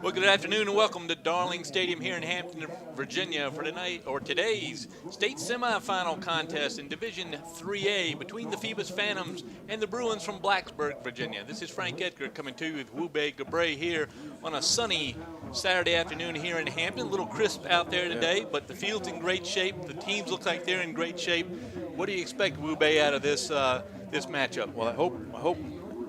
Well, good afternoon and welcome to Darling Stadium here in Hampton, Virginia for today's state semifinal contest in Division 3A between the Phoebus Phantoms and the Bruins from Blacksburg, Virginia. This is Frank Edgar coming to you with Wube Gabray here on a sunny Saturday afternoon here in Hampton. A little crisp out there today, but the field's in great shape. The teams look like they're in great shape. What do you expect, Wube, out of this matchup? Well, I hope,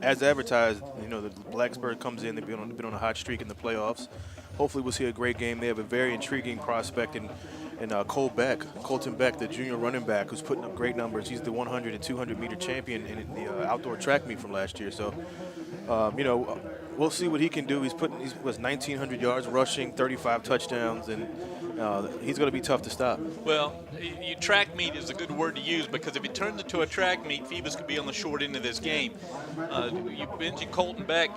as advertised, the Blacksburg comes in. They've been on a hot streak in the playoffs. Hopefully, we'll see a great game. They have a very intriguing prospect in Colton Beck, the junior running back, who's putting up great numbers. He's the 100 and 200 meter champion in the outdoor track meet from last year. So, we'll see what he can do. He was 1,900 yards rushing, 35 touchdowns, and he's going to be tough to stop. Well, track meet is a good word to use because if it turns into a track meet, Phoebus could be on the short end of this game. You mentioned Colton Beck.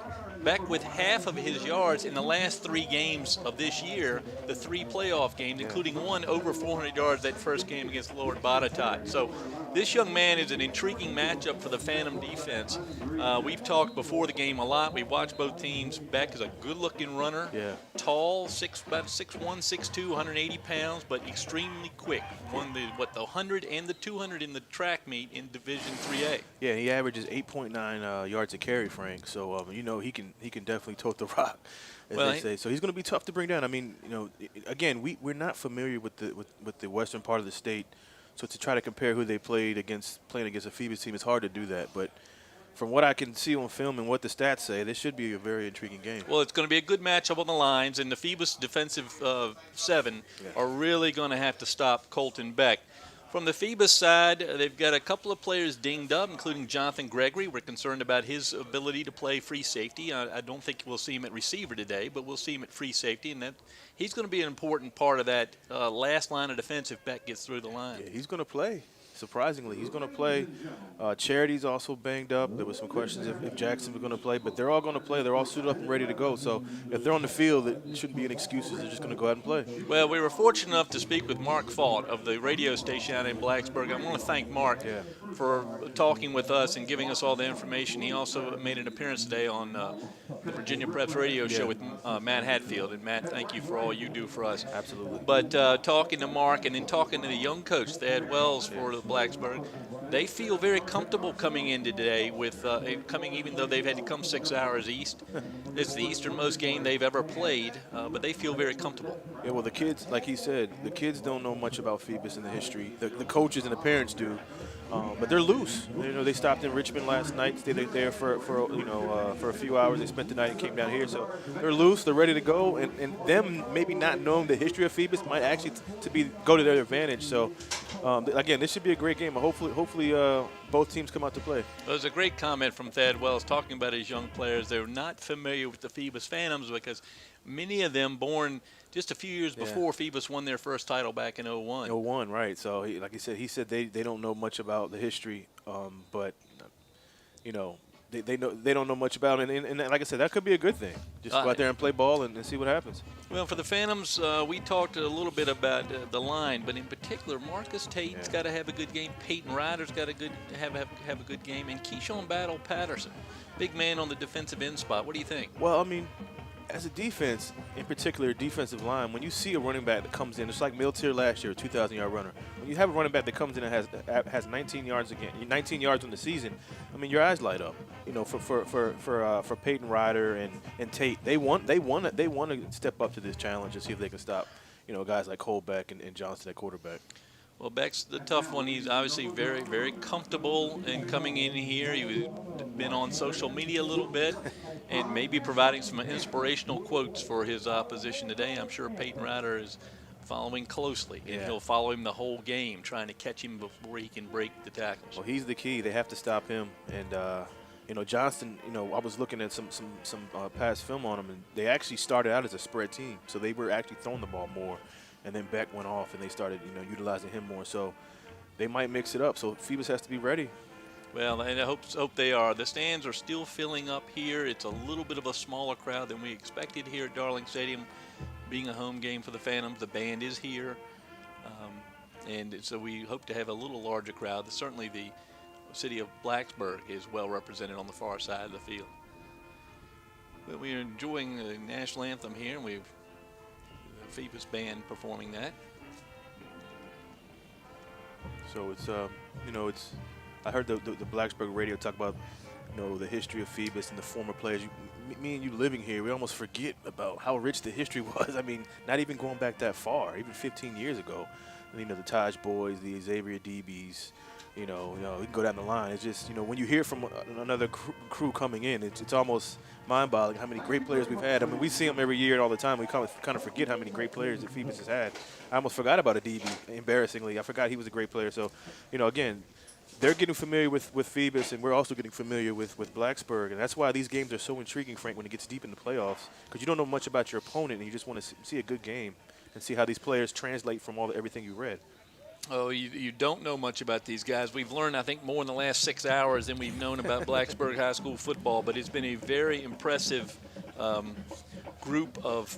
Beck with half of his yards in the last 3 games of this year, the 3 playoff games, including one over 400 yards that first game against Lord Botetourt. So this young man is an intriguing matchup for the Phantom defense. We've talked before the game a lot. We've watched both teams. Beck is a good-looking runner, tall, about 6'1", 6'2", 180 pounds, but extremely quick. Won the 100 and the 200 in the track meet in Division 3A. Yeah, he averages 8.9 yards a carry, Frank. So he can definitely tote the rock, as they say. So he's going to be tough to bring down. I mean, again, we're not familiar with the western part of the state, so to try to compare who they playing against a Phoebus team, it's hard to do that. But from what I can see on film and what the stats say, this should be a very intriguing game. Well, it's going to be a good matchup on the lines, and the Phoebus defensive 7 are really going to have to stop Colton Beck. From the Phoebus side, they've got a couple of players dinged up, including Jonathan Gregory. We're concerned about his ability to play free safety. I don't think we'll see him at receiver today, but we'll see him at free safety, and he's going to be an important part of that last line of defense if Beck gets through the line. Yeah, he's going to play. Surprisingly, he's going to play. Charity's also banged up. There was some questions if Jackson was going to play, but they're all going to play. They're all suited up and ready to go. So if they're on the field, it shouldn't be an excuse. They're just going to go out and play. Well, we were fortunate enough to speak with Mark Fault of the radio station out in Blacksburg. I want to thank Mark for talking with us and giving us all the information. He also made an appearance today on the Virginia Preps radio show with Matt Hatfield. And, Matt, thank you for all you do for us. Absolutely. But talking to Mark and then talking to the young coach, Thad Wells, for the Blacksburg, they feel very comfortable coming in today with even though they've had to come 6 hours east. It's the easternmost game they've ever played, but they feel very comfortable. Yeah, well, the kids, like he said, the kids don't know much about Phoebus and the history. The coaches and the parents do. But they're loose. They stopped in Richmond last night, stayed there for a few hours. They spent the night and came down here. So they're loose. They're ready to go. And them maybe not knowing the history of Phoebus might actually go to their advantage. So again, this should be a great game. Hopefully both teams come out to play. Well, there's a great comment from Thad Wells talking about his young players. They're not familiar with the Phoebus Phantoms because many of them born just a few years before Phoebus won their first title back in 01. 01, right. So, like he said they don't know much about the history, but, they don't know much about it. And like I said, that could be a good thing. Just go out there and play ball and see what happens. Well, for the Phantoms, we talked a little bit about the line, but in particular, Marcus Tate's got to have a good game. Peyton Ryder's got to have a good game. And Keyshawn Battle Patterson, big man on the defensive end spot. What do you think? Well, I mean, as a defense, in particular defensive line, when you see a running back that comes in, it's like Miltier last year, a 2,000-yard runner. When you have a running back that comes in and has 19 yards again, 19 yards on the season, I mean, your eyes light up. For Peyton Ryder and Tate, they want to step up to this challenge and see if they can stop, guys like Colbeck and Johnson at quarterback. Well, Beck's the tough one. He's obviously very, very comfortable in coming in here. He's been on social media a little bit and maybe providing some inspirational quotes for his opposition today. I'm sure Peyton Ryder is following closely, and he'll follow him the whole game, trying to catch him before he can break the tackles. Well, he's the key. They have to stop him. And, Johnston, I was looking at some past film on him, and they actually started out as a spread team. So they were actually throwing the ball more. And then Beck went off, and they started, utilizing him more. So they might mix it up. So Phoebus has to be ready. Well, and I hope they are. The stands are still filling up here. It's a little bit of a smaller crowd than we expected here at Darling Stadium, being a home game for the Phantoms. The band is here, and so we hope to have a little larger crowd. Certainly, the city of Blacksburg is well represented on the far side of the field. we're enjoying the national anthem here, and we've the Phoebus band performing that. So it's it's. I heard the Blacksburg radio talk about the history of Phoebus and the former players. Me and you living here, we almost forget about how rich the history was. I mean, not even going back that far, even 15 years ago. The Taj boys, the Xavier DBs. We can go down the line. It's just, when you hear from another crew coming in, it's almost mind-boggling how many great players we've had. I mean, we see them every year and all the time. We kind of forget how many great players that Phoebus has had. I almost forgot about a DB, embarrassingly. I forgot he was a great player. So, again, they're getting familiar with Phoebus, and we're also getting familiar with Blacksburg. And that's why these games are so intriguing, Frank, when it gets deep in the playoffs, because you don't know much about your opponent, and you just want to see a good game and see how these players translate from everything you read. Oh, you don't know much about these guys. We've learned, I think, more in the last 6 hours than we've known about Blacksburg High School football, but it's been a very impressive group of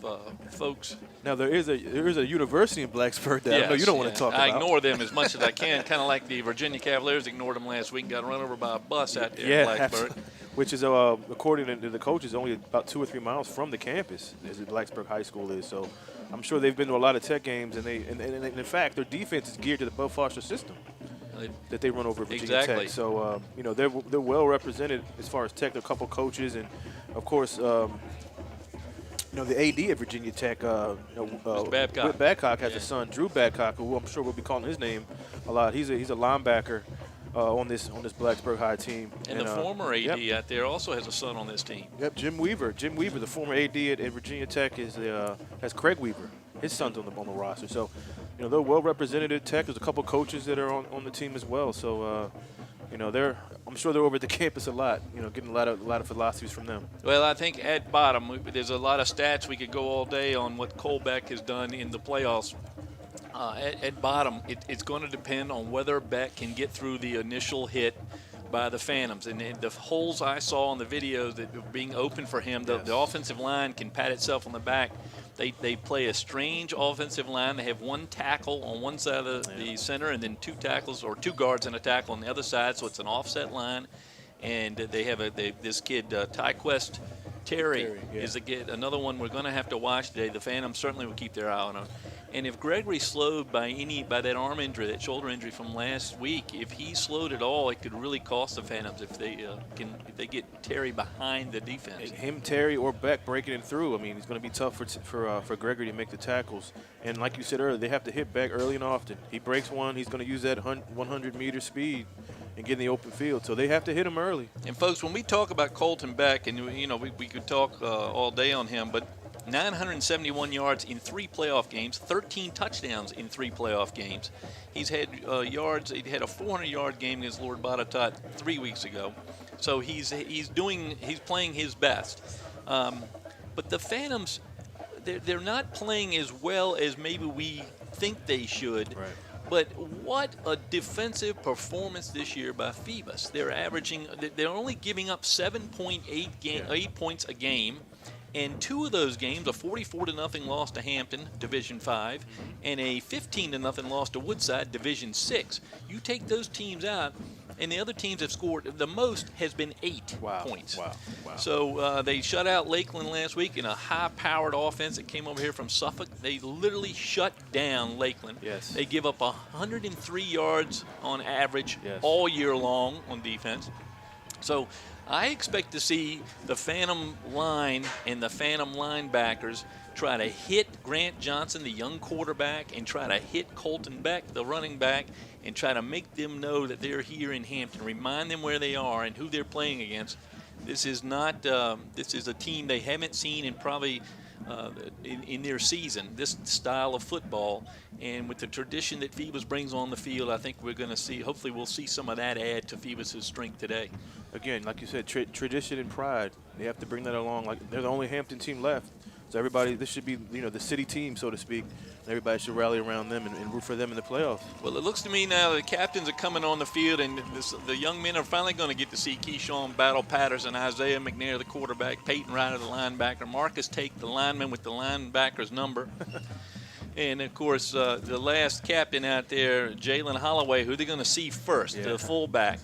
folks. Now, there is a university in Blacksburg that I know you don't want to talk about. I ignore them as much as I can, kind of like the Virginia Cavaliers ignored them last week and got run over by a bus out there in Blacksburg. Which is, according to the coaches, only about 2 or 3 miles from the campus, as Blacksburg High School is. So I'm sure they've been to a lot of Tech games, and in fact, their defense is geared to the Bud Foster system that they run over at Virginia Tech. So, they're well represented as far as Tech. There are a couple coaches, and, of course, the AD at Virginia Tech, Whit Babcock has a son, Drew Babcock, who I'm sure we'll be calling his name a lot. He's a linebacker on this Blacksburg High team. And the former AD out there also has a son on this team. Yep, Jim Weaver. Jim Weaver, the former AD at Virginia Tech, has Craig Weaver. His son's on the roster. So, they're well represented at Tech. There's a couple coaches that are on the team as well. So, I'm sure they're over at the campus a lot, getting a lot of philosophies from them. Well, I think at bottom, there's a lot of stats. We could go all day on what Colbeck has done in the playoffs. At bottom, it's going to depend on whether Beck can get through the initial hit by the Phantoms. And the holes I saw on the videos that were being open for him, the offensive line can pat itself on the back. They play a strange offensive line. They have one tackle on one side of the center and then 2 tackles or 2 guards and a tackle on the other side, so it's an offset line. And they have this kid, Tyquest Terry is another one we're going to have to watch today. The Phantoms certainly will keep their eye on him. And if Gregory's slowed by that arm injury, that shoulder injury from last week, if he's slowed at all, it could really cost the Phantoms if they get Terry behind the defense. Him, Terry, or Beck breaking it through. I mean, it's going to be tough for Gregory to make the tackles. And like you said earlier, they have to hit Beck early and often. He breaks one, he's going to use that 100-meter speed and get in the open field. So they have to hit him early. And folks, when we talk about Colton Beck, and we could talk all day on him, but 971 yards in 3 playoff games, 13 touchdowns in 3 playoff games. He's had yards. He had a 400-yard game against Lord Botetourt 3 weeks ago. So he's playing his best. But the Phantoms, they're not playing as well as maybe we think they should. Right. But what a defensive performance this year by Phoebus. They're only giving up 7.8 points a game. And 2 of those games, a 44-0 loss to Hampton, Division 5, and a 15-0 loss to Woodside, Division 6. You take those teams out, and the other teams have scored the most has been 8 points. Wow. So they shut out Lakeland last week in a high-powered offense that came over here from Suffolk. They literally shut down Lakeland. Yes. They give up 103 yards on average all year long on defense. So I expect to see the Phantom line and the Phantom linebackers try to hit Grant Johnson, the young quarterback, and try to hit Colton Beck, the running back, and try to make them know that they're here in Hampton, remind them where they are and who they're playing against. This is not this is a team they haven't seen in probably in their season, this style of football. And with the tradition that Phoebus brings on the field, I think we're going to see, hopefully we'll see some of that add to Phoebus' strength today. Again, like you said, tradition and pride. They have to bring that along. Like, they're the only Hampton team left. So everybody, this should be, the city team, so to speak. Everybody should rally around them and root for them in the playoffs. Well, it looks to me now the captains are coming on the field, and the young men are finally going to get to see Keyshawn Battle Patterson, Isaiah McNair, the quarterback, Peyton Ryder, the linebacker, Marcus Tate, the lineman with the linebacker's number. And, of course, the last captain out there, Jalen Holloway, who they're going to see first, the fullback.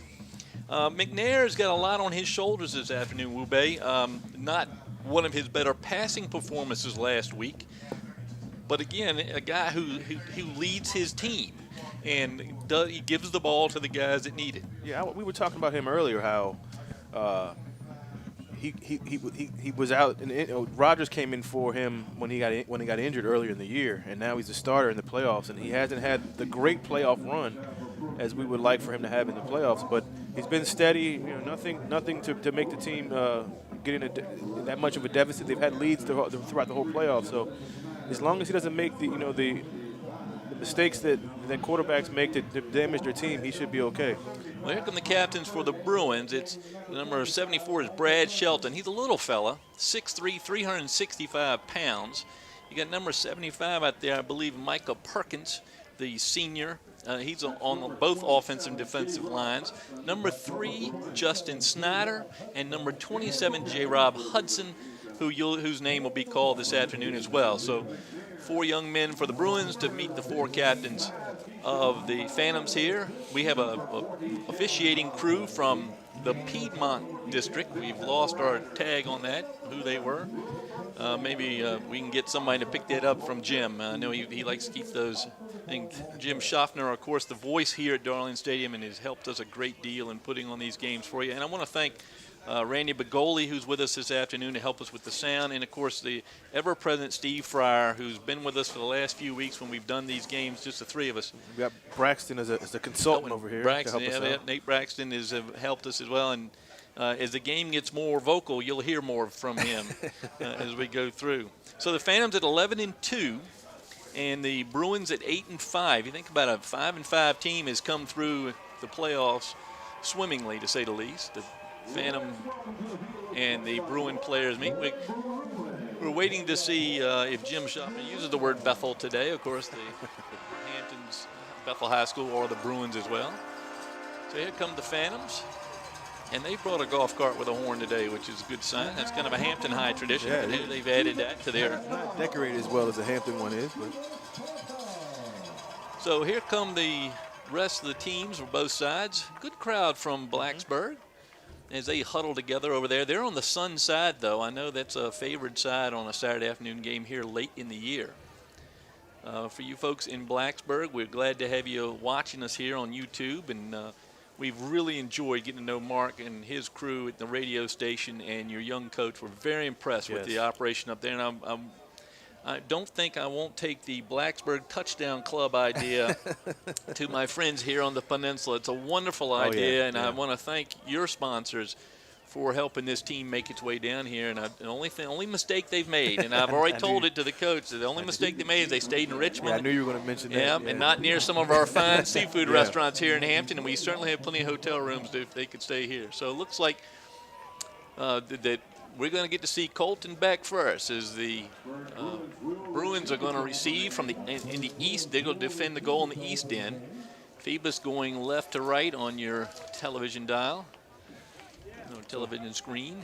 McNair's got a lot on his shoulders this afternoon, Wube. Not one of his better passing performances last week. But again, a guy who leads his team and he gives the ball to the guys that need it. Yeah, we were talking about him earlier, how he was out, and Rodgers came in for him when he got injured earlier in the year, and now he's a starter in the playoffs, and he hasn't had the great playoff run as we would like for him to have in the playoffs, but he's been steady. Nothing to make the team get in that much of a deficit. They've had leads throughout the whole playoffs, so as long as he doesn't make the mistakes that quarterbacks make that damage their team, he should be okay. Well, here come the captains for the Bruins. It's number 74 is Brad Shelton. He's a little fella, 6'3", 365 pounds. You got number 75 out there, I believe, Micah Perkins, the senior. He's on both offensive and defensive lines. Number 3, Justin Snyder, and number 27, J-Rob Hudson, whose name will be called this afternoon as well. So 4 young men for the Bruins to meet the 4 captains of the Phantoms here. We have a officiating crew from the Piedmont district. We've lost our tag on that, who they were. Maybe we can get somebody to pick that up from Jim. I know he likes to keep those. I think Jim Schaffner, of course, the voice here at Darling Stadium, and has helped us a great deal in putting on these games for you. And I want to thank Randy Bagoli, who's with us this afternoon to help us with the sound, and of course the ever-present Steve Fryer, who's been with us for the last few weeks when we've done these games, just the 3 of us. We got Braxton as a consultant over here Braxton, to help us out. Nate Braxton has helped us as well, and as the game gets more vocal, you'll hear more from him as we go through. So the Phantoms at 11-2, and the Bruins at 8-5. You think about a 5-5 team has come through the playoffs swimmingly, to say the least. The Phantom and the Bruin players meet. We're waiting to see if Jim Schaffner uses the word Bethel today. Of course, the Hamptons, Bethel High School, or the Bruins as well. So here come the Phantoms. And they brought a golf cart with a horn today, which is a good sign. That's kind of a Hampton High tradition. Yeah, they've added that to their. Not decorated as well as the Hampton one is, but. So here come the rest of the teams from both sides. Good crowd from Blacksburg as they huddle together over there. They're on the sun side, though. I know that's a favored side on a Saturday afternoon game here late in the year. For you folks in Blacksburg, we're glad to have you watching us here on YouTube, and we've really enjoyed getting to know Mark and his crew at the radio station, and your young coach. We're very impressed with the operation up there, and I don't think I won't take the Blacksburg Touchdown Club idea to my friends here on the peninsula. It's a wonderful idea, and I want to thank your sponsors for helping this team make its way down here. And the only mistake they've made, and I've already told it to the coach, the only mistake they made is they stayed in Richmond. Yeah, I knew you were going to mention that. Yeah, and not near some of our fine seafood restaurants here in Hampton, and we certainly have plenty of hotel rooms if they could stay here. So it looks like that we're going to get to see Colton Beck first, as the Bruins are going to receive from in the east. They're going to defend the goal in the east end. Phoebus going left to right on your television dial, television screen.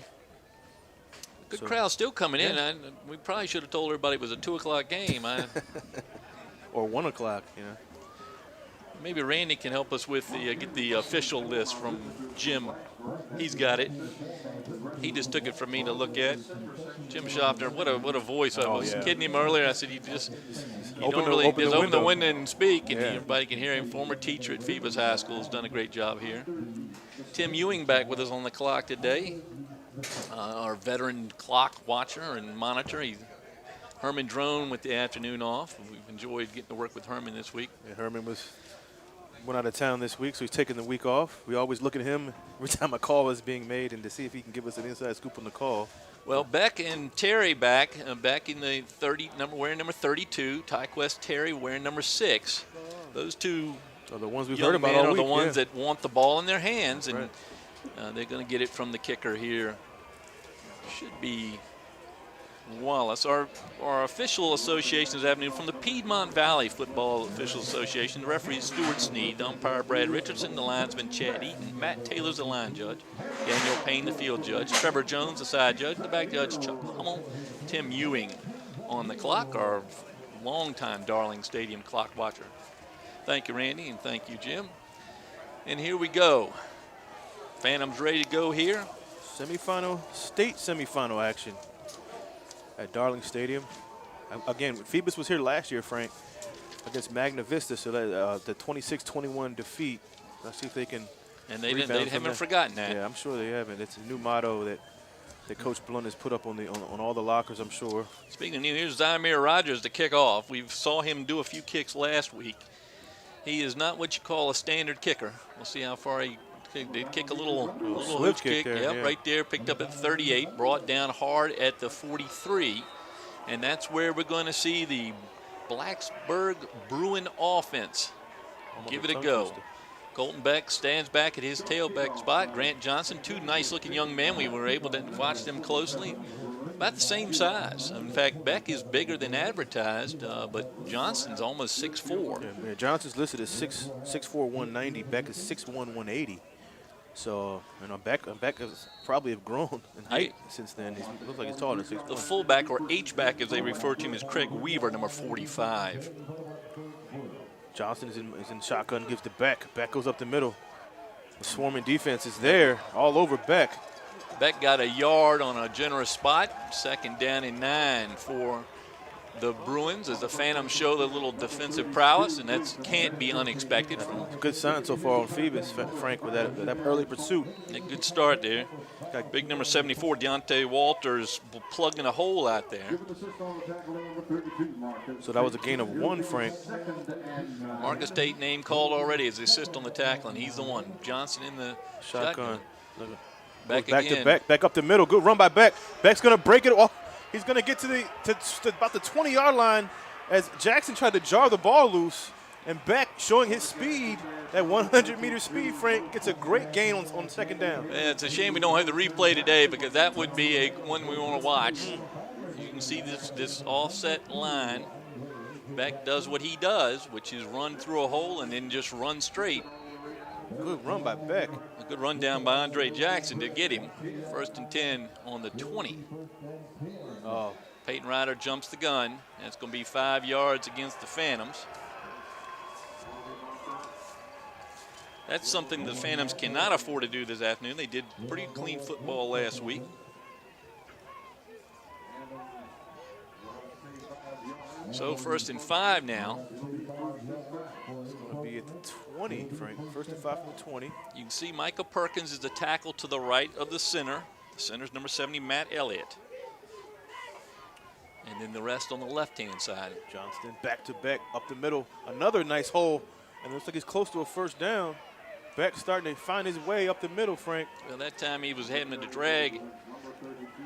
Good crowd still coming in. We probably should have told everybody it was a 2 o'clock game. Or 1 o'clock, Maybe Randy can help us with get the official list from Jim. He's got it. He just took it from me to look at. Jim Schaffner, what a voice. I was kidding him earlier. I said, open the window and speak, and everybody can hear him. Former teacher at Phoebus High School, has done a great job here. Tim Ewing back with us on the clock today, our veteran clock watcher and monitor. Herman Drone with the afternoon off. We've enjoyed getting to work with Herman this week. Yeah, Herman went out of town this week, so he's taking the week off. We always look at him every time a call is being made and to see if he can give us an inside scoop on the call. Well, Beck and Terry back in the wearing number 32. Tyquest Terry wearing number 6. Those two are the ones we've heard about all week. Are the ones that want the ball in their hands, and they're going to get it from the kicker here. Should be Wallace. Our official association this afternoon from the Piedmont Valley Football Official Association. The referee is Stuart Sneed, the umpire Brad Richardson, the linesman Chad Eaton, Matt Taylor's the line judge, Daniel Payne the field judge, Trevor Jones the side judge, the back judge Chuck Hummel, Tim Ewing on the clock, our longtime Darling Stadium clock watcher. Thank you, Randy, and thank you, Jim. And here we go. Phantoms ready to go here. State semifinal action. at Darling Stadium. Again, Phoebus was here last year, Frank, against Magna Vista, so that the 26-21 defeat. Let's see if they can. And they haven't forgotten that. Yeah, I'm sure they haven't. It's a new motto that Coach Blunt has put up on all the lockers, I'm sure. Speaking of new, here's Zymir Rogers to kick off. We saw him do a few kicks last week. He is not what you call a standard kicker. We'll see how far he did kick a little swift kick. there, Yep, yeah. right there, picked up at 38, brought down hard at the 43. And that's where we're going to see the Blacksburg Bruin offense. Give it a go. Colton Beck stands back at his tailback spot. Grant Johnson, two nice-looking young men. We were able to watch them closely. About the same size. In fact, Beck is bigger than advertised, but Johnson's almost 6'4". Yeah, Johnson's listed as 6'4", 190. Beck is 6'1", 180. So, Beck has probably have grown in height since then. He looks like he's taller than 6'1". The fullback, or H-back as they refer to him, is Craig Weaver, number 45. Johnson is in shotgun, gives to Beck. Beck goes up the middle. The swarming defense is there, all over Beck. Beck got a yard on a generous spot. 2nd down and 9 for the Bruins as the Phantoms show their little defensive prowess, and that can't be unexpected. Good sign so far on Phoebus, Frank, with that early pursuit. A good start there. Big number 74, Deontay Walters, plugging a hole out there. So that was a gain of 1, Frank. Marcus Tate name called already as the assist on the tackling. He's the one. Johnson in the shotgun. Back again. To Beck. Beck up the middle. Good run by Beck. Beck's going to break it off. He's going to get to about the 20-yard line as Jackson tried to jar the ball loose. And Beck, showing his speed, that 100-meter speed, Frank, gets a great gain on 2nd down. Yeah, it's a shame we don't have the replay today because that would be one we want to watch. You can see this offset line. Beck does what he does, which is run through a hole and then just run straight. Good run by Beck. A good run down by Andre Jackson to get him. 1st and 10 on the 20. Oh. Peyton Ryder jumps the gun. That's going to be 5 yards against the Phantoms. That's something the Phantoms cannot afford to do this afternoon. They did pretty clean football last week. So 1st and 5 now. It's going to be at the 20, Frank. 1st and 5 from the 20. You can see Micah Perkins is the tackle to the right of the center. The center's number 70, Matt Elliott. And then the rest on the left-hand side. Johnston back to Beck, up the middle. Another nice hole. And it looks like he's close to a 1st down. Beck starting to find his way up the middle, Frank. Well, that time he was having to drag.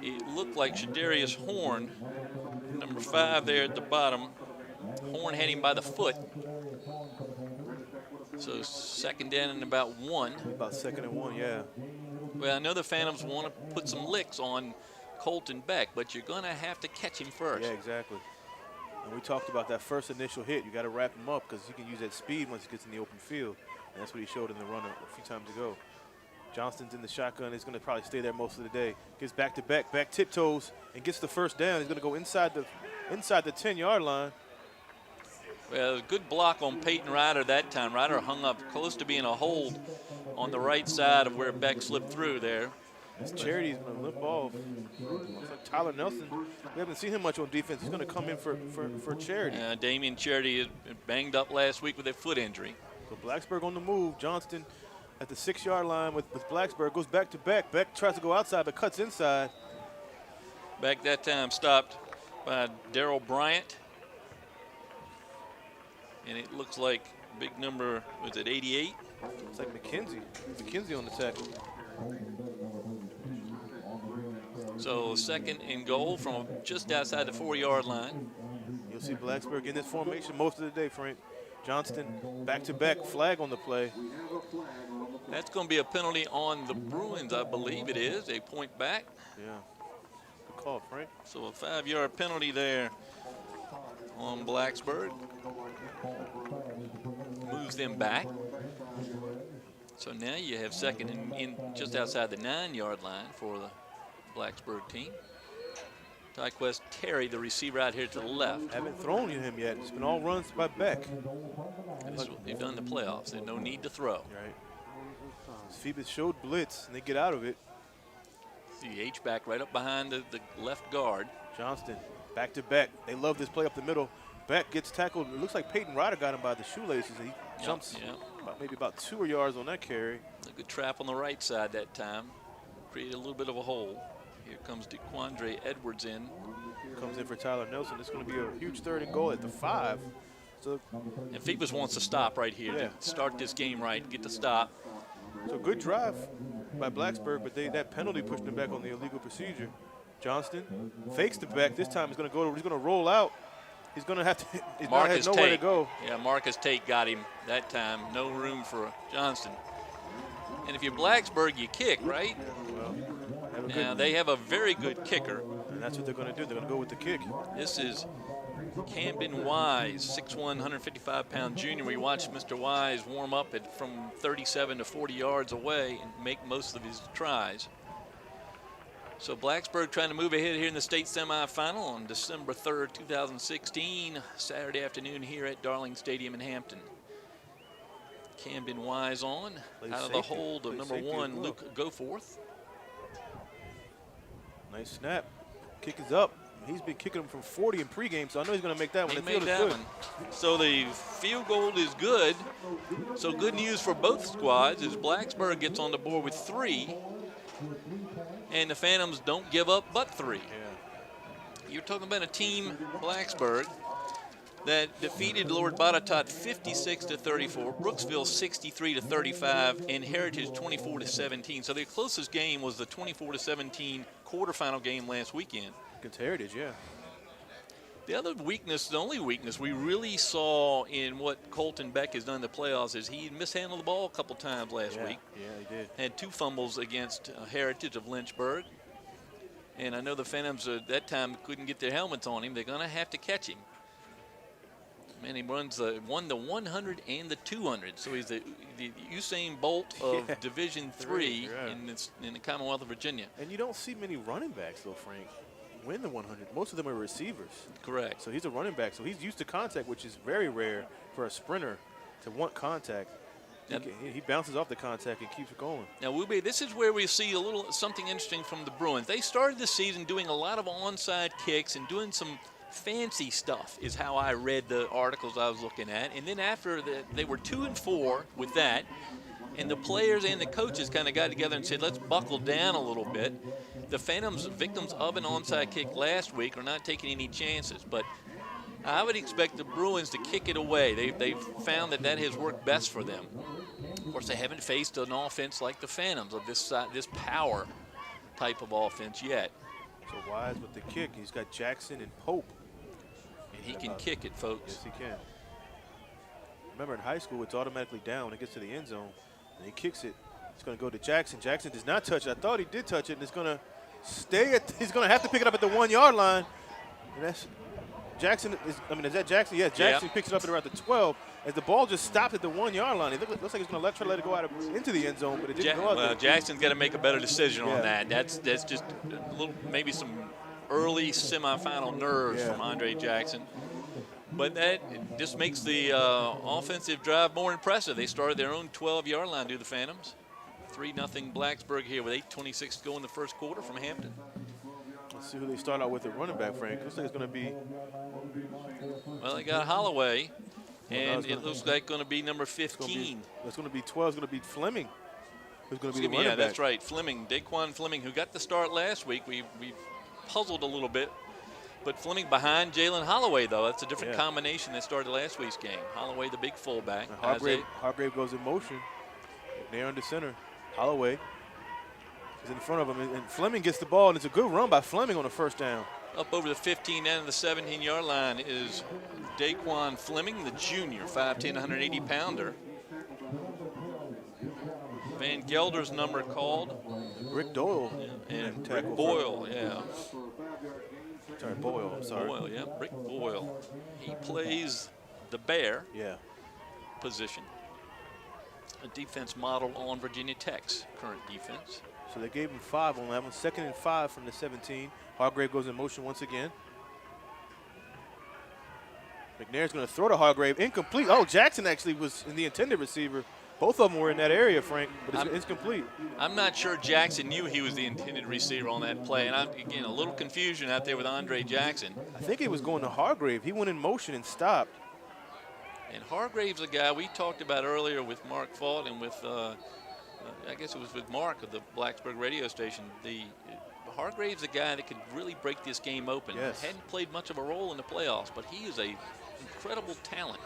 It looked like Shadarius Horn, number 5 there at the bottom. Horn had him by the foot. So 2nd down and about 1. About 2nd and 1, yeah. Well, I know the Phantoms want to put some licks on Colton Beck, but you're going to have to catch him first. Yeah, exactly. And we talked about that first initial hit. You got to wrap him up because he can use that speed once he gets in the open field. And that's what he showed in the run a few times ago. Johnston's in the shotgun. He's going to probably stay there most of the day. Gets back to Beck. Beck tiptoes and gets the 1st down. He's going to go inside the 10-yard line. Well, good block on Peyton Ryder that time. Ryder hung up close to being a hold on the right side of where Beck slipped through there. This Charity's going to limp off. Looks like Tyler Nelson. We haven't seen him much on defense. He's going to come in for Charity. Damian Charity is banged up last week with a foot injury. So Blacksburg on the move. Johnston at the 6-yard line with Blacksburg. Goes back to Beck. Beck tries to go outside but cuts inside. Beck that time stopped by Darrell Bryant. And it looks like big number, was it 88? It's like McKenzie. McKenzie on the tackle. So 2nd and goal from just outside the 4-yard line. You'll see Blacksburg in this formation most of the day, Frank. Johnston back to back, flag on the play. That's going to be a penalty on the Bruins, I believe it is. A point back. Yeah. Good call, Frank. So a 5-yard penalty there on Blacksburg. Moves them back. So now you have 2nd and in just outside the 9-yard line for the Blacksburg team. Tyquest Terry, the receiver out here to the left. Haven't thrown to him yet. It's been all runs by Beck. And this is what they've done in the playoffs. There's no need to throw. Right. Phoebus showed blitz, and they get out of it. The H-back right up behind the left guard. Johnston, back to Beck. They love this play up the middle. Beck gets tackled. It looks like Peyton Ryder got him by the shoelaces. He jumps maybe about 2 yards on that carry. A good trap on the right side that time. Created a little bit of a hole. Here comes DeQuandre Edwards in. Comes in for Tyler Nelson. It's going to be a huge 3rd and goal at the 5. So, and Phoebus wants to stop right here to start this game right, get the stop. So good drive by Blacksburg, but that penalty pushed him back on the illegal procedure. Johnston fakes the back. This time he's going to roll out. He's going to have to. He's Marcus nowhere Tate. To go. Yeah, Marcus Tate got him that time. No room for Johnston. And if you're Blacksburg, you kick, right? Well, now they have a very good kicker. And that's what they're going to do. They're going to go with the kick. This is Camden Wise, 6'1", 155-pound junior. We watched Mr. Wise warm up from 37 to 40 yards away and make most of his tries. So Blacksburg trying to move ahead here in the state semifinal on December 3rd, 2016, Saturday afternoon here at Darling Stadium in Hampton. Camden Wise on, out of the hold of number 1, Luke Goforth. Nice snap. Kick is up. He's been kicking them from 40 in pregame, so I know he's going to make that one. He made that one. So the field goal is good. So good news for both squads as Blacksburg gets on the board with 3. And the Phantoms don't give up but 3. Yeah. You're talking about a team, Blacksburg, that defeated Lord Botetourt 56-34, Brooksville 63-35, and Heritage 24-17. So their closest game was the 24-17 quarterfinal game last weekend. Against Heritage, yeah. The other weakness, the only weakness we really saw in what Colton Beck has done in the playoffs is he mishandled the ball a couple times last week. Yeah, he did. Had 2 fumbles against Heritage of Lynchburg. And I know the Phantoms at that time couldn't get their helmets on him. They're going to have to catch him. Man, he runs the 100 and the 200. So he's the Usain Bolt of Division III in the Commonwealth of Virginia. And you don't see many running backs, though, Frank, win the 100. Most of them are receivers. Correct. So he's a running back. So he's used to contact, which is very rare for a sprinter to want contact. He bounces off the contact and keeps it going. Now, Wube, this is where we see something interesting from the Bruins. They started the season doing a lot of onside kicks and doing some fancy stuff is how I read the articles I was looking at. And then after they were 2-4 with that, and the players and the coaches kind of got together and said, let's buckle down a little bit. The Phantoms, victims of an onside kick last week, are not taking any chances. But I would expect the Bruins to kick it away. They've found that has worked best for them. Of course, they haven't faced an offense like the Phantoms of this power type of offense yet. So Wise with the kick. He's got Jackson and Pope. And he can kick it, folks. Yes, he can. Remember, in high school, it's automatically down when it gets to the end zone. And he kicks it. It's going to go to Jackson. Jackson does not touch it. I thought he did touch it, and it's going to stay at. He's going to have to pick it up at the 1 yard line. And that's Jackson. Is that Jackson? Yeah, Jackson picks it up at around the 12. As the ball just stopped at the 1 yard line. It looks like he's going to try to let it go out into the end zone, but it didn't go out there. Jackson's got to make a better decision on that. That's just a little, maybe some early semifinal nerves from Andre Jackson. But that just makes the offensive drive more impressive. They started their own 12-yard line, do the Phantoms. 3-0 Blacksburg here with 8:26 to go in the first quarter from Hampton. Let's see who they start out with at running back, Frank. Looks like it's going to be. Well, they got Holloway, and it looks like going to be number 15. It's going to be 12. It's going to be Fleming. Who's going to be the running back? Yeah, that's right. Fleming, Daquan Fleming, who got the start last week. We puzzled a little bit. But Fleming behind Jalen Holloway, though. That's a different combination that started last week's game. Holloway, the big fullback. Hargrave goes in motion. They're under center. Holloway is in front of him. And Fleming gets the ball, and it's a good run by Fleming on the first down. Up over the 15 and the 17-yard line is Daquan Fleming, the junior, 5'10", 180-pounder. Van Gelder's number called. Rick Doyle. And Rick Boyle, Sorry, Boyle, I'm sorry. Boyle, Rick Boyle. He plays the bear position. A defense modeled on Virginia Tech's current defense. So they gave him 5 on that one. 2nd and 5 from the 17. Hargrave goes in motion once again. McNair's going to throw to Hargrave. Incomplete. Oh, Jackson actually was in the intended receiver. Both of them were in that area, Frank, but it's incomplete. I'm not sure Jackson knew he was the intended receiver on that play. And, again, a little confusion out there with Andre Jackson. I think he was going to Hargrave. He went in motion and stopped. And Hargrave's a guy we talked about earlier with Mark Fault and with, I guess it was with Mark of the Blacksburg radio station. Hargrave's a guy that could really break this game open. Yes. Hadn't played much of a role in the playoffs, but he is a incredible talent.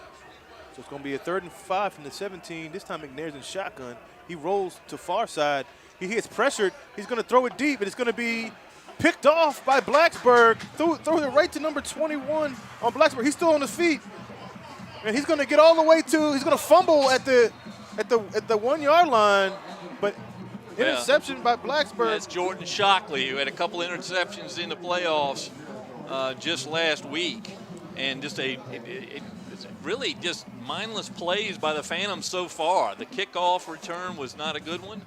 So it's going to be a 3rd and 5 from the 17. This time McNair's in shotgun. He rolls to far side. He gets pressured. He's going to throw it deep, and it's going to be picked off by Blacksburg. Throw it right to number 21 on Blacksburg. He's still on his feet. And he's going to get all the way to, he's going to fumble at the 1 yard line, but interception by Blacksburg. That's Jordan Shockley, who had a couple interceptions in the playoffs just last week. And just it's really just mindless plays by the Phantoms so far. The kickoff return was not a good one.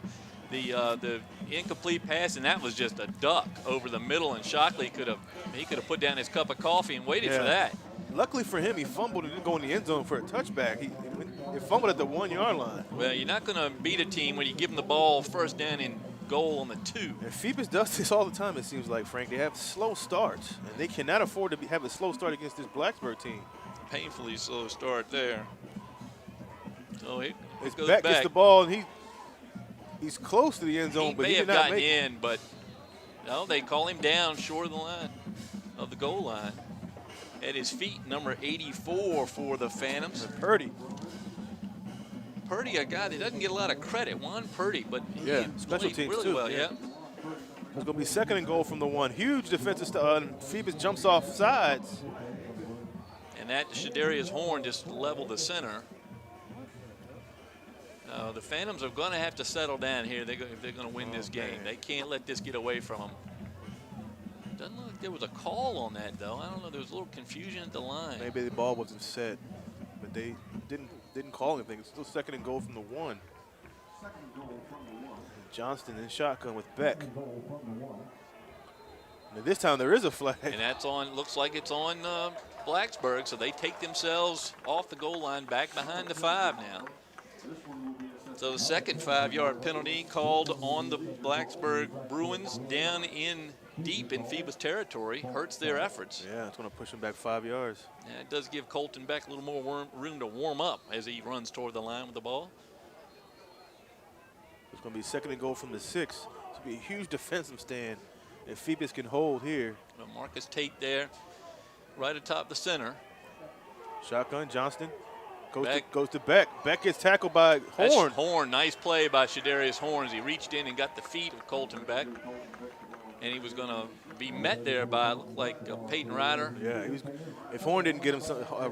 The incomplete pass, and that was just a duck over the middle, and Shockley could have put down his cup of coffee and waited for that. Luckily for him, he fumbled and didn't go in the end zone for a touchback. He fumbled at the 1 yard line. Well, you're not going to beat a team when you give them the ball first down and goal on the 2. And Phoebus does this all the time, it seems like, Frank. They have slow starts, and they cannot afford to have a slow start against this Blacksburg team. Painfully slow start there. So it goes Beck gets the ball, and he's close to the end zone, but he did not make it. He may have gotten in, but no, they call him down short of the line, of the goal line. At his feet, number 84 for the Phantoms. Purdy, a guy that doesn't get a lot of credit. Juan Purdy, but he special played teams really too. well. Yeah. It's going to be 2nd and goal from the 1. Huge defensive stuff. Phoebus jumps off sides. And that Shadarius Horn just leveled the center. The Phantoms are going to have to settle down here if they're going to win this game. They can't let this get away from them. Doesn't look like there was a call on that, though. I don't know. There was a little confusion at the line. Maybe the ball wasn't set, but they didn't call anything. It's still 2nd and goal from the 1. Johnston in shotgun with Beck. And this time there is a flag. And that's on. Looks like it's on Blacksburg, so they take themselves off the goal line, back behind the 5 now. So the second 5-yard penalty called on the Blacksburg Bruins down in deep in Phoebus territory. Hurts their efforts. Yeah, it's going to push them back 5 yards. Yeah, it does give Colton Beck a little more room to warm up as he runs toward the line with the ball. It's going to be 2nd and goal from the 6. It's going to be a huge defensive stand if Phoebus can hold here. Well, Marcus Tate there, right atop the center. Shotgun, Johnston. Goes to Beck. Beck gets tackled by Horn. Horn, nice play by Shadarius Horn as he reached in and got the feet of Colton Beck. And he was going to be met there by, looked like Peyton Ryder. Yeah, if Horn didn't get him,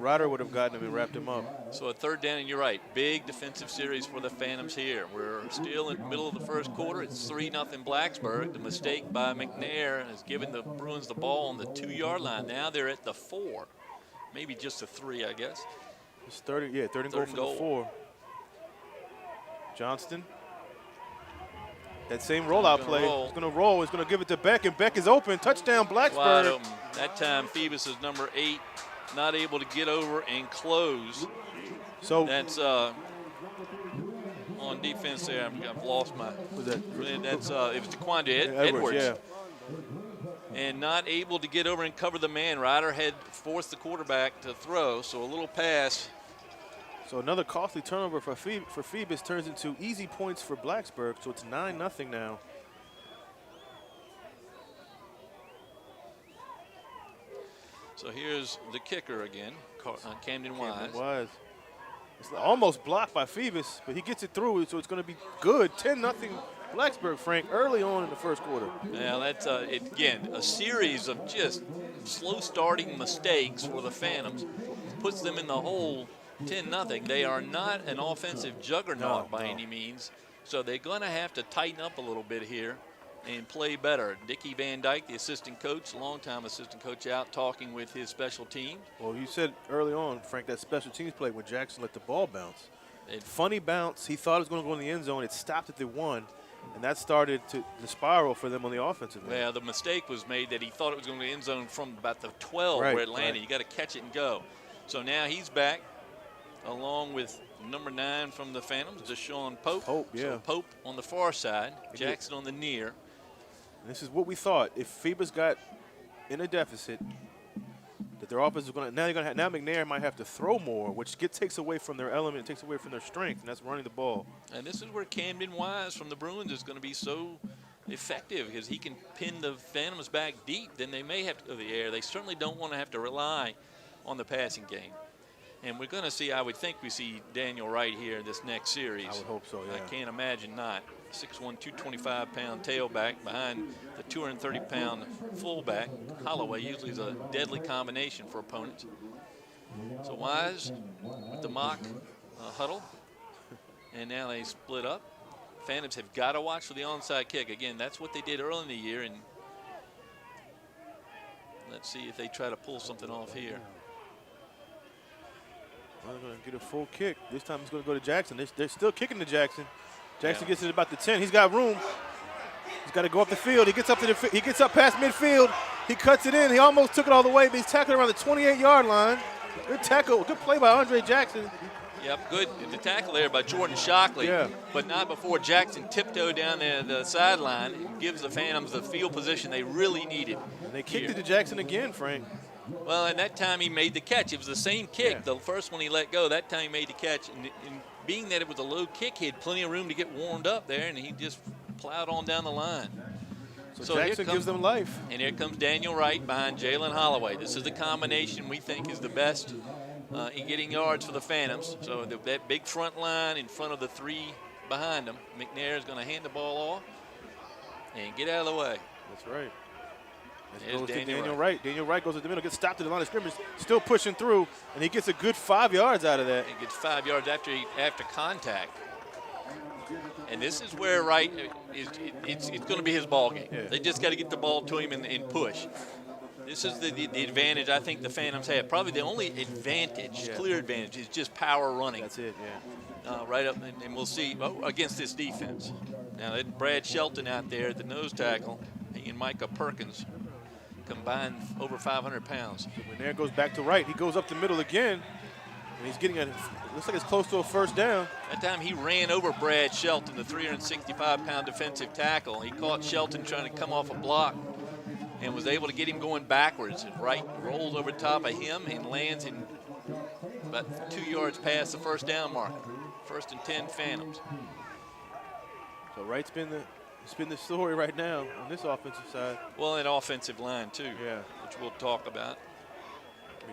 Ryder would have gotten him and wrapped him up. So a 3rd down, and you're right. Big defensive series for the Phantoms here. We're still in the middle of the 1st quarter. It's 3-0 Blacksburg. The mistake by McNair has given the Bruins the ball on the 2 yard line. Now they're at the 4. Maybe just a 3, I guess. It's 3rd and goal from the 4. Johnston. That same rollout play. He's going to roll. He's going to give it to Beck, and Beck is open. Touchdown, Blacksburg. Wide open. That time, Phoebus is number 8, not able to get over and close. So that's on defense there. I've lost my. Was that? That's it was DeQuanda Edwards. Yeah. And not able to get over and cover the man. Ryder had forced the quarterback to throw, so a little pass. So another costly turnover for Phoebus turns into easy points for Blacksburg, so it's 9-0 now. So here's the kicker again, Camden Wise. It's almost blocked by Phoebus, but he gets it through, so it's going to be good. 10-0 Blacksburg, Frank, early on in the 1st quarter. Yeah, that's, again, a series of just slow starting mistakes for the Phantoms. Puts them in the hole 10-0. They are not an offensive juggernaut by any means, so they're going to have to tighten up a little bit here and play better. Dickie Van Dyke, the assistant coach, longtime assistant coach, out talking with his special team. Well, you said early on, Frank, that special teams play when Jackson let the ball bounce. Funny bounce. He thought it was going to go in the end zone. It stopped at the 1, and that started to spiral for them on the offensive end. Well, the mistake was made that he thought it was going to the end zone from about the 12 where it landed. You got to catch it and go. So now he's back. along with number 9 from the Phantoms, Deshaun Pope. Pope, yeah. So Pope on the far side, Jackson on the near. This is what we thought. If Phoebus got in a deficit, that their offense is going to now McNair might have to throw more, which takes away from their element, takes away from their strength, and that's running the ball. And this is where Camden Wise from the Bruins is going to be so effective, because he can pin the Phantoms back deep. Then they may have to go to the air. They certainly don't want to have to rely on the passing game. And we're going to see, I would think we see Daniel Wright here in this next series. I would hope so, yeah. I can't imagine not. 6'1", 225-pound tailback behind the 230-pound fullback. Holloway usually is a deadly combination for opponents. So Wise with the mock huddle. And now they split up. Phantoms have got to watch for the onside kick. Again, that's what they did early in the year. And let's see if they try to pull something off here. Well, they're going to get a full kick. This time it's going to go to Jackson. They're still kicking to Jackson. Jackson gets it about the 10. He's got room. He's got to go up the field. He gets up past midfield. He cuts it in. He almost took it all the way, but he's tackling around the 28-yard line. Good tackle. Good play by Andre Jackson. Yep, good. The tackle there by Jordan Shockley, but not before Jackson tiptoed down the sideline. It gives the Phantoms the field position they really needed. And they kicked it to Jackson again, Frank. Well, and that time he made the catch. It was the same kick. Yeah. The first one he let go, that time he made the catch. And being that it was a low kick, he had plenty of room to get warmed up there, and he just plowed on down the line. So Jackson gives them life. And here comes Daniel Wright behind Jalen Holloway. This is the combination we think is the best in getting yards for the Phantoms. So that big front line in front of the 3 behind them. McNair is going to hand the ball off and get out of the way. That's right. This goes to Daniel Wright. Daniel Wright goes to the middle, gets stopped at the line of scrimmage, still pushing through, and he gets a good 5 yards out of that. He gets 5 yards after contact. And this is where Wright it's going to be his ball game. Yeah. They just got to get the ball to him and push. This is the advantage I think the Phantoms have. Probably the only advantage, clear advantage, is just power running. That's it, yeah. Right up, and we'll see against this defense. Now, that Brad Shelton out there at the nose tackle, he and Micah Perkins combined over 500 pounds. So McNair goes back to Wright. He goes up the middle again, and he's getting looks like it's close to a first down. That time he ran over Brad Shelton, the 365-pound defensive tackle. He caught Shelton trying to come off a block and was able to get him going backwards. And Wright rolls over top of him and lands in about 2 yards past the first down marker. 1st and 10 Phantoms. So Wright's been the story right now on this offensive side. Well, an offensive line too, which we'll talk about.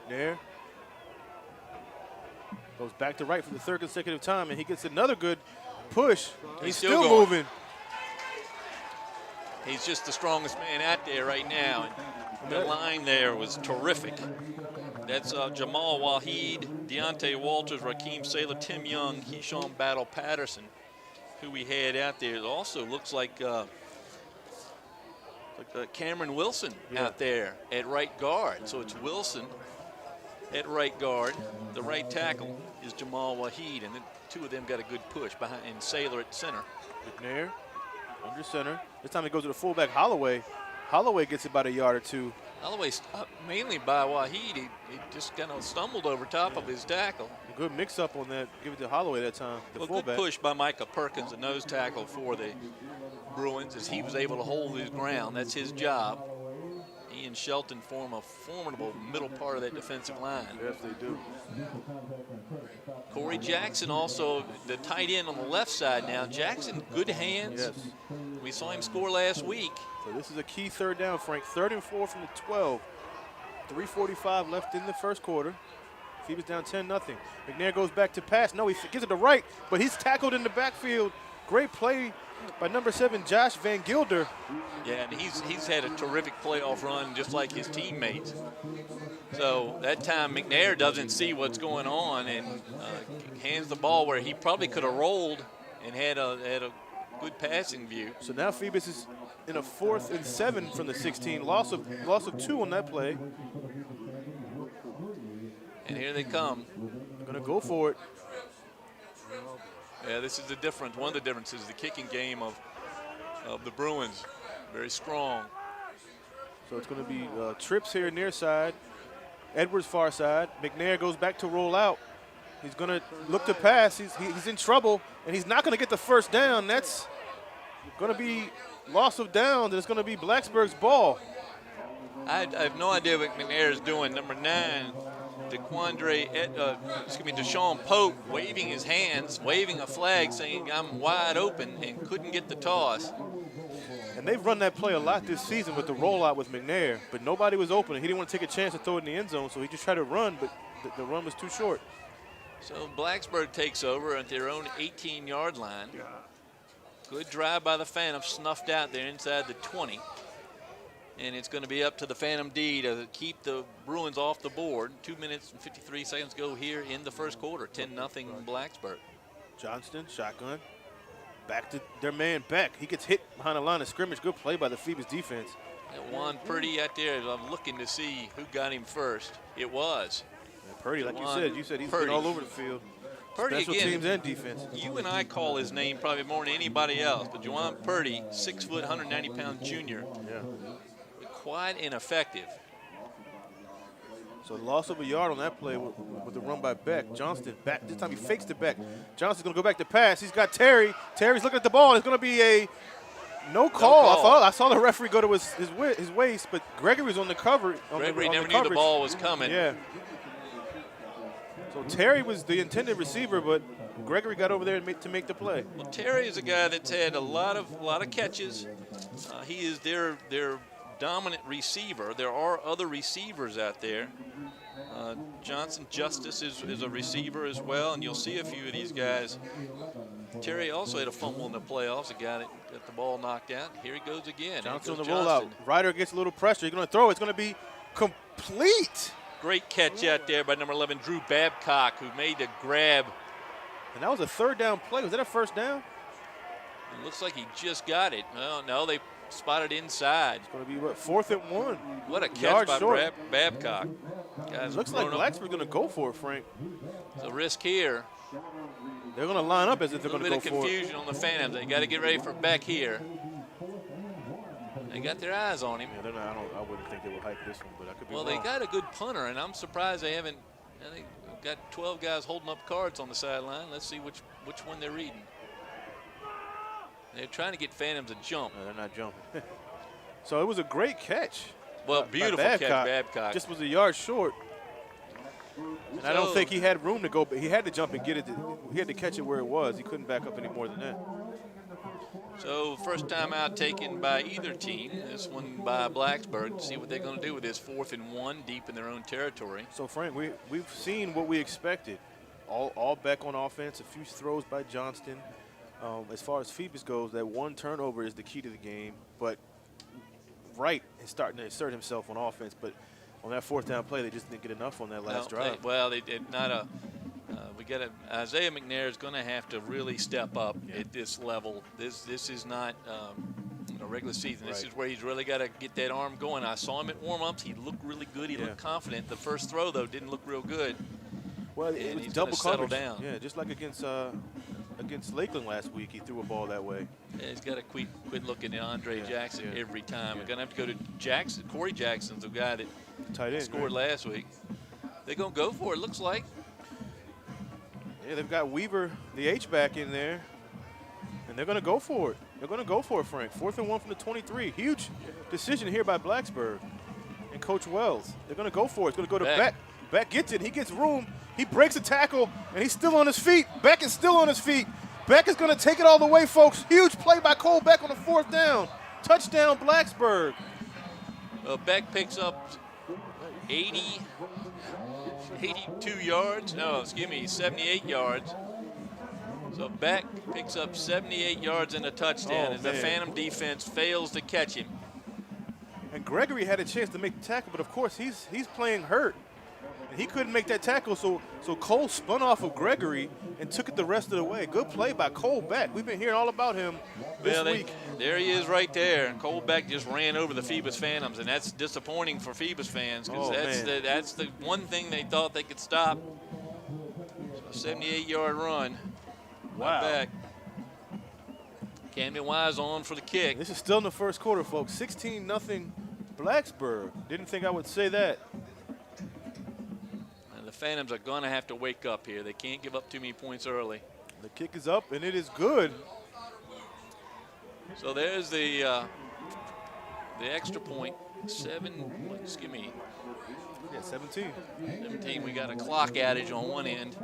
McNair goes back to Wright for the 3rd consecutive time, and he gets another good push. He's still moving. He's just the strongest man out there right now. And the line there was terrific. That's Jamal Wahid, Deontay Walters, Rakeem Saylor, Tim Young, Hesham Battle Patterson, who we had out there. It also looks like Cameron Wilson out there at right guard. So it's Wilson at right guard. The right tackle is Jamal Wahid, and the 2 of them got a good push behind, and Saylor at center. McNair under center. This time it goes to the fullback, Holloway. Holloway gets about a yard or 2. Holloway stopped mainly by Wahid. He just kind of stumbled over top of his tackle. A good mix-up on that. Give it to Holloway that time, the fullback. Good push by Micah Perkins, the nose tackle for the Bruins, as he was able to hold his ground. That's his job. He and Shelton form a formidable middle part of that defensive line. Yes, they do. Corey Jackson also, the tight end on the left side now. Jackson, good hands. Yes. We saw him score last week. So this is a key 3rd down, Frank. 3rd and 4 from the 12. 3:45 left in the first quarter. Phoebus down 10-0. McNair goes back to pass. No, he gives it to Wright, but he's tackled in the backfield. Great play by number 7, Josh Van Gilder. Yeah, and he's had a terrific playoff run just like his teammates. So that time McNair doesn't see what's going on and hands the ball where he probably could have rolled and had a good passing view. So now Phoebus is in a 4th and 7 from the 16. Loss of 2 on that play. And here they come. They're going to go for it. Yeah, this is the difference. One of the differences is the kicking game of the Bruins. Very strong. So it's going to be Trips here near side. Edwards far side. McNair goes back to roll out. He's going to look to pass. He's in trouble, and he's not going to get the first down. That's going to be loss of downs, and it's going to be Blacksburg's ball. I have no idea what McNair is doing. Number 9, Deshaun Pope waving his hands, waving a flag saying I'm wide open, and couldn't get the toss. And they've run that play a lot this season with the rollout with McNair, but nobody was open. He didn't want to take a chance to throw it in the end zone, so he just tried to run, but the run was too short. So Blacksburg takes over at their own 18-yard line. Good drive by the Phantom, snuffed out there inside the 20. And it's going to be up to the Phantom D to keep the Bruins off the board. 2 minutes and 53 seconds go here in the first quarter. 10-0 Blacksburg. Johnston, shotgun. Back to their man Beck. He gets hit behind the line of scrimmage. Good play by the Phoebus defense. That Juan Purdy out there, I'm looking to see who got him first. It was. And Purdy, like you said he's Purdy. been all over the field. Purdy, Special again, teams and defense. You and I call his name probably more than anybody else, but Juwan Purdy, 6 foot, 190-pound junior. Yeah. Quite ineffective. So loss of a yard on that play with the run by Beck. Johnston back. This time he fakes the Beck. Johnston's going to go back to pass. He's got Terry. Terry's looking at the ball. It's going to be a no call. I saw the referee go to his waist, but Gregory's on the cover. Gregory never knew the ball was coming. Yeah. So Terry was the intended receiver, but Gregory got over there to make the play. Well, Terry is a guy that's had a lot of catches. He is their dominant receiver. There are other receivers out there. Johnson Justice is a receiver as well, and you'll see a few of these guys. Terry also had a fumble in the playoffs, a guy that got the ball knocked out. Here he goes again. Johnson on the rollout. Ryder gets a little pressure. He's going to throw. It's going to be complete. Great catch out there by number 11, Drew Babcock, who made the grab. And that was a third down play. Was that a first down? It looks like he just got it. No, they spotted inside. It's going to be, what, 4th and 1. What a catch by Babcock. Guys, looks like Blacksburg's going to go for it, Frank. It's a risk here. They're going to line up as if they're going to go for it. A little bit of confusion on the Phantoms. They got to get ready for Beck here. They got their eyes on him. Yeah, I wouldn't think they would hype this one, but I could be wrong. Well, they got a good punter, and I'm surprised they haven't. They got 12 guys holding up cards on the sideline. Let's see which one they're reading. They're trying to get Phantoms a jump. No, they're not jumping. So it was a great catch. Well, beautiful catch, Babcock. Just was a yard short. And I don't think he had room to go, but he had to jump and get it. He had to catch it where it was. He couldn't back up any more than that. So first time out taken by either team. This one by Blacksburg. See what they're going to do with this 4th and 1 deep in their own territory. So, Frank, we've seen what we expected. All Beck on offense, a few throws by Johnston. As far as Phoebus goes, that one turnover is the key to the game. But Wright is starting to assert himself on offense. But on that 4th down play, they just didn't get enough on that last drive. They did not. Isaiah McNair is going to have to really step up at this level. This is not a regular season. This is where he's really got to get that arm going. I saw him at warm-ups. He looked really good. He looked confident. The first throw, though, didn't look real good. Well, it was double coverage. Down. Yeah, just like against Lakeland last week, he threw a ball that way. Yeah, he's got to quit looking at Andre Jackson every time. We're going to have to go to Jackson. Corey Jackson's the guy that scored last week. They're going to go for it, looks like. Yeah, they've got Weaver, the H-back, in there, and they're going to go for it. They're going to go for it, Frank. 4th and 1 from the 23. Huge decision here by Blacksburg and Coach Wells. They're going to go for it. It's going to go to Beck. Beck gets it. He gets room. He breaks a tackle, and he's still on his feet. Beck is still on his feet. Beck is going to take it all the way, folks. Huge play by Cole Beck on the 4th down. Touchdown, Blacksburg. Well, Beck picks up 82 yards. No, excuse me, 78 yards. So Beck picks up 78 yards and a touchdown as the Phantom defense fails to catch him. And Gregory had a chance to make the tackle, but of course he's playing hurt. And he couldn't make that tackle, so Cole spun off of Gregory and took it the rest of the way. Good play by Cole Beck. We've been hearing all about him this week. There he is right there. Cole Beck just ran over the Phoebus Phantoms, and that's disappointing for Phoebus fans because that's the one thing they thought they could stop. So a 78-yard run. Wow. Beck. Camden Wise on for the kick. This is still in the first quarter, folks. 16-0 Blacksburg. Didn't think I would say that. And the Phantoms are going to have to wake up here. They can't give up too many points early. The kick is up, and it is good. So there's the extra point. 17. 17. We got a clock outage on one end.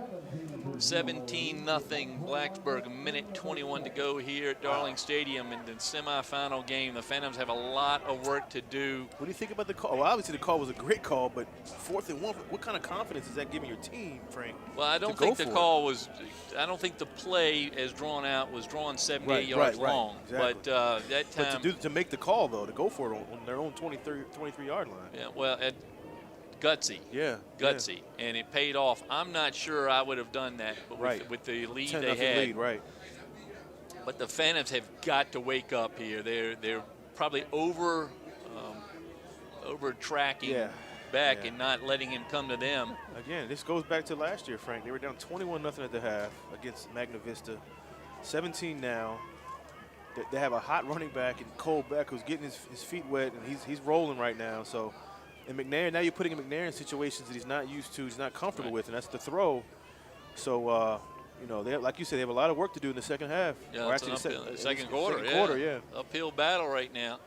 17-0 Blacksburg, a minute 21 to go here at Darling Stadium in the semifinal game. The Phantoms have a lot of work to do. What do you think about the call? Well, obviously the call was a great call, but 4th and 1, what kind of confidence is that giving your team, Frank? Well, I don't think the call was, I don't think the play as drawn out was drawn 78 yards long. Exactly. But that time. But to make the call, though, to go for it on their own 23-yard line. Yeah, well, gutsy. Yeah. Gutsy. Yeah. And it paid off. I'm not sure I would have done that, but with the lead they had. Lead, right. But the Phantoms have got to wake up here. They're probably over tracking back and not letting him come to them. Again, this goes back to last year, Frank. They were down 21-0 at the half against Magna Vista. 17 now. They have a hot running back and Cole Beck who's getting his feet wet, and he's rolling right now. So. And McNair, now you're putting McNair in situations that he's not used to, he's not comfortable with, and that's the throw. So, you know, like you said, they have a lot of work to do in the second half. Yeah, or actually second quarter, uphill battle right now.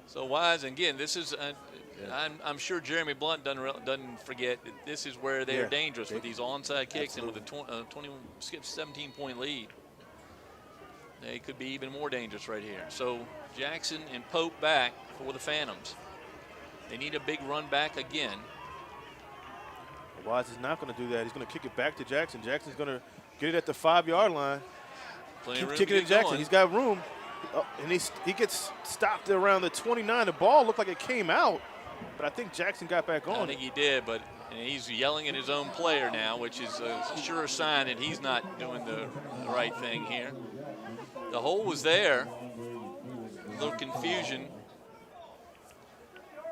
So Wise, again, this is, I'm sure Jeremy Blunt doesn't forget that this is where they are dangerous with these onside kicks. And with a 17-point lead. They could be even more dangerous right here. So Jackson and Pope back for the Phantoms. They need a big run back again. Wise is not going to do that. He's going to kick it back to Jackson. Jackson's going to get it at the 5-yard line. Keep kicking it to Jackson. He's got room. Oh, and he gets stopped around the 29. The ball looked like it came out, but I think Jackson got back on. I think he did, but he's yelling at his own player now, which is a sure sign that he's not doing the right thing here. The hole was there. A little confusion.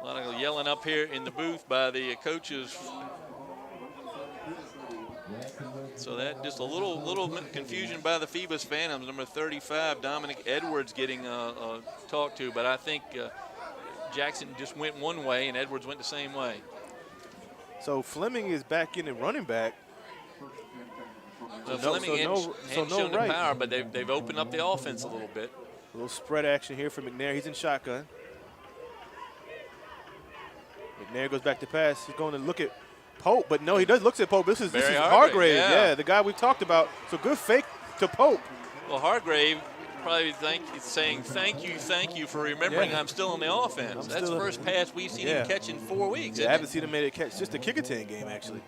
A lot of yelling up here in the booth by the coaches. So that just a little confusion by the Phoebus Phantoms. Number 35, Dominic Edwards getting talked to, but I think Jackson just went one way and Edwards went the same way. So Fleming is back in at running back. Fleming hadn't shown the power, but they've opened up the offense a little bit. A little spread action here for McNair. He's in shotgun. McNair goes back to pass. He's going to look at Pope, but no, he looks at Pope. This is Hargrave. Yeah, the guy we've talked about. So good fake to Pope. Well, Hargrave probably saying thank you for remembering I'm still on the offense. That's the first pass we've seen him catch in 4 weeks. I haven't seen him make a catch. Just a Kickerton game, actually.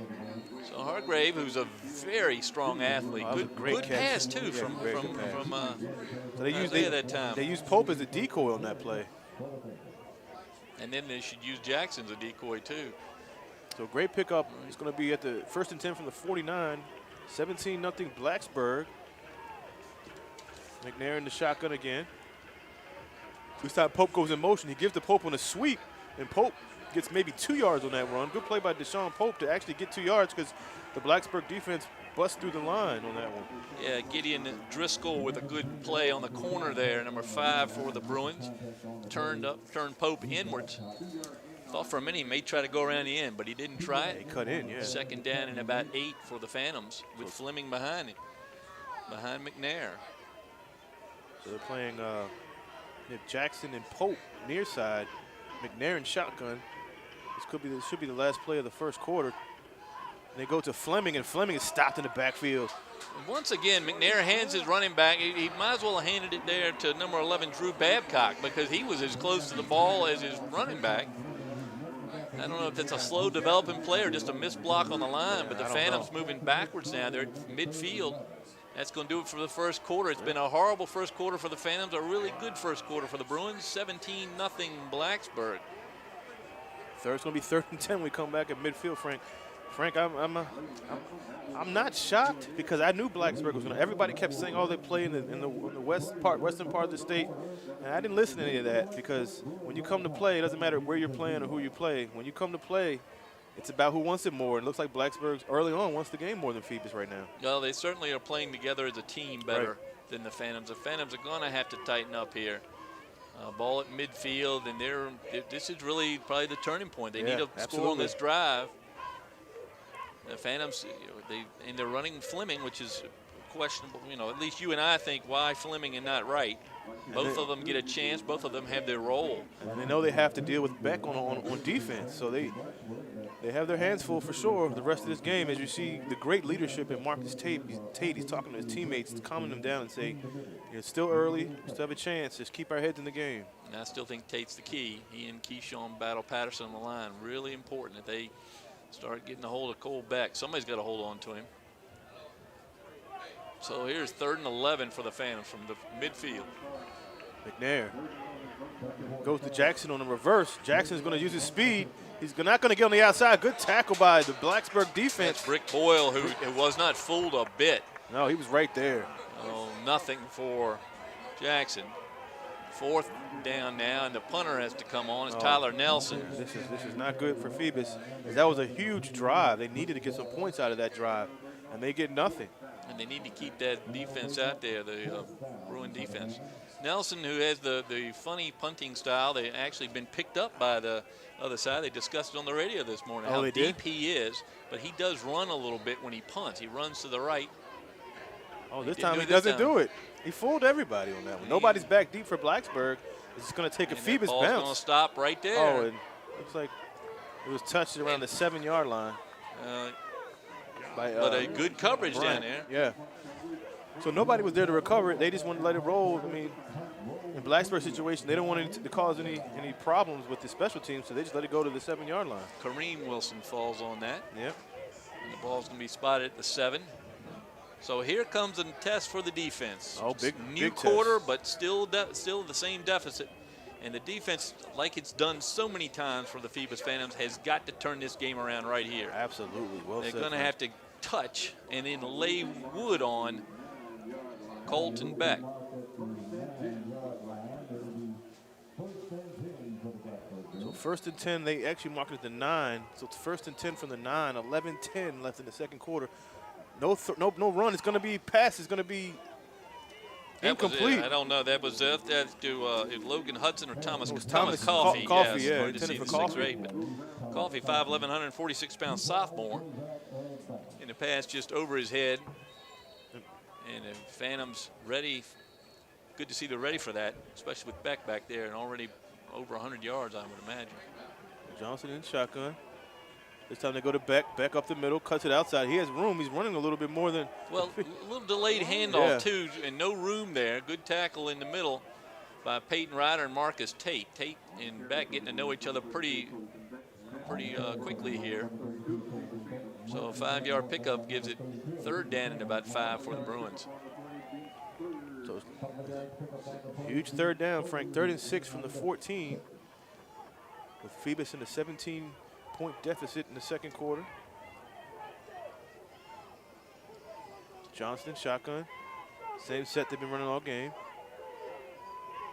So Hargrave, who's a very strong athlete, good pass too from Isaiah that time. They used Pope as a decoy on that play. And then they should use Jackson as a decoy too. So great pickup. It's going to be at the 1st and 10 from the 49. 17-0 Blacksburg. McNair in the shotgun again. This time Pope goes in motion. He gives the Pope on a sweep, and Pope gets maybe 2 yards on that run. Good play by Deshaun Pope to actually get 2 yards because the Blacksburg defense bust through the line on that one. Yeah, Gideon Driscoll with a good play on the corner there, number 5 for the Bruins. Turned Pope inwards. Thought for a minute he may try to go around the end, but he didn't try it. He cut in, yeah. 2nd down and about 8 for the Phantoms with Fleming behind him, behind McNair. So they're playing Jackson and Pope near side. McNair in shotgun. This should be the last play of the first quarter. And they go to Fleming, and Fleming is stopped in the backfield. Once again, McNair hands his running back. He might as well have handed it there to number 11, Drew Babcock, because he was as close to the ball as his running back. I don't know if it's a slow developing play or just a missed block on the line, but the Phantoms moving backwards now. They're at midfield. That's going to do it for the first quarter. It's been a horrible first quarter for the Phantoms, a really good first quarter for the Bruins. 17-0 Blacksburg. It's going to be 3rd and 10 when we come back at midfield, Frank. Frank, I'm not shocked because I knew Blacksburg was going to. Everybody kept saying, "Oh, they play in the western part of the state," and I didn't listen to any of that because when you come to play, it doesn't matter where you're playing or who you play. When you come to play, it's about who wants it more. It looks like Blacksburg early on wants the game more than Phoebus right now. Well, they certainly are playing together as a team better than the Phantoms. The Phantoms are going to have to tighten up here. Ball at midfield, and this is really probably the turning point. They need a score on this drive. The Phantoms, they're running Fleming, which is questionable. At least you and I think, why Fleming and not Wright? Both of them get a chance. Both of them have their role. And they know they have to deal with Beck on defense, so they have their hands full for sure the rest of this game. As you see the great leadership in Marcus Tate, he's talking to his teammates, calming them down and saying, it's still early, we still have a chance, just keep our heads in the game. And I still think Tate's the key. He and Keyshawn Battle Patterson on the line. Really important that they start getting a hold of Cole Beck. Somebody's got to hold on to him. So here's 3rd and 11 for the Phantoms from the midfield. McNair goes to Jackson on the reverse. Jackson's going to use his speed. He's not going to get on the outside. Good tackle by the Blacksburg defense. That's Rick Boyle, who was not fooled a bit. No, he was right there. Oh, nothing for Jackson. 4th down now, and the punter has to come on. It's Tyler Nelson. This is not good for Phoebus. That was a huge drive. They needed to get some points out of that drive, and they get nothing. And they need to keep that defense out there, the Bruin defense. Nelson, who has the funny punting style, they actually been picked up by the other side. They discussed it on the radio this morning, how deep he is, but he does run a little bit when he punts. He runs to the right. Oh, this time he doesn't do it. He fooled everybody on that one. Nobody's back deep for Blacksburg. It's going to take a Phoebus bounce. Ball's going to stop right there. Oh, and looks like it was touched around the 7-yard line. But a good coverage Bryant. down there. Yeah. So nobody was there to recover it. They just wanted to let it roll. I mean, in Blacksburg's situation, they don't want it to cause any problems with the special teams, so they just let it go to the 7-yard line. Kareem Wilson falls on that. Yep. And the ball's going to be spotted at the 7. So here comes a test for the defense. Oh, big new big quarter, test. but still the same deficit. And the defense, like it's done so many times for the Phoebus Phantoms, has got to turn this game around right here. Absolutely. Well They're said, going to have to touch and then lay wood on Colton Beck. So 1st and 10, they actually marked it at the 9. So it's 1st and 10 from the 9, 11-10 left in the second quarter. No run. It's going to be pass. It's going to be incomplete. I don't know. That was to Logan Hudson or Thomas Thomas Coffey. Coffey, yes, yeah, intended intended for for Coffey. 6'8", but Coffey, 5'11", 146-pound sophomore. And the pass just over his head. And the Phantoms ready. Good to see they're ready for that, especially with Beck back there and already over 100 yards, I would imagine. Johnson in shotgun. This time they go to Beck. Beck up the middle, cuts it outside. He has room. He's running a little bit more than. Well, a little delayed handoff, too, and no room there. Good tackle in the middle by Peyton Ryder and Marcus Tate. Tate and Beck getting to know each other pretty quickly here. So a 5-yard pickup gives it 3rd down and about 5 for the Bruins. So huge 3rd down, Frank. 3rd and 6 from the 14. With Phoebus in the 17-point deficit in the second quarter. Johnson shotgun. Same set they've been running all game.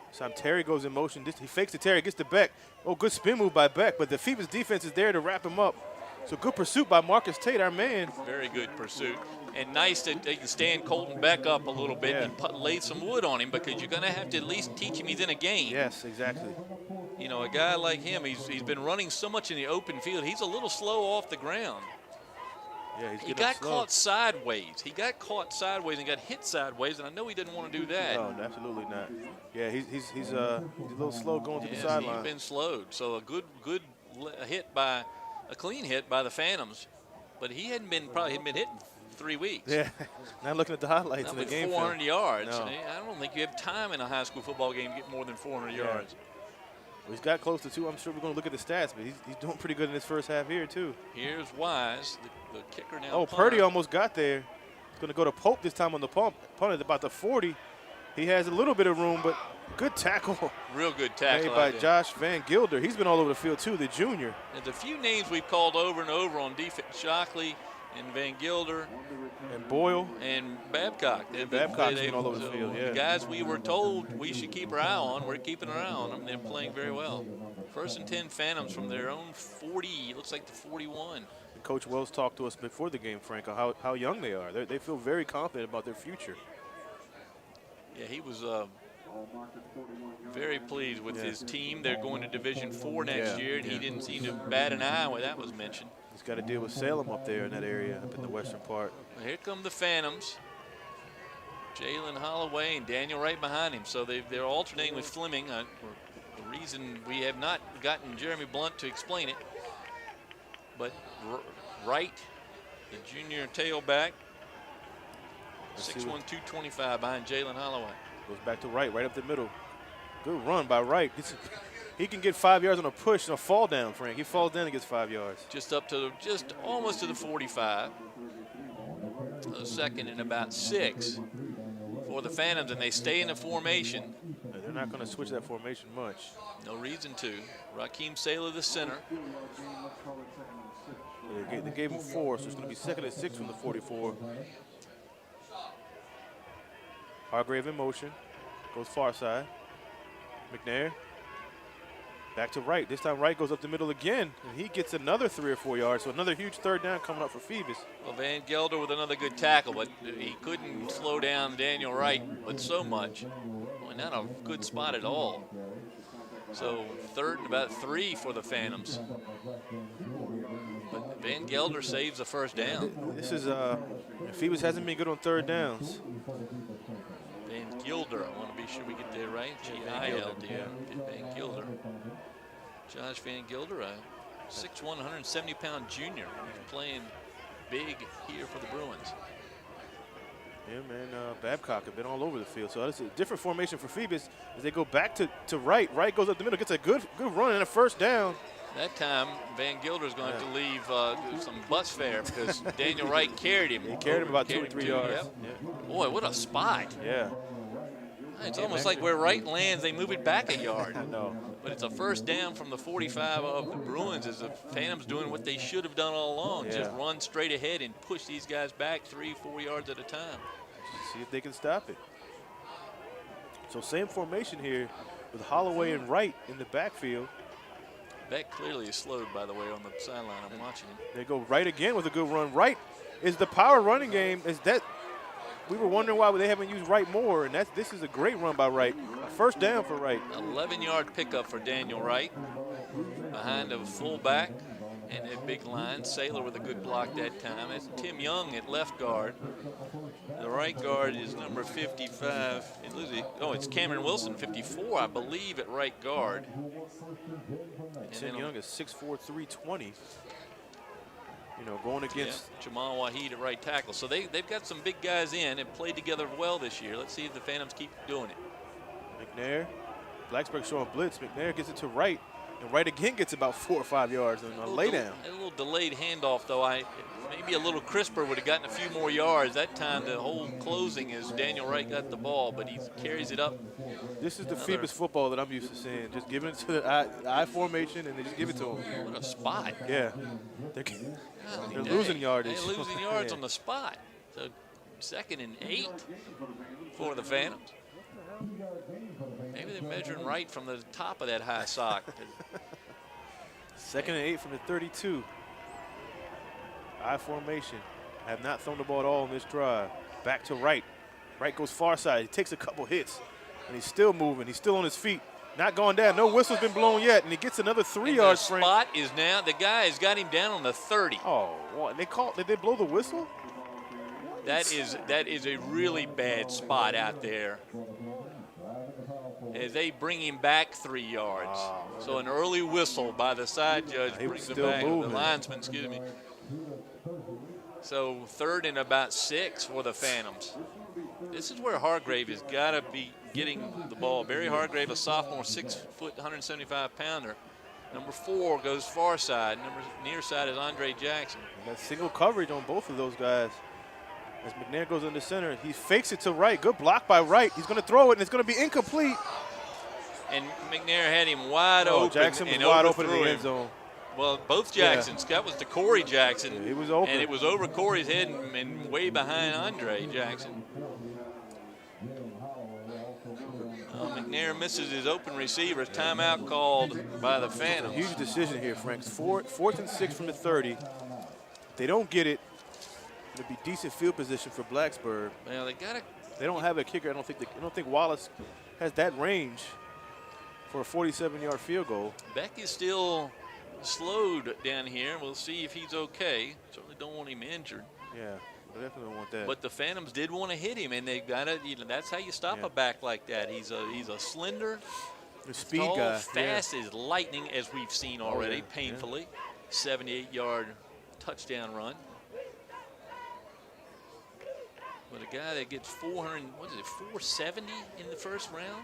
This time Terry goes in motion. He fakes to Terry, gets to Beck. Oh, good spin move by Beck, but the Phoebus defense is there to wrap him up. So good pursuit by Marcus Tate, our man. Very good pursuit. And nice that they can stand Colton Beck up a little bit and lay some wood on him, because you're going to have to at least teach him he's in a game. Yes, exactly. You know, a guy like him, he's been running so much in the open field, he's a little slow off the ground. Yeah, he got caught sideways. He got caught sideways and got hit sideways, and I know he didn't want to do that. No, absolutely not. Yeah, he's a little slow going to the sideline. He's been slowed. So a good hit by a clean hit by the Phantoms, but he probably hadn't been hit in 3 weeks. Yeah, not looking at the highlights not in the with game. 400 yards. No. I don't think you have time in a high school football game to get more than 400 yards. Well, he's got close to 2. I'm sure we're going to look at the stats, but he's doing pretty good in his first half here, too. Here's Wise, the kicker now. Oh, Purdy almost got there. He's going to go to Pope this time on the punt at about the 40. He has a little bit of room, but good tackle. Real good tackle made by Josh Van Gilder. He's been all over the field, too, the junior. There's a few names we've called over and over on defense. Shockley and Van Gilder. And Boyle. And Babcock. Babcock's been all over the field, yeah. The guys we were told we should keep our eye on, we're keeping our eye on them. They're playing very well. 1st and 10 Phantoms from their own 40, looks like the 41. And Coach Wells talked to us before the game, Frank, how young they are. They feel very confident about their future. Yeah, he was very pleased with his team. They're going to Division IV next year, and he didn't seem to bat an eye when that was mentioned. He's got to deal with Salem up there in that area, up in the western part. Well, here come the Phantoms. Jalen Holloway and Daniel Wright behind him. So they're alternating with Fleming. For the reason we have not gotten Jeremy Blunt to explain it. But Wright, the junior tailback, 6'1", 225 behind Jalen Holloway. Goes back to Wright, right up the middle. Good run by Wright. He can get 5 yards on a push and a fall down, Frank. He falls down and gets 5 yards. Just almost to the 45. A second and about 6 for the Phantoms, and they stay in the formation. They're not going to switch that formation much. No reason to. Rakeem Saylor, the center. They gave him 4, so it's going to be 2nd and 6 from the 44. Hargrave in motion. Goes far side. McNair. Back to Wright. This time Wright goes up the middle again, and he gets another 3 or 4 yards. So another huge third down coming up for Phoebus. Well, Van Gelder with another good tackle, but he couldn't slow down Daniel Wright with so much. Well, not a good spot at all. So 3rd and about 3 for the Phantoms. But Van Gelder saves the first down. This is Phoebus hasn't been good on 3rd downs. Van Gilder, I want to be sure we get that right. G-I-L-D-R. Van Gilder. Josh Van Gilder, a 6'1", 170-pound junior. He's playing big here for the Bruins. Yeah, man, Babcock have been all over the field. So it's a different formation for Phoebus as they go back to Wright. Wright goes up the middle, gets a good run and a first down. That time, Van Gilder is going to leave some bus fare because Daniel Wright carried him. He carried him about 2 or 3 yards. Yep. Yeah. Boy, what a spot. Yeah. It's almost like where Wright lands, they move it back a yard. I know. But it's a first down from the 45 of the Bruins as the Phantoms doing what they should have done all along. Yeah. Just run straight ahead and push these guys back 3 or 4 yards at a time. See if they can stop it. So same formation here with Holloway and Wright in the backfield. Beck clearly is slowed, by the way, on the sideline. I'm watching him. They go Wright again with a good run. Wright is the power running game. Is that we were wondering why they haven't used Wright more, and this is a great run by Wright. First down for Wright. 11-yard pickup for Daniel Wright behind a fullback and a big line. Saylor with a good block that time. That's Tim Young at left guard. The right guard is number 55. It's Cameron Wilson, 54, I believe, at right guard. Tim Young is 6'4", 320. You know, going against Jamal Waheed at right tackle. So they've got some big guys in and played together well this year. Let's see if the Phantoms keep doing it. McNair, Blacksburg showing blitz. McNair gets it to Wright, and Wright again gets about 4 or 5 yards on a lay down. A little delayed handoff, though. Maybe a little crisper would have gotten a few more yards. That time the whole closing is Daniel Wright got the ball, but he carries it up. This is the Phoebus football that I'm used to seeing. Just giving it to the I formation, and they just give it to him. What a spot. Yeah. They're losing yardage. They're losing yards on the spot. So 2nd and 8 for the Phantoms. Maybe they're measuring right from the top of that high sock. 2nd and 8 from the 32. I formation. Have not thrown the ball at all in this drive. Back to Wright. Wright goes far side. He takes a couple hits, and he's still moving. He's still on his feet. Not going down. No whistle's been blown yet, and he gets another 3 yards. The spot is now, the guy has got him down on the 30. Oh, what? Did they blow the whistle? That is a really bad spot out there. As they bring him back 3 yards. So an early whistle by the side judge brings him back. The linesman, excuse me. So 3rd and about 6 for the Phantoms. This is where Hargrave has got to be getting the ball. Barry Hargrave, a sophomore, 6 foot, 175-pounder. Number 4 goes far side. Near side is Andre Jackson. Got single coverage on both of those guys. As McNair goes in the center, he fakes it to Wright. Good block by Wright. He's going to throw it, and it's going to be incomplete. And McNair had him wide open. Jackson was wide open in the end zone. Well, both Jacksons. That was to Corey Jackson. Yeah, he was open. And it was over Corey's head and way behind Andre Jackson. McNair misses his open receivers. Timeout called by the Phantoms. Huge decision here, Frank. 4th and 6 from the 30. If they don't get it, it'll be decent field position for Blacksburg. Well, They don't have a kicker. I don't think Wallace has that range for a 47-yard field goal. Beck is still slowed down here. We'll see if he's okay. Certainly don't want him injured. Yeah, I definitely don't want that. But the Phantoms did want to hit him, and they've got to. That's how you stop a back like that. He's a slender, speed tall, guy, fast as lightning, as we've seen already, painfully. 78-yard touchdown run. But a guy that gets 470 in the first round?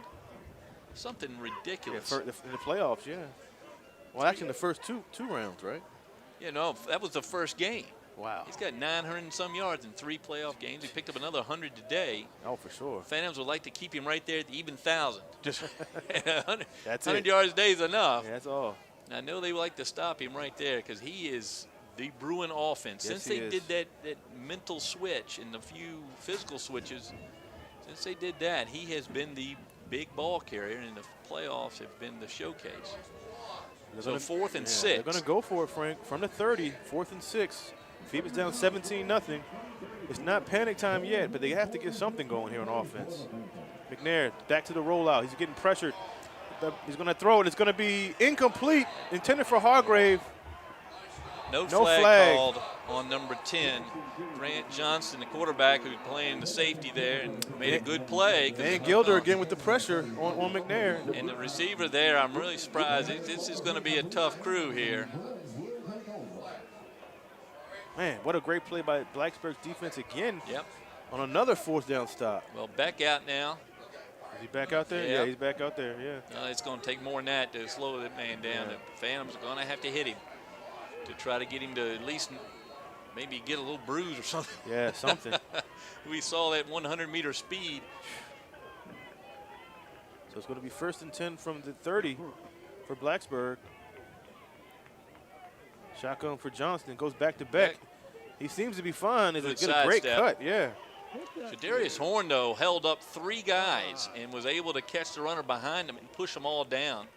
Something ridiculous. Yeah, in the playoffs, yeah. Well, actually, in the first two rounds, right? Yeah, no, that was the first game. Wow. He's got 900 and some yards in 3 playoff games. He picked up another 100 today. Oh, for sure. Phantoms would like to keep him right there at the even 1,000. Just 100, That's 100 it. yards a day is enough. Yeah, that's all. I know they would like to stop him right there because he is the Bruin offense. Yes, Since they he did that mental switch and a few physical switches, since they did that, he has been the big ball carrier, and the playoffs have been the showcase. So 4th and 6. They're going to go for it, Frank. From the 30, 4th and 6. Phoebus down 17-0. It's not panic time yet, but they have to get something going here on offense. McNair back to the rollout. He's getting pressured. He's going to throw it. It's going to be incomplete, intended for Hargrave. No flag called on number 10. Grant Johnston, the quarterback, who's playing the safety there and made a good play. And Gilder again with the pressure on McNair. And the receiver there, I'm really surprised. This is going to be a tough crew here. Man, what a great play by Blacksburg's defense again. Yep. On another 4th down stop. Well, Beck out now. Is he back out there? Yep. Yeah, he's back out there, yeah. It's going to take more than that to slow that man down. The Phantoms are going to have to hit him to try to get him to at least maybe get a little bruise or something. Yeah, something. We saw that 100-meter speed. So it's going to be 1st and 10 from the 30 for Blacksburg. Shotgun for Johnston. Goes back to Beck. He seems to be fine. It's a great cut, yeah. Jadarius Horn, though, held up 3 guys and was able to catch the runner behind him and push them all down.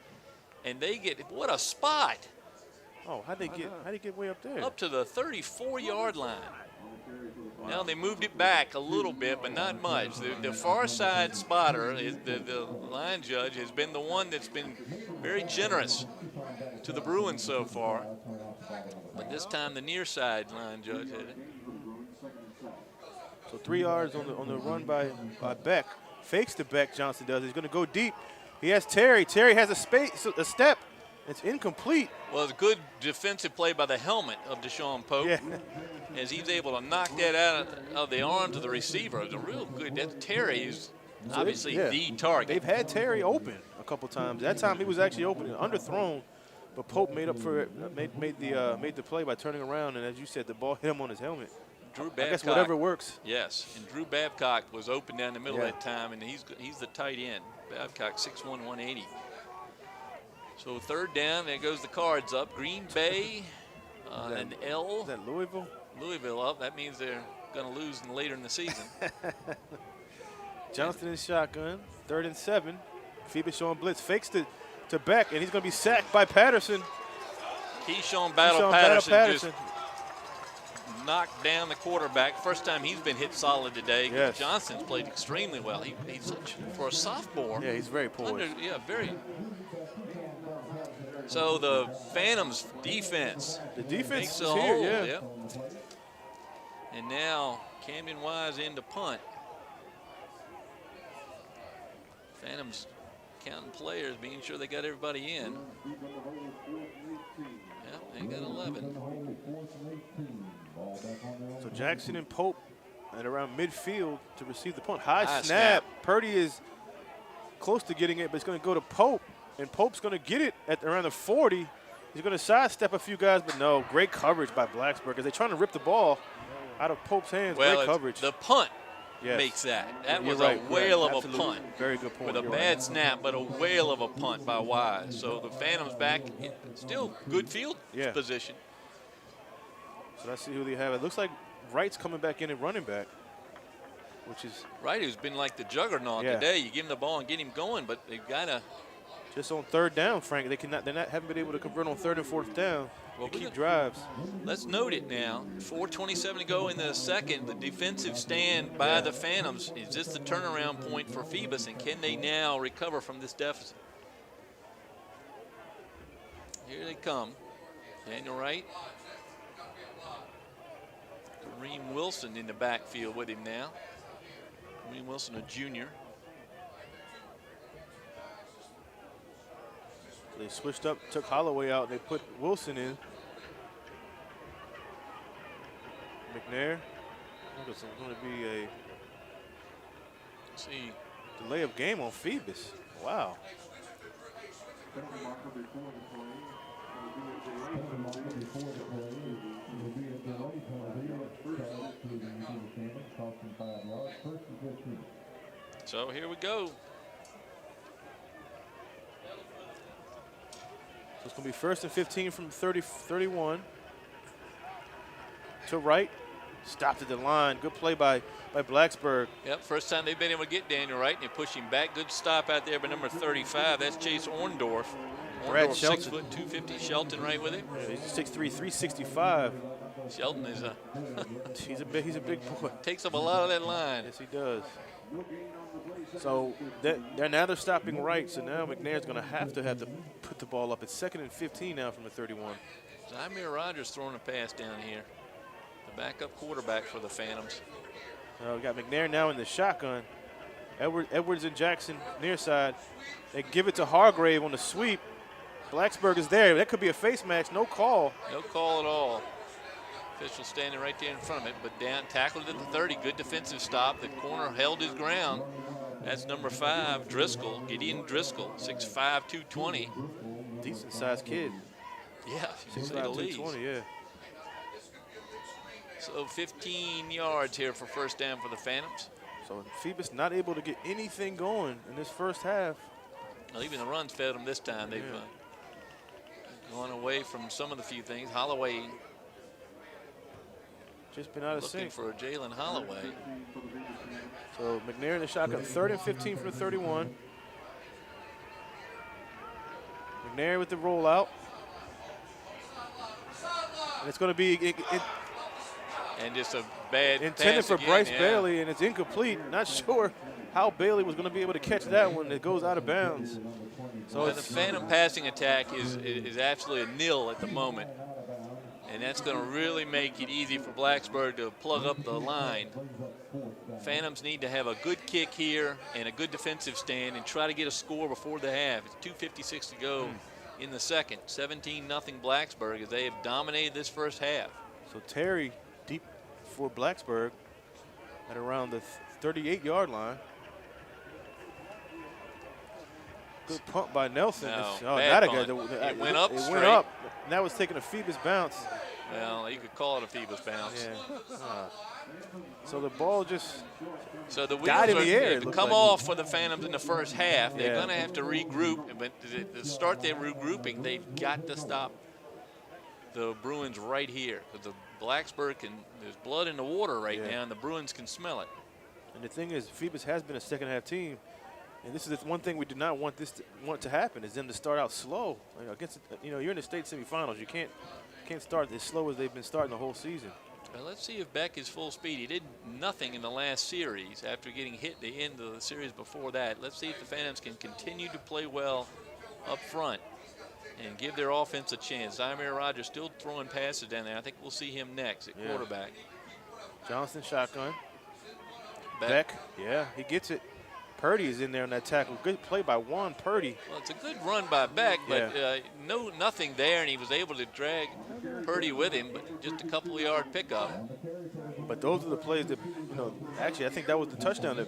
And they get, what a spot. Oh, how'd they get way up there? Up to the 34-yard line. Wow. Now they moved it back a little bit, but not much. The far side spotter, the line judge, has been the one that's been very generous to the Bruins so far. But this time the near side line judge hit it. So 3 yards on the run by Beck. Fakes to Beck, Johnston does. He's going to go deep. He has Terry. Terry has a step. It's incomplete. Well, it's a good defensive play by the helmet of Deshaun Pope. Yeah. As he's able to knock that out of the arms of the receiver. It's a real good. Terry is obviously the target. They've had Terry open a couple times. That time he was actually open and underthrown, but Pope made up for it. Made the play by turning around, and as you said, the ball hit him on his helmet. Drew Babcock, I guess whatever works. Yes, and Drew Babcock was open down the middle that time, and he's the tight end. Babcock 6'1", 180. So 3rd down, there goes the Cards up. Green Bay, an L. Is that Louisville? Louisville up. That means they're going to lose later in the season. Johnston in shotgun, 3rd and 7. Phoebus showing blitz, fakes to Beck, and he's going to be sacked by Patterson. Keyshawn Battle Patterson just knocked down the quarterback. First time he's been hit solid today. Yes. Johnston's played extremely well. He's for a sophomore. Yeah, he's very poised. Very. So the Phantoms defense. The defense makes is a here, hold. yeah. Yep. And now Camden Wise in to punt. Phantoms counting players, being sure they got everybody in. Yeah, they got 11. So Jackson and Pope at around midfield to receive the punt. High snap. Purdy is close to getting it, but it's going to go to Pope, and Pope's going to get it at around the 40. He's going to sidestep a few guys, but no. Great coverage by Blacksburg as they're trying to rip the ball out of Pope's hands. Well, great coverage. The punt makes that. That was a whale of a punt. Very good point. With a bad snap, but a whale of a punt by Wise. So the Phantoms back in still good field position. So let's see who they have. It looks like Wright's coming back in at running back, which is Wright, who's been like the juggernaut today. You give him the ball and get him going, but they've got to. Just on 3rd down, Frank, haven't been able to convert on 3rd and 4th down. Well, keep drives. Let's note it now. 4:27 to go in the second. The defensive stand by the Phantoms. Is this the turnaround point for Phoebus, and can they now recover from this deficit? Here they come. Daniel Wright. Kareem Wilson in the backfield with him now. Kareem Wilson, a junior. They switched up, took Holloway out, and they put Wilson in. McNair. I think it's going to be a delay of game on Phoebus. Wow. So here we go. So it's going to be 1st and 15 from 31. To right. Stopped at the line. Good play by Blacksburg. Yep, first time they've been able to get Daniel Wright, and they push him back. Good stop out there by number 35. That's Chase Orndorff. Brad Orndorff, Shelton. 6 foot, 250. Shelton right with him. Yeah, he's 6'3", 365. Shelton is He's a big boy. takes up a lot of that line. Yes, he does. So now they're stopping right. So now McNair's going to have to put the ball up. It's 2nd and 15 now from the 31. Zymir Rogers throwing a pass down here. The backup quarterback for the Phantoms. We got McNair now in the shotgun. Edwards and Jackson near side. They give it to Hargrave on the sweep. Blacksburg is there. That could be a face match. No call. No call at all. Official standing right there in front of it, but down, tackled at the 30. Good defensive stop. The corner held his ground. That's number 5, Driscoll, Gideon Driscoll, 6'5", 220. Decent sized kid. Yeah, to 6'5", say the least. 220, yeah. So 15 yards here for first down for the Phantoms. So Phoebus not able to get anything going in this first half. Well, even the runs failed them this time. They've gone away from some of the few things. Holloway just been out of looking sync. for Jalen Holloway. So McNair in the shotgun, 3rd and 15 from the 31. McNair with the rollout. And it's going to be And just a bad intended pass for again, Bryce yeah. Bailey, and it's incomplete. Not sure how Bailey was going to be able to catch that one. It goes out of bounds. So Well, the Phantom passing attack is absolutely a nil at the moment. And that's going to really make it easy for Blacksburg to plug up the line. Phantoms need to have a good kick here and a good defensive stand and try to get a score before the half. It's 2:56 to go in the second. 17-0 Blacksburg as they have dominated this first half. So Terry deep for Blacksburg at around the 38-yard line. Good pump by Nelson. No, Not punt. again. It went up It straight. went up. And that was taking a Phoebus bounce. Well, you could call it a Phoebus bounce. Yeah. So the ball just So the wheels died in are the air, it to looked come like. off for the Phantoms in the first half. They're Yeah. going to have to regroup. But to start their regrouping, they've got to stop the Bruins right here. Because the Blacksburg there's blood in the water right now, and the Bruins can smell it. And the thing is, Phoebus has been a second half team, and this is the one thing we do not want to happen is them to start out slow. Against you're in the state semifinals. You can't start as slow as they've been starting the whole season. Well, let's see if Beck is full speed. He did nothing in the last series after getting hit the end of the series before that. Let's see if the Phantoms can continue to play well up front and give their offense a chance. Zymir Rogers still throwing passes down there. I think we'll see him next at quarterback. Johnson shotgun. Beck. Yeah, he gets it. Purdy is in there on that tackle. Good play by Juan Purdy. Well, it's a good run by Beck, but nothing there, and he was able to drag Purdy with him, but just a couple of yard pickup. But those are the plays that, actually I think that was the touchdown, the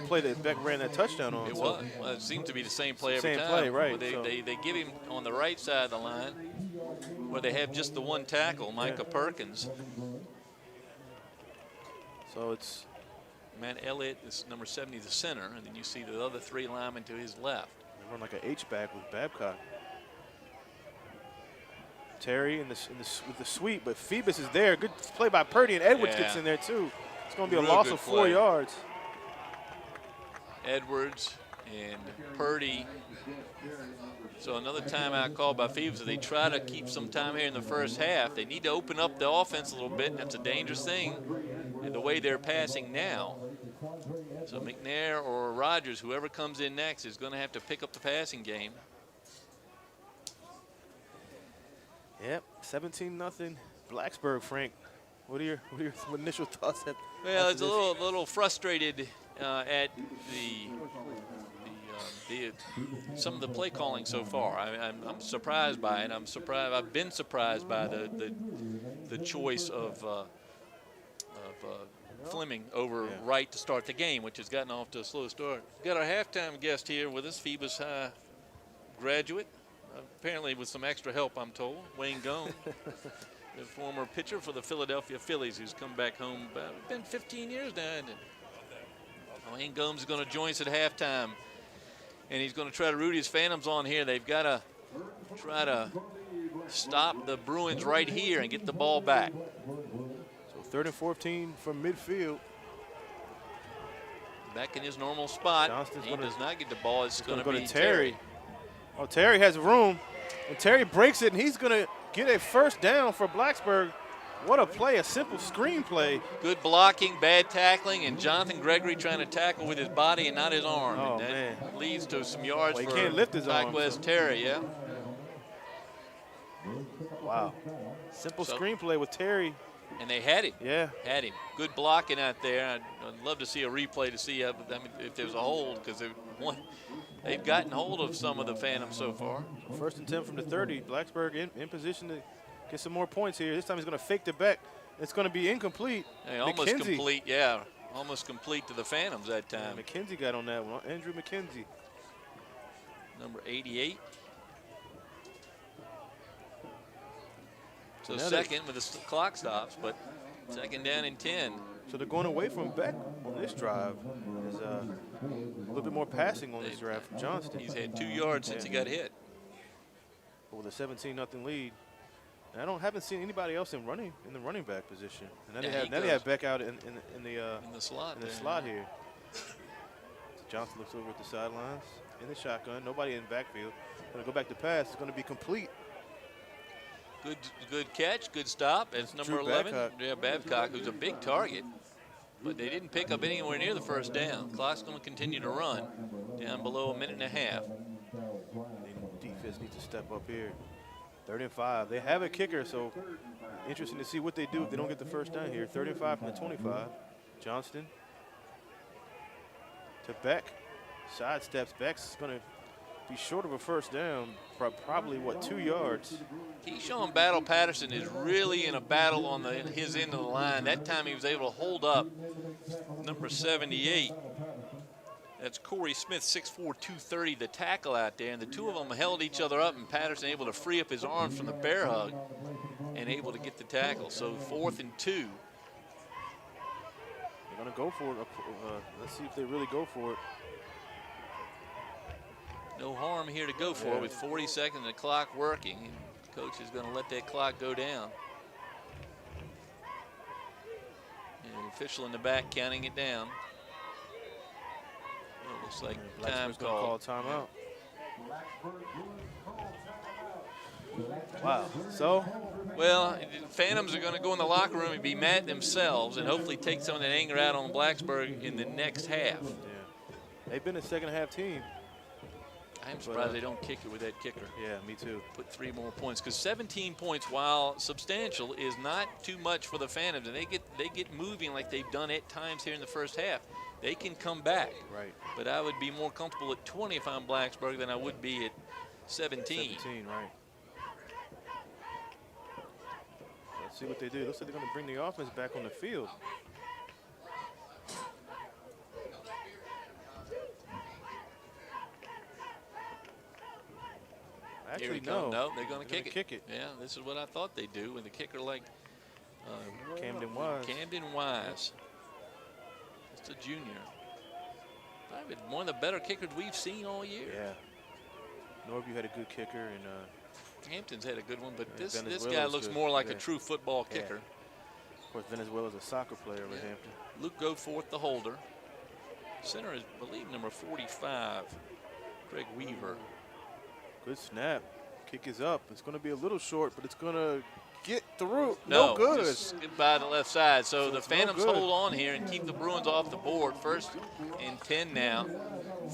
play that Beck ran that touchdown on. It was. Well, it seemed to be the same play every Same time. play, right. Well, they give him on the right side of the line where they have just the one tackle, Micah Perkins. So it's Matt Elliott is number 70, the center, and then you see the other 3 linemen to his left. they run like an H-back with Babcock. Terry with the sweep, but Phoebus is there. Good play by Purdy, and Edwards gets in there too. It's going to be a Real loss good of 4 play. yards. Edwards and Purdy. So another timeout called by Phoebus. They try to keep some time here in the first half. They need to open up the offense a little bit, and that's a dangerous thing in the way they're passing now. So McNair or Rogers, whoever comes in next, is going to have to pick up the passing game. Yep. 17-0 Blacksburg, Frank. What are your initial thoughts? Well, it's a little frustrated at some of the play calling so far. I'm surprised by it. I've been surprised by the choice of Fleming over Wright to start the game, which has gotten off to a slow start. We've got our halftime guest here with us, Phoebus High graduate, apparently with some extra help, I'm told, Wayne Gomes. The former pitcher for the Philadelphia Phillies, who's come back home. It's been 15 years now, hasn't it? Wayne Gomes is going to join us at halftime, and he's going to try to root his Phantoms on here. They've got to try to stop the Bruins right here and get the ball back. So 3rd and 14 from midfield. Back in his normal spot. He does not get the ball. It's going to go be to Terry. Oh, Terry has room, and Terry breaks it, and he's going to get a first down for Blacksburg. What a play, a simple screen play. Good blocking, bad tackling, and Jonathan Gregory trying to tackle with his body and not his arm. Oh, and that man. leads to some yards he for can't lift his arm, West Terry, yeah. Wow. Simple screenplay with Terry. And they had him. Yeah. Had him. Good blocking out there. I'd love to see a replay to see if there's a hold, because they've gotten hold of some of the Phantoms so far. 1st and 10 from the 30. Blacksburg in position to get some more points here. This time he's going to fake the back. It's going to be incomplete. Hey, almost complete, yeah. Almost complete to the Phantoms that time. Yeah, McKenzie got on that one. Andrew McKenzie. Number 88. So second with the clock stops, but second down and 10. So they're going away from Beck on this drive. There's a little bit more passing on this drive from Johnston. He's had 2 yards since he got hit. With a 17-0 lead. And haven't seen anybody else in the running back position. And now they have Beck out in the slot. In the slot here. So Johnson looks over at the sidelines in the shotgun. Nobody in the backfield. Going to go back to pass. It's going to be complete. Good catch, good stop. It's number 11. Yeah, Babcock, who's a big target. But they didn't pick up anywhere near the first down. Clock's going to continue to run down below a minute and a half. Defense needs to step up here. 3rd and 5. They have a kicker, so interesting to see what they do if they don't get the first down here. 3rd and 5 from the 25. Johnston to Beck. Sidesteps. Beck's going to be short of a first down, probably, 2 yards. Keyshawn Battle Patterson is really in a battle on his end of the line. That time he was able to hold up number 78. That's Corey Smith, 6'4", 230, the tackle out there. And the two of them held each other up, and Patterson able to free up his arms from the bear hug and able to get the tackle. So 4th and 2. They're going to go for it. Let's see if they really go for it. No harm here to go for it with 40 seconds of the clock working. And coach is going to let that clock go down. And the official in the back counting it down. It looks like time call. Timeout. Wow. So? Well, Phantoms are going to go in the locker room and be mad themselves and hopefully take some of that anger out on Blacksburg in the next half. Yeah. They've been a second-half team. I'm surprised they don't kick it with that kicker. Yeah, me too. Put 3 more points, because 17 points, while substantial, is not too much for the Phantoms, and they get moving like they've done at times here in the first half. They can come back. Right. But I would be more comfortable at 20 if I'm Blacksburg than I would be at 17. 17, right. Let's see what they do. Looks like they're going to bring the offense back on the field. Actually, no, they're going to kick it. Yeah, this is what I thought they'd do with a kicker like Camden Wise. Camden Wise. Just a junior. Probably one of the better kickers we've seen all year. Yeah. Norview had a good kicker, and Hampton's had a good one, but this guy looks more like a true football kicker. Of course, Venezuela's a soccer player with Hampton. Luke Goforth, the holder. Center is, I believe, number 45, Greg Weaver. Good snap. Kick is up. It's going to be a little short, but it's going to get through. No good. Just get by the left side. So the Phantoms hold on here and keep the Bruins off the board. 1st and 10 now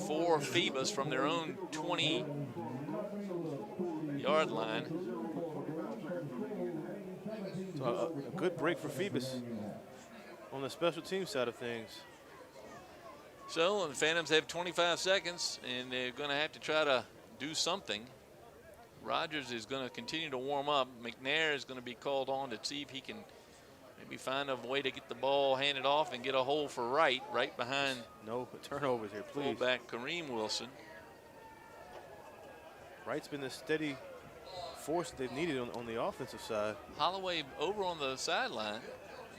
for Phoebus from their own 20-yard line. So a good break for Phoebus on the special team side of things. So the Phantoms have 25 seconds, and they're going to have to try to do something. Rogers is going to continue to warm up. McNair is going to be called on to see if he can maybe find a way to get the ball handed off and get a hole for right behind. No turnovers here, please. Fullback Kareem Wilson. Wright's been the steady force they've needed on the offensive side. Holloway over on the sideline,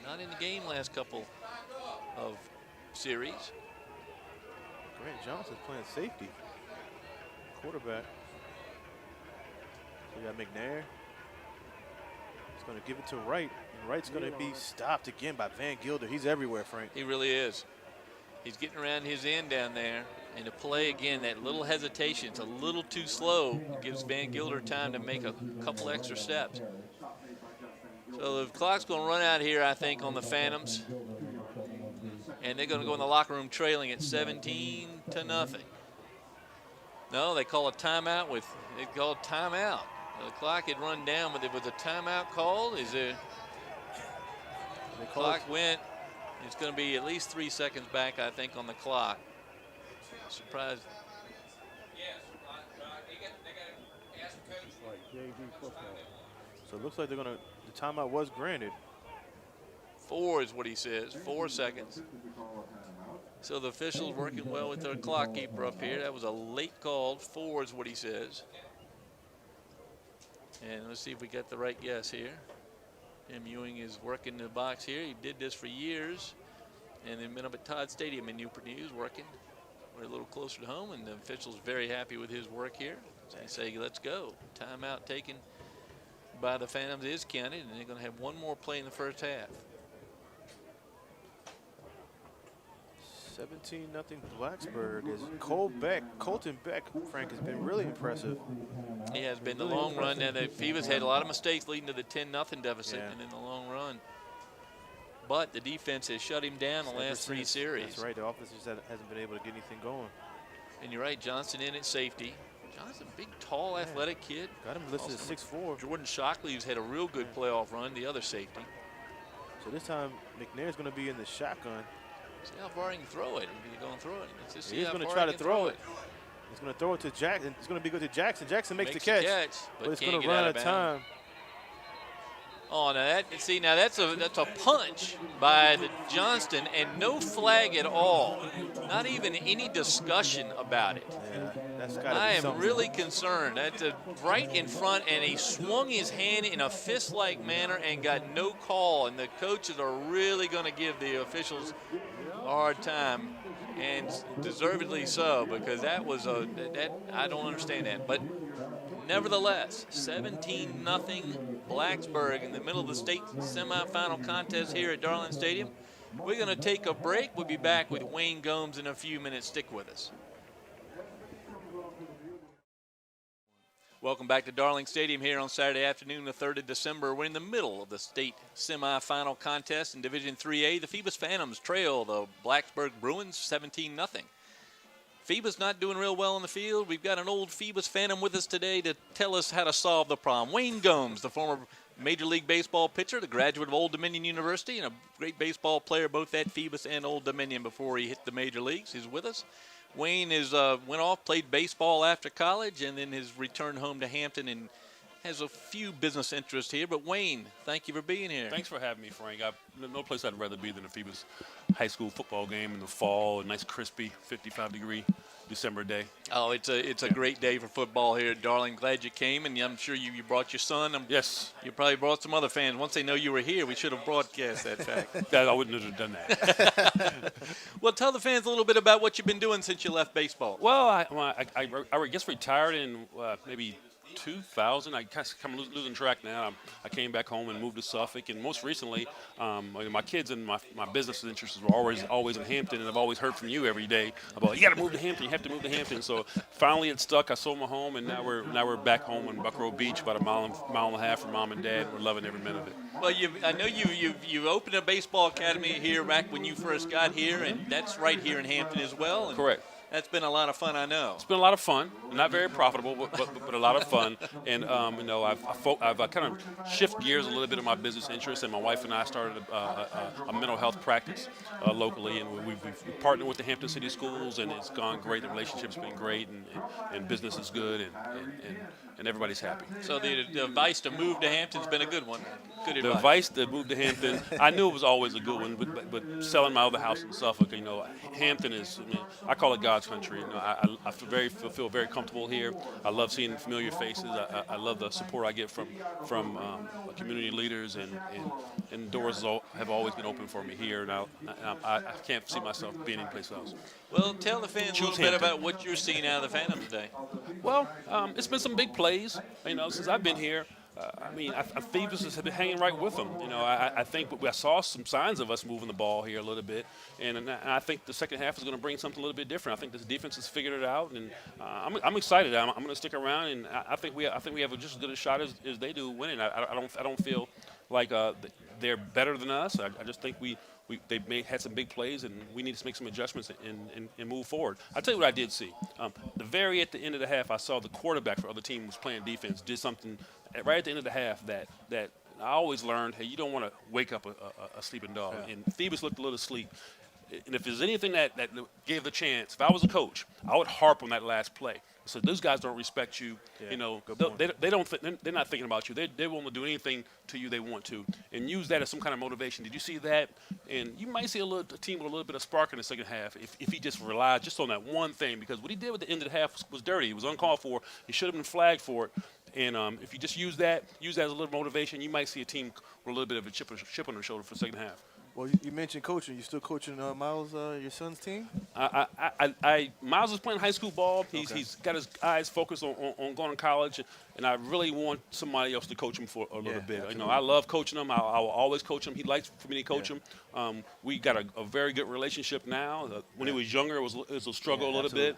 not in the game last couple of series. Grant Johnson's playing safety, quarterback. So we got McNair. He's going to give it to Wright, and Wright's going to be stopped again by Van Gilder. He's everywhere, Frank. He really is. He's getting around his end down there, and to play again, that little hesitation, it's a little too slow. It gives Van Gilder time to make a couple extra steps. So the clock's going to run out here, I think, on the Phantoms. And they're going to go in the locker room trailing at 17-0. No, they call a timeout they call a timeout. The clock had run down, but there was a timeout called. Is there? The clock went. It's going to be at least 3 seconds back, I think, on the clock. Surprised. So it looks like the timeout was granted. 4 is what he says, 4 seconds. So the officials working well with their clock keeper up here. That was a late call. 4 is what he says. And let's see if we got the right guess here. Tim Ewing is working the box here. He did this for years. And they've been up at Todd Stadium in Newport News working. We're a little closer to home, and the official's very happy with his work here. So they say, let's go. Timeout taken by the Phantoms is counted, and they're going to have one more play in the first half. 17-0 Blacksburg. As Colton Beck, Frank, has been really impressive. He has been the long run. Now, the Phoebus had a lot of mistakes leading to the 10-0 deficit, and in the long run. But the defense has shut him down the last 3 series. That's right. The offense just hasn't been able to get anything going. And you're right, Johnson in at safety. Johnson, big, tall, athletic kid. Got him listed at 6'4". Jordan Shockley, who's had a real good playoff run, the other safety. So this time, McNair's going to be in the shotgun. See how far he can throw it. He's going to throw it. Let's just see He's how going to far try he to can throw it. He's going to throw it to Jackson. It's going to be good to Jackson. Jackson makes the catch. But it's going to run out of time. Oh, now that's a punch by the Johnston, and no flag at all. Not even any discussion about it. Yeah, that's gotta be I am something. really concerned. That's right in front, and he swung his hand in a fist-like manner and got no call. And the coaches are really going to give the officials a hard time, and deservedly so, because that was I don't understand that. But nevertheless, 17-0 Blacksburg in the middle of the state semifinal contest here at Darling Stadium. We're going to take a break. We'll be back with Wayne Gomes in a few minutes. Stick with us. Welcome back to Darling Stadium here on Saturday afternoon, the 3rd of December. We're in the middle of the state semifinal contest in Division 3A. The Phoebus Phantoms trail the Blacksburg Bruins 17-0. Phoebus not doing real well on the field. We've got an old Phoebus Phantom with us today to tell us how to solve the problem. Wayne Gomes, the former Major League Baseball pitcher, the graduate of Old Dominion University, and a great baseball player both at Phoebus and Old Dominion before he hit the major leagues. He's with us. Wayne went off, played baseball after college, and then has returned home to Hampton and has a few business interests here. But Wayne, thank you for being here. Thanks for having me, Frank. No place I'd rather be than a Phoebus high school football game in the fall, a nice crispy 55-degree December day. Oh, it's a great day for football here at Darling. Glad you came, and I'm sure you brought your son. Yes. You probably brought some other fans. Once they know you were here, we should have broadcast that fact. I wouldn't have done that. Well, tell the fans a little bit about what you've been doing since you left baseball. Well, I guess retired in maybe 2000. I kind of losing track now. I came back home and moved to Suffolk, and most recently, my kids and my business interests were always in Hampton, and I've always heard from you every day about you got to move to Hampton. You have to move to Hampton. So finally, it stuck. I sold my home, and now we're back home in Buckrow Beach, about a mile and a half from mom and dad. We're loving every minute of it. Well, I know you opened a baseball academy here back when you first got here, and that's right here in Hampton as well. And correct. That's been a lot of fun, I know. It's been a lot of fun. Not very profitable, but a lot of fun. And I've kind of shift gears a little bit of my business interests. And my wife and I started a mental health practice locally, and we've partnered with the Hampton City Schools, and it's gone great. The relationship's been great, and business is good, and everybody's happy. So the advice to move to Hampton's been a good one. Good The advice. advice to move to Hampton, I knew it was always a good one, but selling my other house in Suffolk, Hampton is, I call it God's country. I feel very comfortable here. I love seeing familiar faces. I love the support I get from community leaders, and doors have always been open for me here. And I can't see myself being anyplace else. Well, tell the fans a little bit about what you're seeing out of the Phantoms today. Well, it's been some big plays, since I've been here. Phoebus has been hanging right with them. I think I saw some signs of us moving the ball here a little bit, and I think the second half is going to bring something a little bit different. I think this defense has figured it out, and I'm excited. I'm going to stick around, and I think we have just as good a shot as they do winning. I don't feel like they're better than us. I just think they had some big plays, and we need to make some adjustments and move forward. I'll tell you what I did see. At the end of the half, I saw the quarterback for the other team was playing defense, did something right at the end of the half that I always learned, hey, you don't want to wake up a sleeping dog. Yeah. And Phoebus looked a little asleep. And if there's anything that gave the chance, if I was a coach, I would harp on that last play. So those guys don't respect you. Yeah, they're not thinking about you. They won't do anything to you they want to, and use that as some kind of motivation. Did you see that? And you might see a team with a little bit of spark in the second half if he just relied just on that one thing. Because what he did at the end of the half was dirty. It was uncalled for. He should have been flagged for it. And if you just use that as a little motivation, you might see a team with a little bit of a chip on their shoulder for the second half. Well, you mentioned coaching. You still coaching Miles, your son's team? Miles is playing high school ball. He's got his eyes focused on going to college, and I really want somebody else to coach him for a little bit. Absolutely. I love coaching him. I will always coach him. He likes for me to coach him. We got a very good relationship now. When he was younger, it was a struggle a little bit.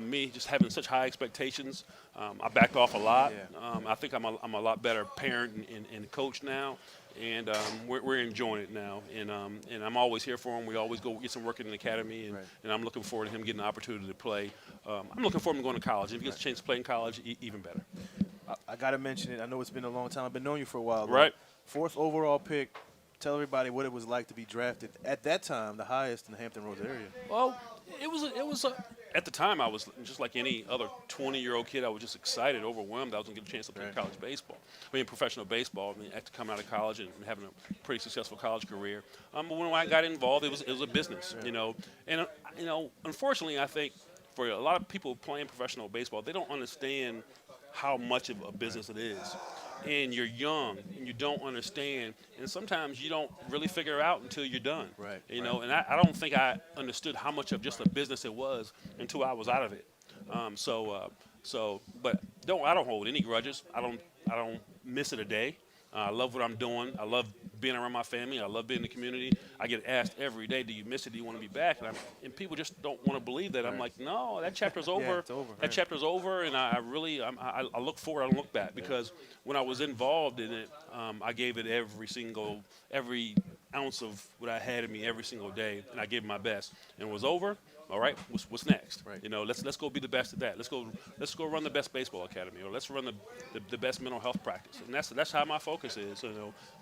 Me just having such high expectations, I backed off a lot. Yeah. I think I'm a lot better parent and coach now. And we're enjoying it now, and I'm always here for him. We always go get some work in the academy, and I'm looking forward to him getting the opportunity to play. I'm looking forward to him going to college. If he gets a chance to play in college, even better. I got to mention it. I know it's been a long time. I've been knowing you for a while. Right. 4th overall pick. Tell everybody what it was like to be drafted at that time, the highest in the Hampton Roads area. Well, at the time, I was just like any other 20-year-old kid. I was just excited, overwhelmed. I was going to get a chance to play college baseball. Professional baseball. After coming out of college and having a pretty successful college career. But when I got involved, it was a business, And unfortunately, I think for a lot of people playing professional baseball, they don't understand how much of a business it is. And you're young, and you don't understand, and sometimes you don't really figure it out until you're done. Right. And I don't think I understood how much of just a business it was until I was out of it. But I don't hold any grudges. I don't miss it a day. I love what I'm doing. I love being around my family. I love being in the community. I get asked every day, do you miss it? Do you want to be back? And people just don't want to believe that. Right. I'm like, no, that chapter's over. Yeah, it's over. That chapter's over, and I look forward. I don't look back because when I was involved in it, I gave it every ounce of what I had in me every single day, and I gave it my best. And it was over. All right, what's next? Right. Let's go be the best at that. Let's go run the best baseball academy, or let's run the best mental health practice. And that's how my focus is.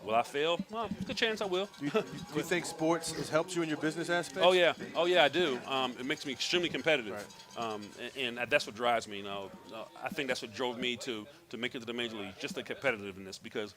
Will I fail? Well, there's a good chance I will. Do you think sports has helped you in your business aspect? Oh yeah, I do. It makes me extremely competitive, and that's what drives me. I think that's what drove me to make it to the major league, just the competitiveness, because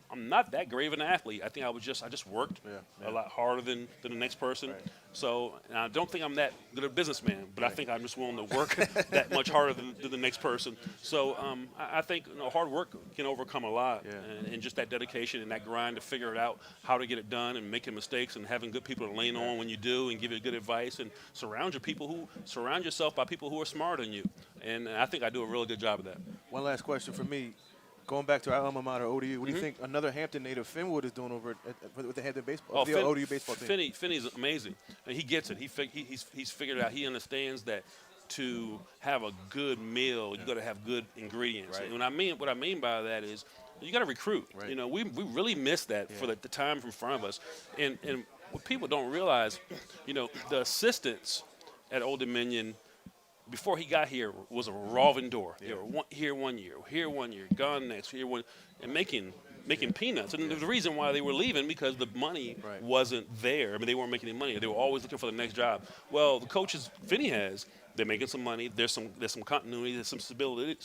I'm not that great of an athlete. I think I just worked a lot harder than the next person. Right. So I don't think I'm that good a businessman, but I think I'm just willing to work that much harder than the next person. So I think hard work can overcome a lot, and just that dedication and that grind to figure it out, how to get it done, and making mistakes, and having good people to lean on when you do, and give you good advice, and surround yourself by people who are smarter than you. And I think I do a really good job of that. One last question for me. Going back to our alma mater, ODU, what do you think another Hampton native, Finwood, is doing over with the Hampton baseball, the ODU baseball team? Finney's amazing. And he gets it. He's figured it out. He understands that to have a good meal, you got to have good ingredients. Right. And what I mean by that is you got to recruit. Right. We really missed that for the time in front of us. And what people don't realize, the assistants at Old Dominion before he got here was a revolving door. They were here 1 year, gone next, here one, and making peanuts. And there's a reason why they were leaving, because the money wasn't there. I mean, they weren't making any money. They were always looking for the next job. Well, the coaches Finney has, they're making some money. There's some continuity. There's some stability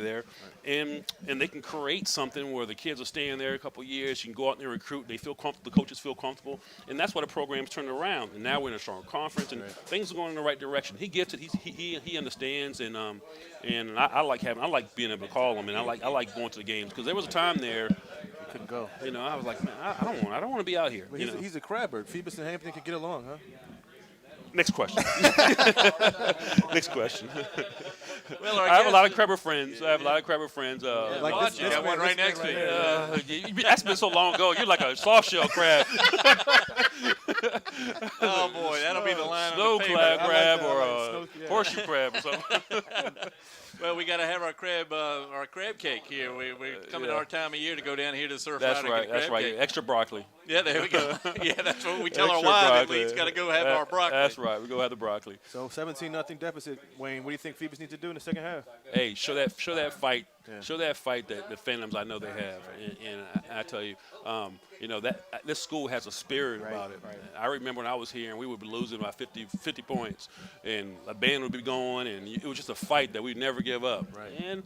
there, and they can create something where the kids are staying there a couple of years. You can go out there and recruit. They feel comfortable. The coaches feel comfortable, and that's why the program's turned around. And now we're in a strong conference, and things are going in the right direction. He gets it. He understands, and I like being able to call him, and I like going to the games, because there was a time there. Couldn't go. I was like, man, I don't want to be out here. But he's a crab bird. Phoebus and Hampton can get along, huh? Next question. Next question. Well, I have a lot of crabber friends. Like this, you got one right next to you. That's been so long ago. You're like a soft shell crab. Oh boy, that'll be the line. Snow on the crab or a horseshoe crab or something. Well, we got to have our crab cake here. We're coming to our time of year to go down here to the surf. That's and right. get That's crab right. cake. Extra broccoli. Yeah, there we go. Yeah, that's what we tell our Extra wives. broccoli. At least got to go have our broccoli. That's right. We go have the broccoli. So 17-0 deficit. Wayne, what do you think Phoebus needs to do in the second half? Hey, show that fight. Yeah. Show that fight that the Phantoms I know they have, and I tell you, this school has a spirit about it. Right. I remember when I was here and we would be losing by 50 points, and a band would be going, and it was just a fight that we'd never give up. Right.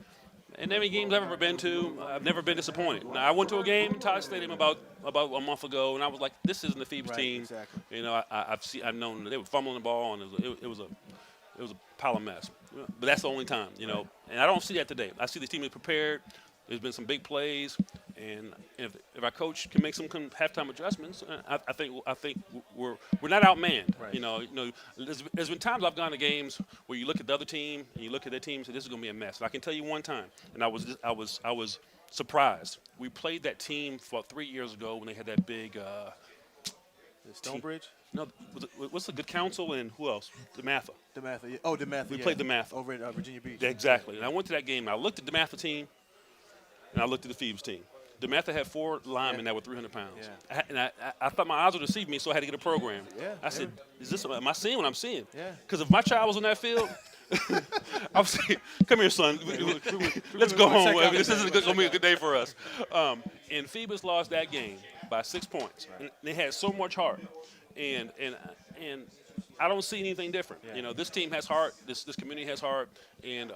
And every games I've ever been to, I've never been disappointed. Now, I went to a game in Todd Stadium about a month ago, and I was like, this isn't the Phoebus team. Exactly. I've known they were fumbling the ball, and it was a pile of mess. But that's the only time, And I don't see that today. I see the team is prepared. There's been some big plays, and if our coach can make some halftime adjustments, I think we're not outmanned. Right. There's been times I've gone to games where you look at the other team and you look at their team and say, this is going to be a mess. And I can tell you one time, and I was surprised. We played that team for 3 years ago when they had that big Stonebridge. No, what's the Good Counsel and who else? DeMatha. DeMatha. Oh, DeMatha. We played DeMatha over at Virginia Beach. Exactly. And I went to that game. And I looked at the DeMatha team, and I looked at the Phoebus team. DeMatha had 4 linemen that were 300 pounds. Yeah. I thought my eyes would deceive me, so I had to get a program. Yeah. I said, am I seeing what I'm seeing? Yeah. Because if my child was on that field, I was saying, come here, son. Let's go home. This isn't going to be a good day for us. And Phoebus lost that game by 6 points. Right. And they had so much heart. And I don't see anything different. Yeah. This team has heart. This community has heart. And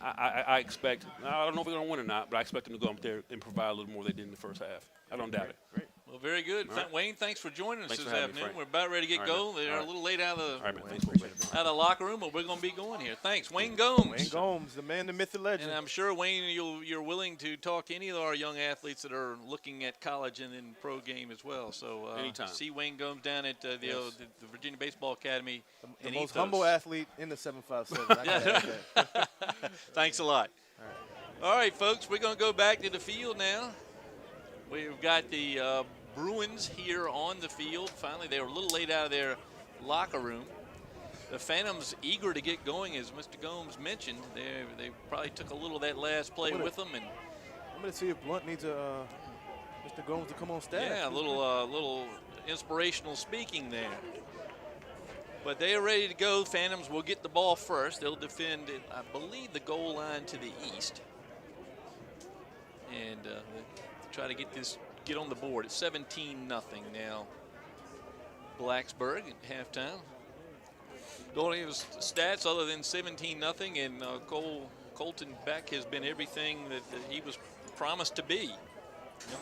I expect, I don't know if we're going to win or not, but I expect them to go up there and provide a little more than they did in the first half. I don't doubt it. Great. Well, very good. Right. Wayne, thanks for joining us this afternoon. We're about ready to get going. They're a little late out of the locker room, but we're going to be going here. Thanks. Wayne Gomes. Wayne Gomes, the man, the myth, the legend. And I'm sure, Wayne, you're willing to talk to any of our young athletes that are looking at college and then pro game as well. So anytime. See Wayne Gomes down at the Virginia Baseball Academy. The most humble athlete in the 757. Thanks a lot. All right, folks, we're going to go back to the field now. We've got the Bruins here on the field. Finally, they were a little late out of their locker room. The Phantoms eager to get going, as Mr. Gomes mentioned. They probably took a little of that last play with them. And I'm going to see if Blunt needs Mr. Gomes to come on staff. Yeah, a little inspirational speaking there. But they are ready to go. Phantoms will get the ball first. They'll defend, I believe, the goal line to the east. And try to get on the board. It's 17-0 now. Blacksburg at halftime. Don't have stats other than 17-0, and Colton Beck has been everything that he was promised to be.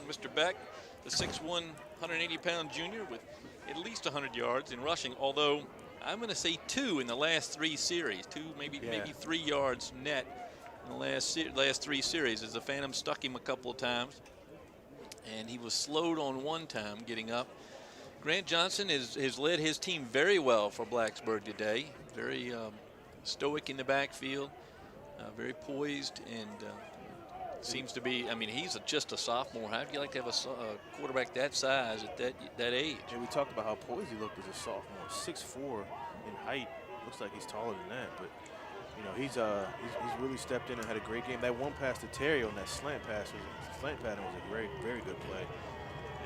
Mr. Beck, the 6'1", 180-pound junior with at least 100 yards in rushing, although I'm going to say 2 in the last 3 series. 2, maybe 3 yards net in the last 3 series, as the Phantom stuck him a couple of times. And he was slowed on one time getting up. Grant Johnson has led his team very well for Blacksburg today. Very stoic in the backfield, very poised, and seems to be, he's just a sophomore. How do you like to have a quarterback that size at that age? Yeah, we talked about how poised he looked as a sophomore. 6'4" in height. Looks like he's taller than that, but he's really stepped in and had a great game. That one pass to Terry on that slant pattern was a very good play.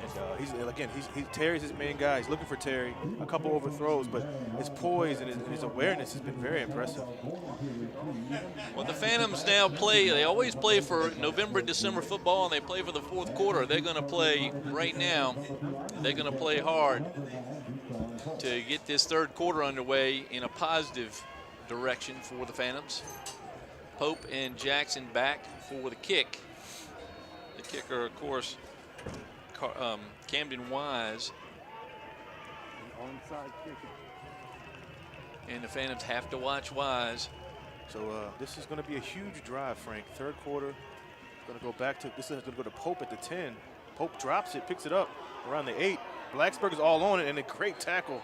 And Terry's his main guy. He's looking for Terry. A couple overthrows, but his poise and his awareness has been very impressive. Well, the Phantoms now play. They always play for November and December football, and they play for the fourth quarter. They're going to play right now. They're going to play hard to get this third quarter underway in a positive direction for the Phantoms. Pope and Jackson back for the kick. The kicker, of course, Camden Wise. And the Phantoms have to watch Wise. So this is going to be a huge drive, Frank. Third quarter, going to go back to, this is going to go to Pope at the 10. Pope drops it, picks it up around the 8. Blacksburg is all on it, and a great tackle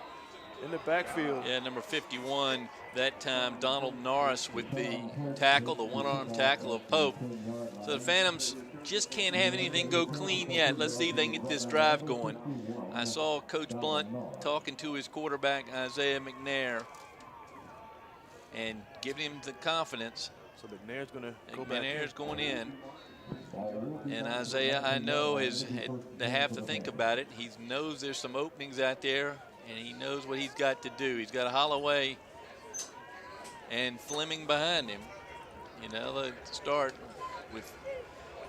in the backfield. Yeah, number 51, that time, Donald Norris with the tackle, the one-arm tackle of Pope. So the Phantoms just can't have anything go clean yet. Let's see if they can get this drive going. I saw Coach Blunt talking to his quarterback, Isaiah McNair, and giving him the confidence. So McNair's going to go back. McNair's going in. And Isaiah, I know, has had to have to think about it. He knows there's some openings out there, and he knows what he's got to do. He's got Holloway and Fleming behind him. You know, let's start with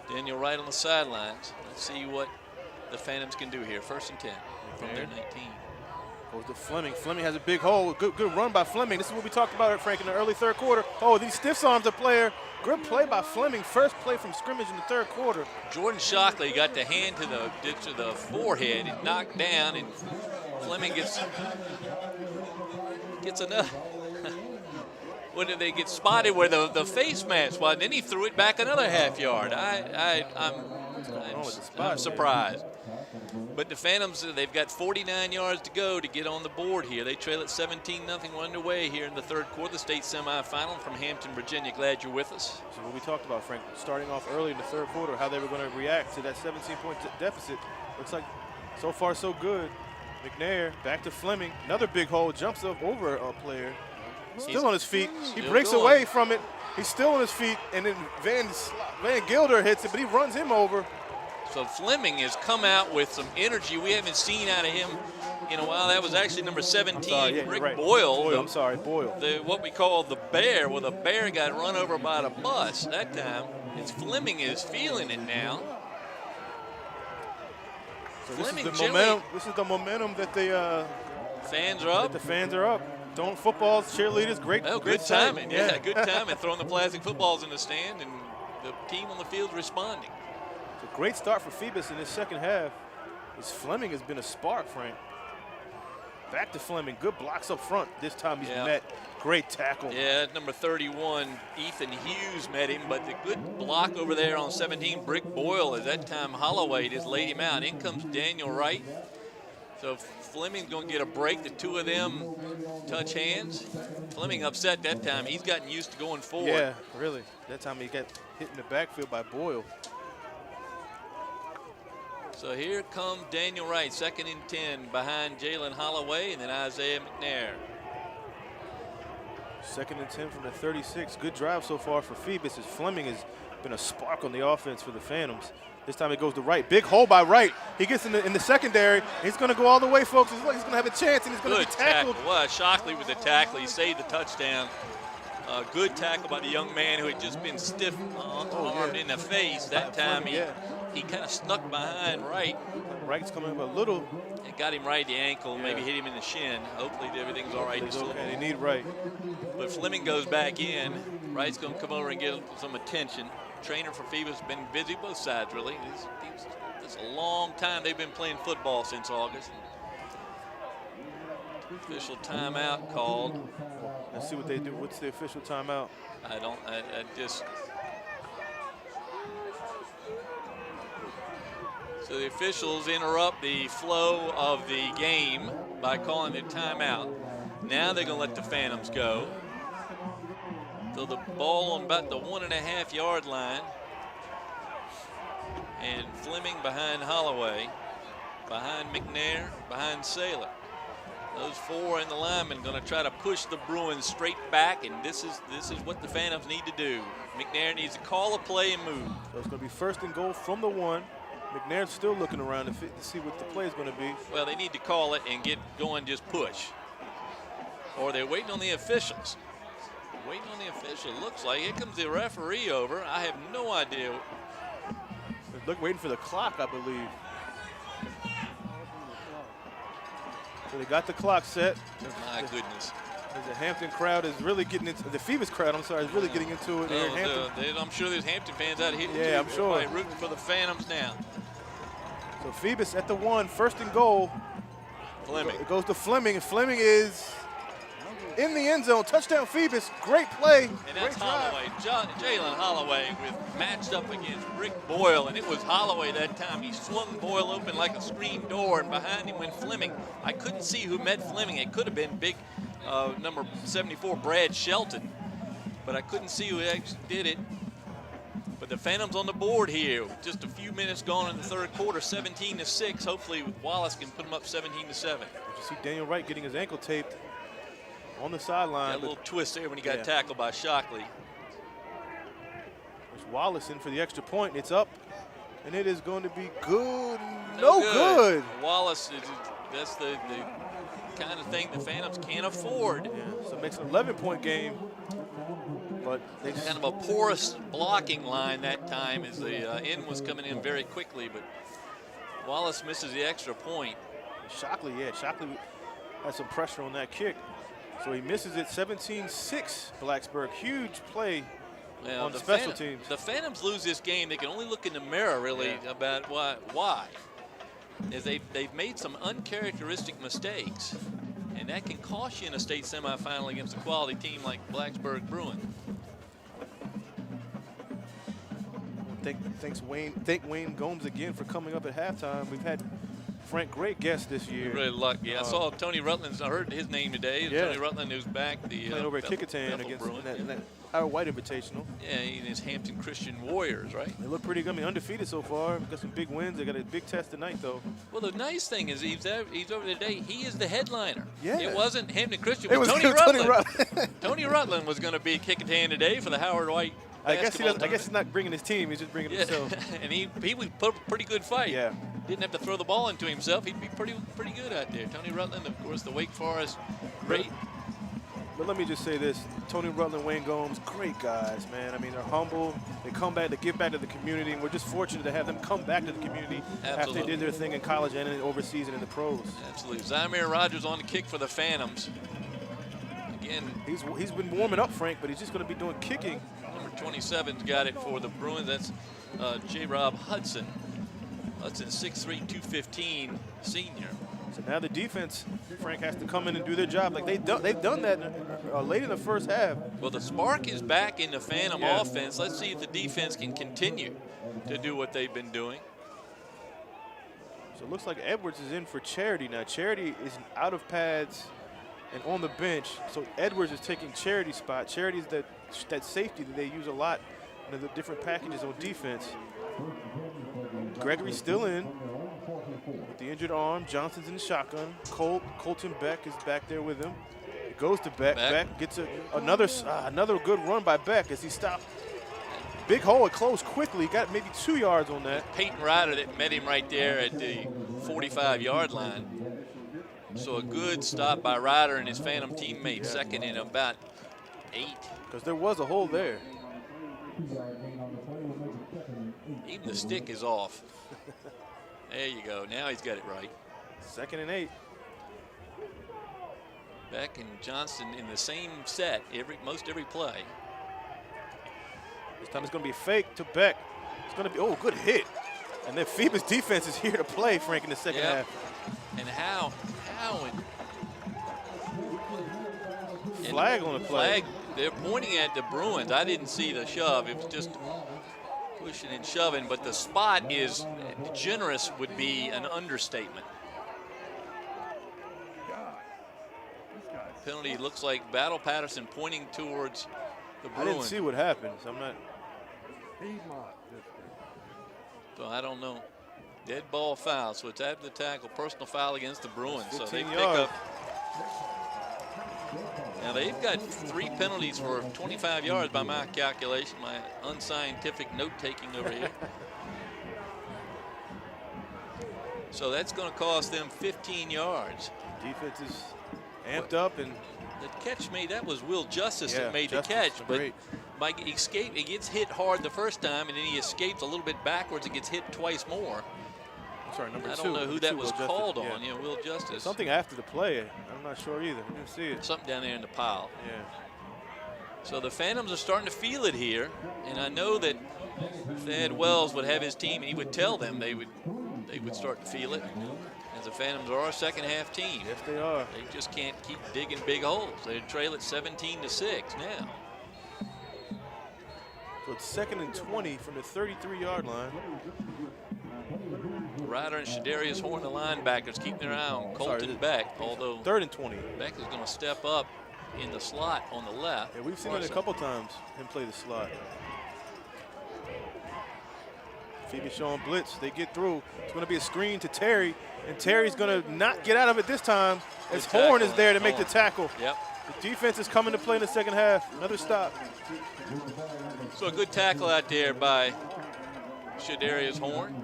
Daniel Wright on the sidelines. Let's see what the Phantoms can do here. 1st and 10 from their 19. Goes to Fleming. Fleming has a big hole. Good run by Fleming. This is what we talked about, Frank, in the early third quarter. Oh, these stiff arms a player. Good play by Fleming. First play from scrimmage in the third quarter. Jordan Shockley got the hand to the forehead and knocked down, and Fleming gets enough. When did they get spotted where the face mask was? Then he threw it back another half yard. I'm surprised. But the Phantoms, they've got 49 yards to go to get on the board here. They trail at 17-0. We're underway here in the third quarter, the state semifinal from Hampton, Virginia. Glad you're with us. So what we talked about, Frank, starting off early in the third quarter, how they were going to react to that 17-point deficit. Looks like so far so good. McNair back to Fleming. Another big hole, jumps up over a player. Still on his feet. He breaks away from it. He's still on his feet, and then Van Gilder hits it, but he runs him over. So Fleming has come out with some energy we haven't seen out of him in a while. That was actually number 17, Rick Boyle. Boyle. What we call the bear. Well, the bear got run over by the bus that time. It's Fleming is feeling it now. So this is the momentum that the fans are up. The fans are up. Don't footballs, cheerleaders, great timing. Yeah, good timing. Throwing the plastic footballs in the stand, and the team on the field responding. It's a great start for Phoebus in this second half. This Fleming has been a spark, Frank. Back to Fleming. Good blocks up front. This time he's met. Great tackle. Yeah, number 31, Ethan Hughes met him, but the good block over there on 17, Brick Boyle, at that time Holloway just laid him out. In comes Daniel Wright. So Fleming's going to get a break. The two of them touch hands. Fleming upset that time. He's gotten used to going forward. Yeah, really. That time he got hit in the backfield by Boyle. So here comes Daniel Wright, 2nd and 10 behind Jalen Holloway and then Isaiah McNair. 2nd and 10 from the 36. Good drive so far for Phoebus as Fleming has been a spark on the offense for the Phantoms. This time it goes to Wright. Big hole by Wright. He gets in the secondary. He's going to go all the way, folks. He's going to have a chance, and he's going to be tackled. Well, Shockley with the tackle. He saved the touchdown. Good tackle by the young man who had just been stiff armed in the face. That time he kind of snuck behind Wright. Wright's coming up a little. It got him right at the ankle, maybe hit him in the shin. Hopefully everything's all right. Okay, they need Wright. But Fleming goes back in. Wright's going to come over and get some attention. Trainer for Phoebus has been busy both sides, really. It's a long time they've been playing football since August. Official timeout called. Let's see what they do. What's the official timeout? I just. So the officials interrupt the flow of the game by calling the timeout. Now they're going to let the Phantoms go. So the ball on about the 1.5 yard line. And Fleming behind Holloway, behind McNair, behind Saylor. Those four in the linemen going to try to push the Bruins straight back, and this is what the Phantoms need to do. McNair needs to call a play and move. So it's going to be 1st and goal from the 1. McNair's still looking around to see what the play is going to be. Well, they need to call it and get going, just push. Or they're waiting on the officials. Waiting on the official. Looks like here comes the referee over. I have no idea. They're waiting for the clock, I believe. So they got the clock set. My goodness. The Hampton crowd is really getting into the Phoebus crowd. I'm sorry, is really getting into it. I'm sure there's Hampton fans out here. Yeah, too. I'm sure. Everybody rooting for the Phantoms now. So Phoebus at the 1, first and goal. Fleming. It goes to Fleming, and Fleming is in the end zone. Touchdown, Phoebus. Great play. And that's Great drive. Holloway. Jalen Holloway matched up against Rick Boyle, and it was Holloway that time. He swung Boyle open like a screen door, and behind him went Fleming. I couldn't see who met Fleming. It could have been big number 74, Brad Shelton, but I couldn't see who actually did it. But the Phantoms on the board here. Just a few minutes gone in the third quarter, 17-6. Hopefully Wallace can put them up 17-7. You see Daniel Wright getting his ankle taped on the sideline. Got a little twist there when he got tackled by Shockley. There's Wallace in for the extra point. It's up, and it is going to be good. No good. Wallace, that's the kind of thing the Phantoms can't afford. Yeah, so it makes an 11-point game. But they kind of a porous blocking line that time as the end was coming in very quickly, but Wallace misses the extra point. Shockley had some pressure on that kick. So he misses it. 17-6 Blacksburg. Huge play on the special teams. The Phantoms lose this game. They can only look in the mirror, really, about why. Is they've made some uncharacteristic mistakes, and that can cost you in a state semifinal against a quality team like Blacksburg Bruins. Thank Wayne Gomes again for coming up at halftime. We've had Frank, great guest this year. Really lucky. I saw Tony Rutland. I heard his name today. Yeah. Tony Rutland, who's back. Playing over at Kickotan against that Howard White Invitational. Yeah, in his Hampton Christian Warriors, right? They look pretty good. I mean, undefeated so far. Got some big wins. They got a big test tonight, though. Well, the nice thing is he's over today. He is the headliner. Yeah. It wasn't Hampton Christian. It was Tony Rutland. Tony Rutland was going to be Kickotan today for the Howard White. I guess he's not bringing his team. He's just bringing himself. And he would put up a pretty good fight. Yeah. Didn't have to throw the ball into himself. He'd be pretty good out there. Tony Rutland, of course, the Wake Forest great. But let me just say this. Tony Rutland, Wayne Gomes, great guys, man. I mean, they're humble. They come back, they give back to the community, and we're just fortunate to have them come back to the community after they did their thing in college and overseas and in the pros. Absolutely. Zymir Rogers on the kick for the Phantoms. Again, he's been warming up, Frank, but he's just going to be doing kicking. Number 27's got it for the Bruins. That's J. Rob Hudson. Hudson, 6'3", 215, senior. So now the defense, Frank, has to come in and do their job. Like they've done that late in the first half. Well, the spark is back in the Phantom offense. Let's see if the defense can continue to do what they've been doing. So it looks like Edwards is in for Charity now. Charity is out of pads and on the bench. So Edwards is taking Charity's spot. Charity's that safety that they use a lot in the different packages on defense. Gregory's still in with the injured arm. Johnson's in the shotgun. Colton Beck is back there with him. It goes to Beck. Beck gets another good run by Beck as he stopped. Big hole. It closed quickly. Got maybe 2 yards on that. Peyton Ryder that met him right there at the 45-yard line. So a good stop by Ryder and his Phantom teammate, second in about 8. Because there was a hole there. Even the stick is off. There you go. Now he's got it right. 2nd and 8. Beck and Johnson in the same set most every play. This time it's going to be a fake to Beck. It's going to be, good hit. And then Phoebus defense is here to play, Frank, in the second half. And how flag on the play. They're pointing at the Bruins. I didn't see the shove. It was just pushing and shoving, but the spot is generous would be an understatement. Penalty looks like Battle Patterson pointing towards the Bruins. I didn't see what happened, so I'm not. So I don't know. Dead ball foul, so it's after the tackle, personal foul against the Bruins. So they pick up. Now they've got 3 penalties for 25 yards by my calculation, my unscientific note-taking over here. So that's going to cost them 15 yards. Defense is amped up, and The catch made, that was Will Justice yeah, that made Justice, the catch. But great. by escape, he gets hit hard the first time, and then he escapes a little bit backwards and gets hit twice more. I'm sorry, number 2. I don't know who that was Will called Justice. on, Will Justice. Something after the play. I'm not sure either. I didn't see it. Something down there in the pile. Yeah. So the Phantoms are starting to feel it here, and I know that Thad Wells would have his team, and he would tell them they would start to feel it. As the Phantoms are a second-half team. Yes, they are. They just can't keep digging big holes. They trail it 17-6 now. So it's 2nd and 20 from the 33-yard line. Ryder and Shadarius Horn, the linebackers, keeping their eye on Colton Beck, although 3rd and 20. Beck is going to step up in the slot on the left. Yeah, we've seen it a couple times, him play the slot. Phoebus showing blitz. They get through. It's going to be a screen to Terry, and Terry's going to not get out of it this time as Horn is there to make the tackle. Yep. The defense is coming to play in the second half. Another stop. So a good tackle out there by Shadarius Horn.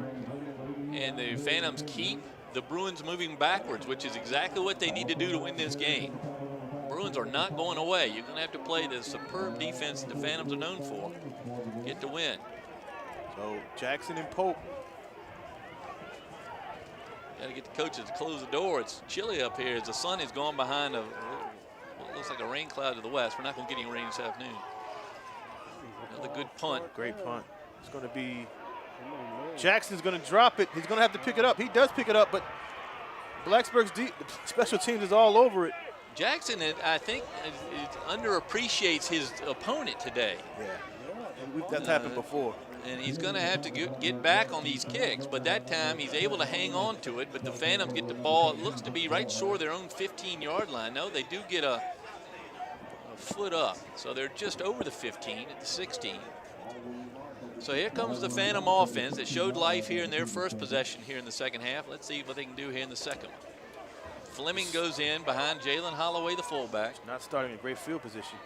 And the Phantoms keep the Bruins moving backwards, which is exactly what they need to do to win this game. Bruins are not going away. You're going to have to play the superb defense that the Phantoms are known for. Get the win. So Jackson and Pope. Got to get the coaches to close the door. It's chilly up here as the sun is gone behind what looks like a rain cloud to the west. We're not going to get any rain this afternoon. Another good punt. Great punt. It's going to be Jackson's going to drop it. He's going to have to pick it up. He does pick it up, but Blacksburg's special teams is all over it. Jackson, I think, underappreciates his opponent today. Yeah, that's happened before. And he's going to have to get back on these kicks, but that time he's able to hang on to it, but the Phantoms get the ball. It looks to be right short of their own 15-yard line. No, they do get a foot up, so they're just over the 15 at the 16. So here comes the Phantom offense that showed life here in their first possession here in the second half. Let's see what they can do here in the second one. Fleming goes in behind Jalen Holloway, the fullback. Not starting in great field position.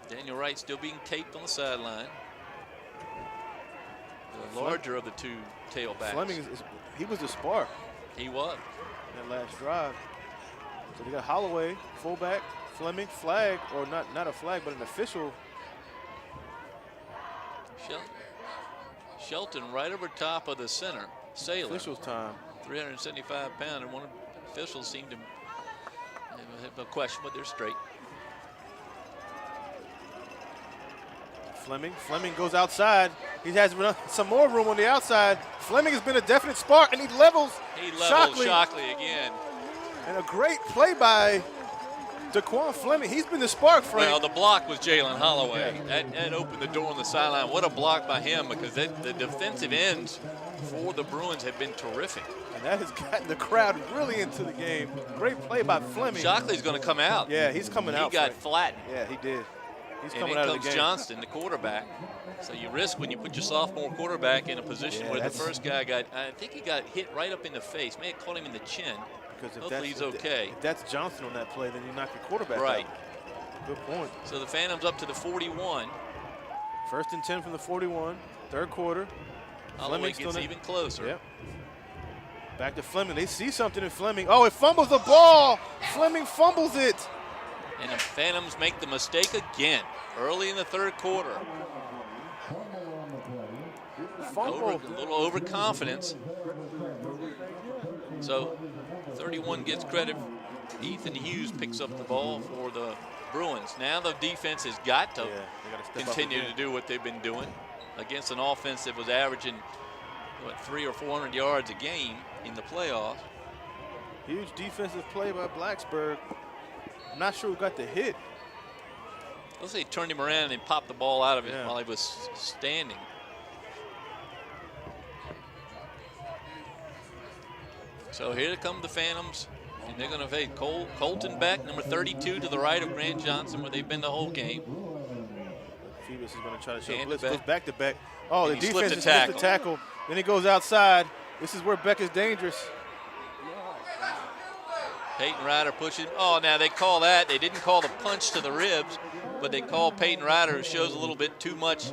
Daniel Wright still being taped on the sideline. The larger of the two tailbacks. Fleming, he was the spark. He was. That last drive. So they got Holloway, fullback, Fleming, flag, or not a flag, but an official. Shelton right over top of the center. Sailor. Officials time. 375 pound, and one of the officials seemed to have a question, but they're straight. Fleming goes outside. He has some more room on the outside. Fleming has been a definite spark, and he levels Shockley again. And a great play by Daquan Fleming. He's been the spark, Frank. Well, the block was Jalen Holloway. That opened the door on the sideline. What a block by him, because the defensive ends for the Bruins have been terrific. And that has gotten the crowd really into the game. Great play by Fleming. Shockley's going to come out. Yeah, he's coming out. He got flattened. Yeah, he did. He's and coming in out comes of the game. Johnston, the quarterback. So you risk when you put your sophomore quarterback in a position where the first guy I think he got hit right up in the face. May have caught him in the chin. Because hopefully he's okay. If that's Johnston on that play, then you knock your quarterback right. out. Good point. So the Phantoms up to the 41. 1st and 10 from the 41. Third quarter. Holloway gets even closer. Yep. Back to Fleming. They see something in Fleming. Oh, it fumbles the ball. Fleming fumbles it. And the Phantoms make the mistake again early in the third quarter. Fumble. A little overconfidence. So 31 gets credit. Ethan Hughes picks up the ball for the Bruins. Now the defense has got to continue to do what they've been doing against an offense that was averaging, 300 or 400 yards a game in the playoffs. Huge defensive play by Blacksburg. I'm not sure who got the hit. Let's say he turned him around and popped the ball out of it while he was standing. So here come the Phantoms, and they're going to face Colton Beck, number 32, to the right of Grant Johnson, where they've been the whole game. Phoebus is going to try to show Hand blitz. to Goes back to Beck. Oh, and the he defense slipped just missed the tackle. Then he goes outside. This is where Beck is dangerous. Peyton Ryder pushing. Oh, now they call that. They didn't call the punch to the ribs. but they call Peyton Ryder, who shows a little bit too much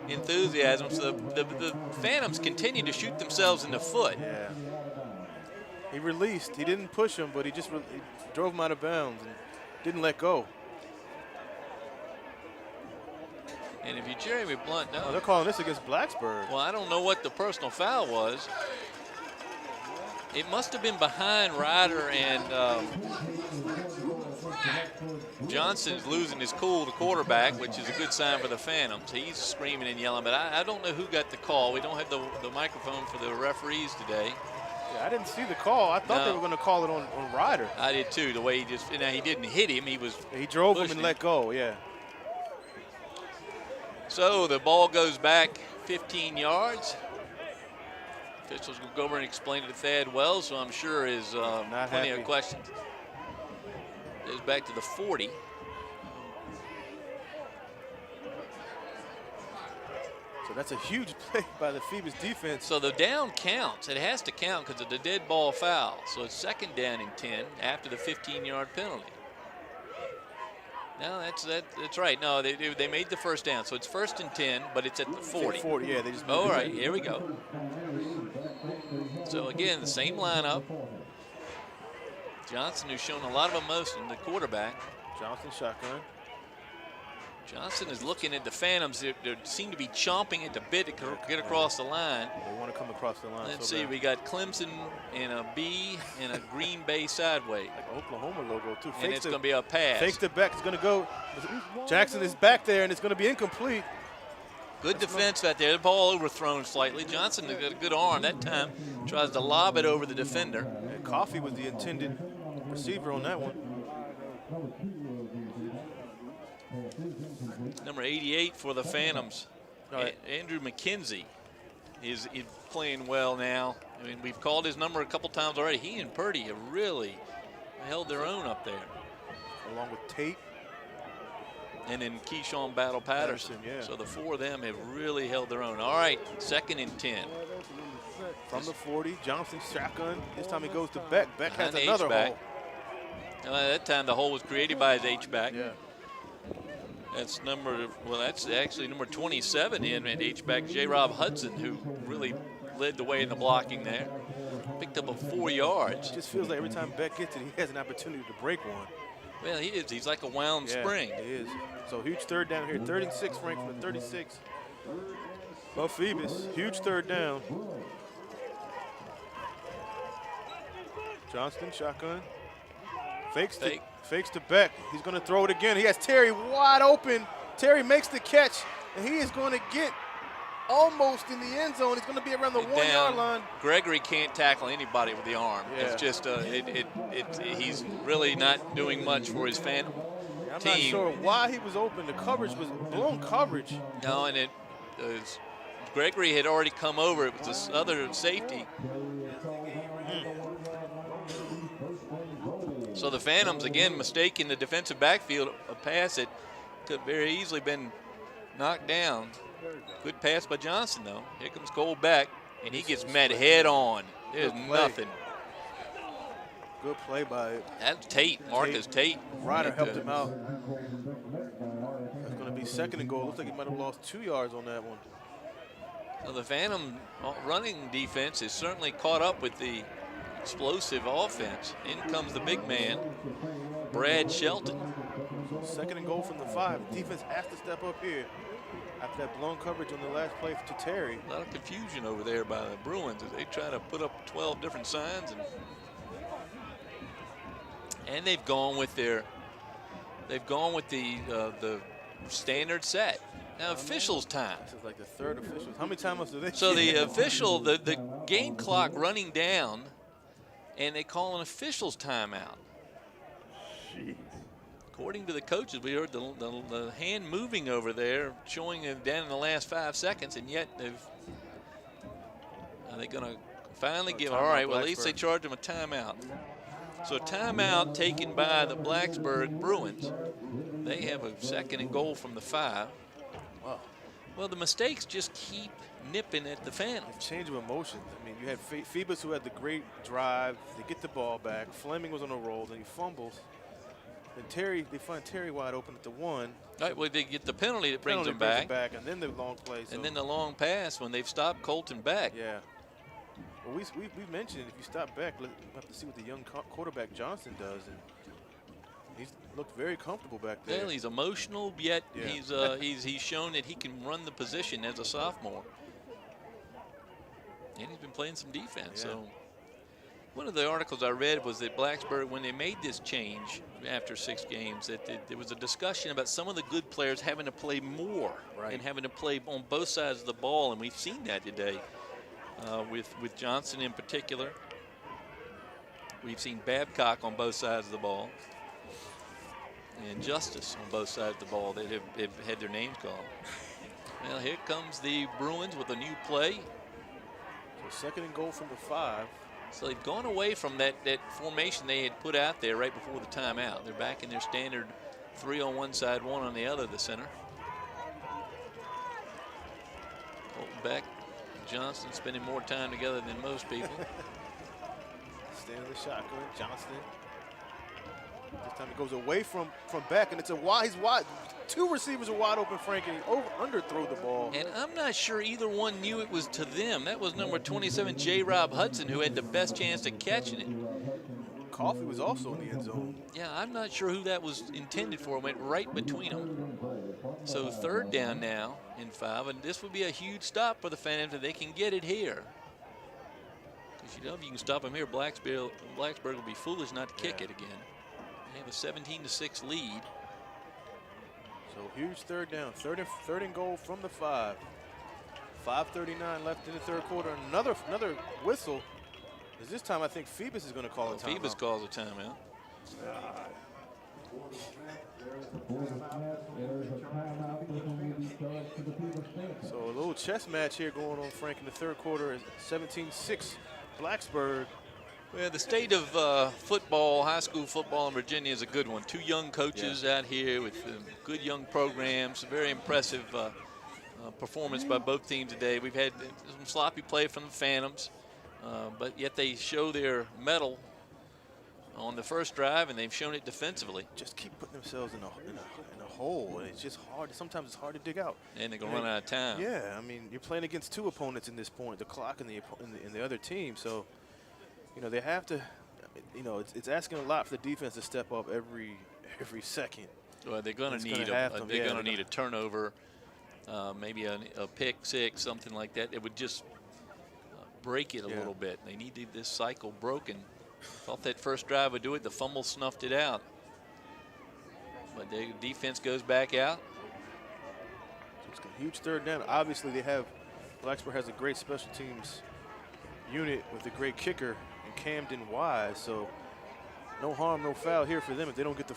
enthusiasm. So the Phantoms continue to shoot themselves in the foot. Yeah. He released. He didn't push him, but he just he drove him out of bounds and didn't let go. And if you Jeremy Blunt, no. Oh, they're calling this against Blacksburg. Well, I don't know what the personal foul was. It must have been behind Ryder, and Johnson's losing his cool, the quarterback, which is a good sign for the Phantoms. He's screaming and yelling, but I don't know who got the call. We don't have the microphone for the referees today. Yeah, I didn't see the call. I thought they were going to call it on Ryder. I did too, the way he just, now he didn't hit him. He drove him and let go, yeah. So the ball goes back 15 yards. Officials will go over and explain it to Thad Wells, so I'm sure is plenty of questions. Goes back to the 40. So that's a huge play by the Phoebus defense. So the down counts. It has to count because of the dead ball foul. So it's 2nd down and 10 after the 15-yard penalty. No, that's right. No, they made the first down. So it's 1st and 10, but it's at the 40. 40, yeah. They just all right, here we go. So again, the same lineup. Johnson, who's shown a lot of emotion, the quarterback. Johnson shotgun. Johnson is looking at the Phantoms. They seem to be chomping at the bit to get across the line. They want to come across the line. Let's see, we got Clemson in a B and a Green Bay sideways. Like Oklahoma logo, too. And it's going to be a pass. Fakes the back. It's going to go. Jackson is back there, and it's going to be incomplete. Good defense out there. The ball overthrown slightly. Johnson got a good arm that time. Tries to lob it over the defender. And Coffey was the intended receiver on that one. Number 88 for the Phantoms, Andrew McKenzie is playing well now. I mean, we've called his number a couple times already. He and Purdy have really held their own up there. Along with Tate. And then Keyshawn Battle Patterson. Yeah. So the 4 of them have really held their own. All right, 2nd and 10. From the 40, Johnson shotgun. This time he goes to Beck. Beck has Behind another H-back. hole. That time the hole was created by his H-back. Yeah. That's that's actually number 27 in at H-back, J-Rob Hudson, who really led the way in the blocking there. Picked up 4 yards. It just feels like every time Beck gets it, he has an opportunity to break one. Well, he is. He's like a wound spring. He is. So huge 3rd down here. 3rd and 6 ranked from the 36. Well, Phoebus, huge 3rd down. Johnston, shotgun. Fakes to Beck. He's going to throw it again. He has Terry wide open. Terry makes the catch, and he is going to get almost in the end zone. He's going to be around the 1-yard line. Gregory can't tackle anybody with the arm. Yeah. It's just he's really not doing much for his Phantom I'm team. not sure why he was open. The coverage was blown coverage. No, and Gregory had already come over. It was this other safety. So the Phantoms, again, mistaking the defensive backfield, a pass that could very easily been knocked down. Good pass by Johnson, though. Here comes Cole Beck, and he gets met head on. There's nothing. Good play by That's Tate, Marcus Tate. Ryder helped him out. It's going to be 2nd and goal. Looks like he might have lost 2 yards on that one. So the Phantom running defense has certainly caught up with the explosive offense. In comes the big man, Brad Shelton. 2nd and goal from the 5. Defense has to step up here after that blown coverage on the last play to Terry. A lot of confusion over there by the Bruins as they try to put up 12 different signs, and they've gone with the standard set. Now officials time. This is like the 3rd officials. How many times do they? So the official, the game clock running down, and they call an official's timeout. Jeez. According to the coaches, we heard the hand moving over there, showing it down in the last 5 seconds, and yet are they going to finally give? All right, well, at least they charged them a timeout. So a timeout taken by the Blacksburg Bruins. They have a 2nd and goal from the 5. Wow. Well, the mistakes just keep nipping at the Phantoms. Change of emotions. I mean, you had Phoebus, who had the great drive. They get the ball back. Fleming was on a roll, then he fumbles. And they find Terry wide open at the 1. Right, well, they get the penalty that brings them Brings back. and then the long play. So. And then the long pass when they've stopped Colton Beck. Yeah. Well, we mentioned if you stop Beck, we'll have to see what the young quarterback Johnson does. And he's looked very comfortable back there. Well, he's emotional, yet Yeah. he's shown that he can run the position as a sophomore. And he's been playing some defense. Yeah. So one of the articles I read was that Blacksburg, when they made this change after 6 games, that there was a discussion about some of the good players having to play more and having to play on both sides of the ball, and we've seen that today with Johnson in particular. We've seen Babcock on both sides of the ball and Justice on both sides of the ball that have had their names called. Well, here comes the Bruins with a new play. So 2nd and goal from the 5. So they've gone away from that formation they had put out there right before the timeout. They're back in their standard 3 on one side, 1 on the other, the center. Colton Beck and Johnston spending more time together than most people. Stand in the shotgun, Johnston. This time it goes away from Beck, and it's he's wide. 2 receivers are wide open, Frank, and he underthrow the ball. And I'm not sure either one knew it was to them. That was number 27, J. Rob Hudson, who had the best chance of catching it. Coffey was also in the end zone. Yeah, I'm not sure who that was intended for. It went right between them. So 3rd down now in 5, and this would be a huge stop for the Phantoms if they can get it here. Because if you can stop them here, Blacksburg will be foolish not to kick it again. They have a 17-6 lead. So huge 3rd down, 3rd and goal from the 5. 5:39 left in the 3rd quarter. Another whistle. This time I think Phoebus is going to call a timeout. Phoebus calls a timeout. So a little chess match here going on, Frank, in the 3rd quarter. 17-6 Blacksburg. Well, the state of football, high school football in Virginia is a good one. 2 young coaches out here with good young programs. Very impressive performance by both teams today. We've had some sloppy play from the Phantoms, but yet they show their mettle on the first drive, and they've shown it defensively. Just keep putting themselves in a hole, and it's just hard. Sometimes it's hard to dig out. And they're going to run out of time. Yeah, I mean, you're playing against 2 opponents in this point, the clock and the other team. So, they have to, it's asking a lot for the defense to step up every second. Well, they're going to need a turnover, maybe a pick 6, something like that. It would just break it a little bit. They need this cycle broken. Thought that first drive would do it. The fumble snuffed it out. But the defense goes back out. It's a huge 3rd down. Obviously, Blacksburg has a great special teams unit with a great kicker in Camden Wise. So no harm, no foul here for them. If they don't get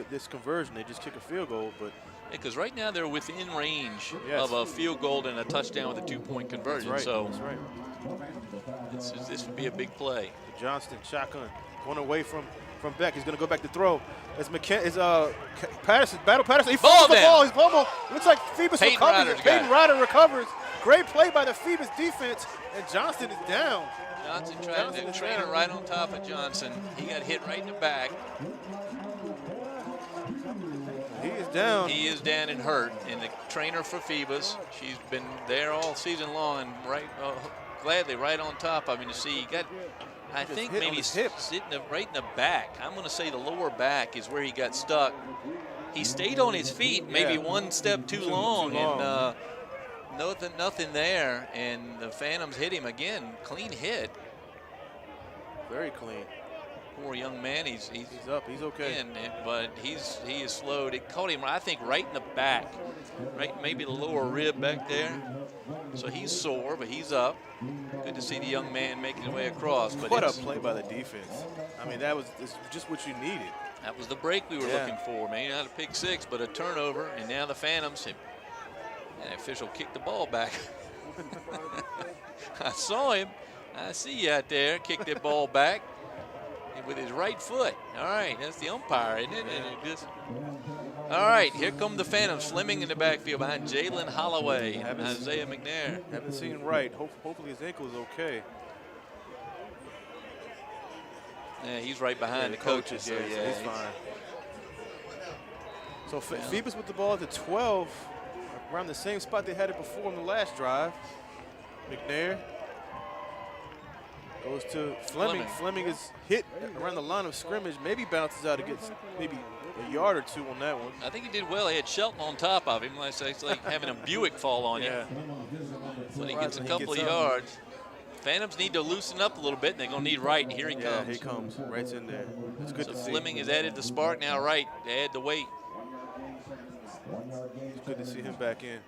this conversion, they just kick a field goal. But because right now they're within range of a field goal and a touchdown with a 2-point conversion. That's right. So That's right. This would be a big play. Johnston, shotgun, going away from Beck. He's going to go back to throw. It's Patterson, Patterson. He fumbles the ball. He's fumbled. Looks like Phoebus recovers. Peyton Ryder recovers. Great play by the Phoebus defense, and Johnston is down. Johnson tried to train it right on top of Johnson. He got hit right in the back. He is down. He is down and hurt. And the trainer for Phoebus, she's been there all season long, and gladly right on top of him to see. He got, I think, maybe sitting right in the back. I'm going to say the lower back is where he got stuck. He stayed on his feet, maybe one step too long. And nothing there. And the Phantoms hit him again. Clean hit. Very clean. Poor young man. He's up. He's okay. But he is slowed. It caught him, I think, right in the back. Right, maybe the lower rib back there. So he's sore, but he's up. Good to see the young man making his way across. But what a play by the defense. I mean, that was just what you needed. That was the break we were looking for, man. Not a pick 6, but a turnover. And now the Phantoms, and the official kicked the ball back. I saw him. I see you out there. Kicked that ball back with his right foot. All right, that's the umpire, isn't it? All right, here come the Phantoms, Fleming in the backfield behind Jalen Holloway and Isaiah McNair. Haven't seen right. Hopefully his ankle is okay. Yeah, he's right behind the coaches. So he's fine. So Phoebus with the ball at the 12, around the same spot they had it before in the last drive. McNair goes to Fleming. Fleming is hit around the line of scrimmage, maybe bounces out to get maybe a yard or two on that one. I think he did well. He had Shelton on top of him. It's like having a Buick fall on you. When he gets a couple of yards. Phantoms need to loosen up a little bit, and they're going to need Wright, and here he comes. Yeah, here he comes. Wright's in there. It's good to see. Fleming has added the spark, now Wright add the weight. It's good to see him back in.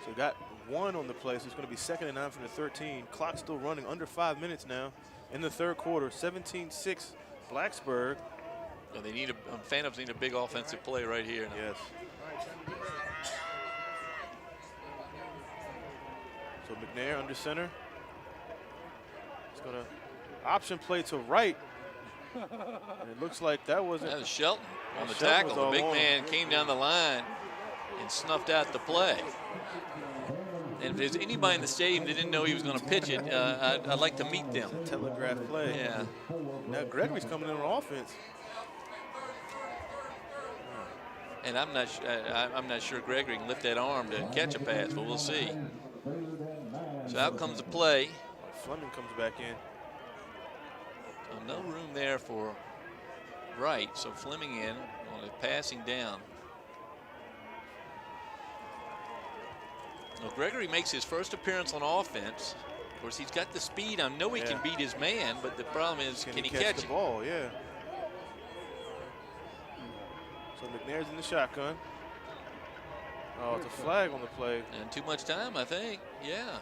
So got one on the play, so it's going to be 2nd and 9 from the 13. Clock still running, under 5 minutes now in the third quarter. 17-6 Blacksburg. So they need Phantoms need a big offensive play right here. Yes. So McNair under center. He's going to option play to Wright. And it looks like that wasn't. That was Shelton on the Shelton tackle. The big man came down the line and snuffed out the play. And if there's anybody in the stadium that didn't know he was going to pitch it, I'd like to meet them. It's a telegraph play. Yeah. Now Gregory's coming in on offense. And I'm not sure Gregory can lift that arm to catch a pass, but we'll see. So out comes the play. Fleming comes back in. So no room there for Wright. So Fleming in on a passing down. Well, Gregory makes his first appearance on offense. Of course, he's got the speed. I know he can beat his man, but the problem is, can he catch the it? Ball? Yeah. So McNair's in the shotgun. Oh, it's a flag on the play. And too much time, I think. Yeah.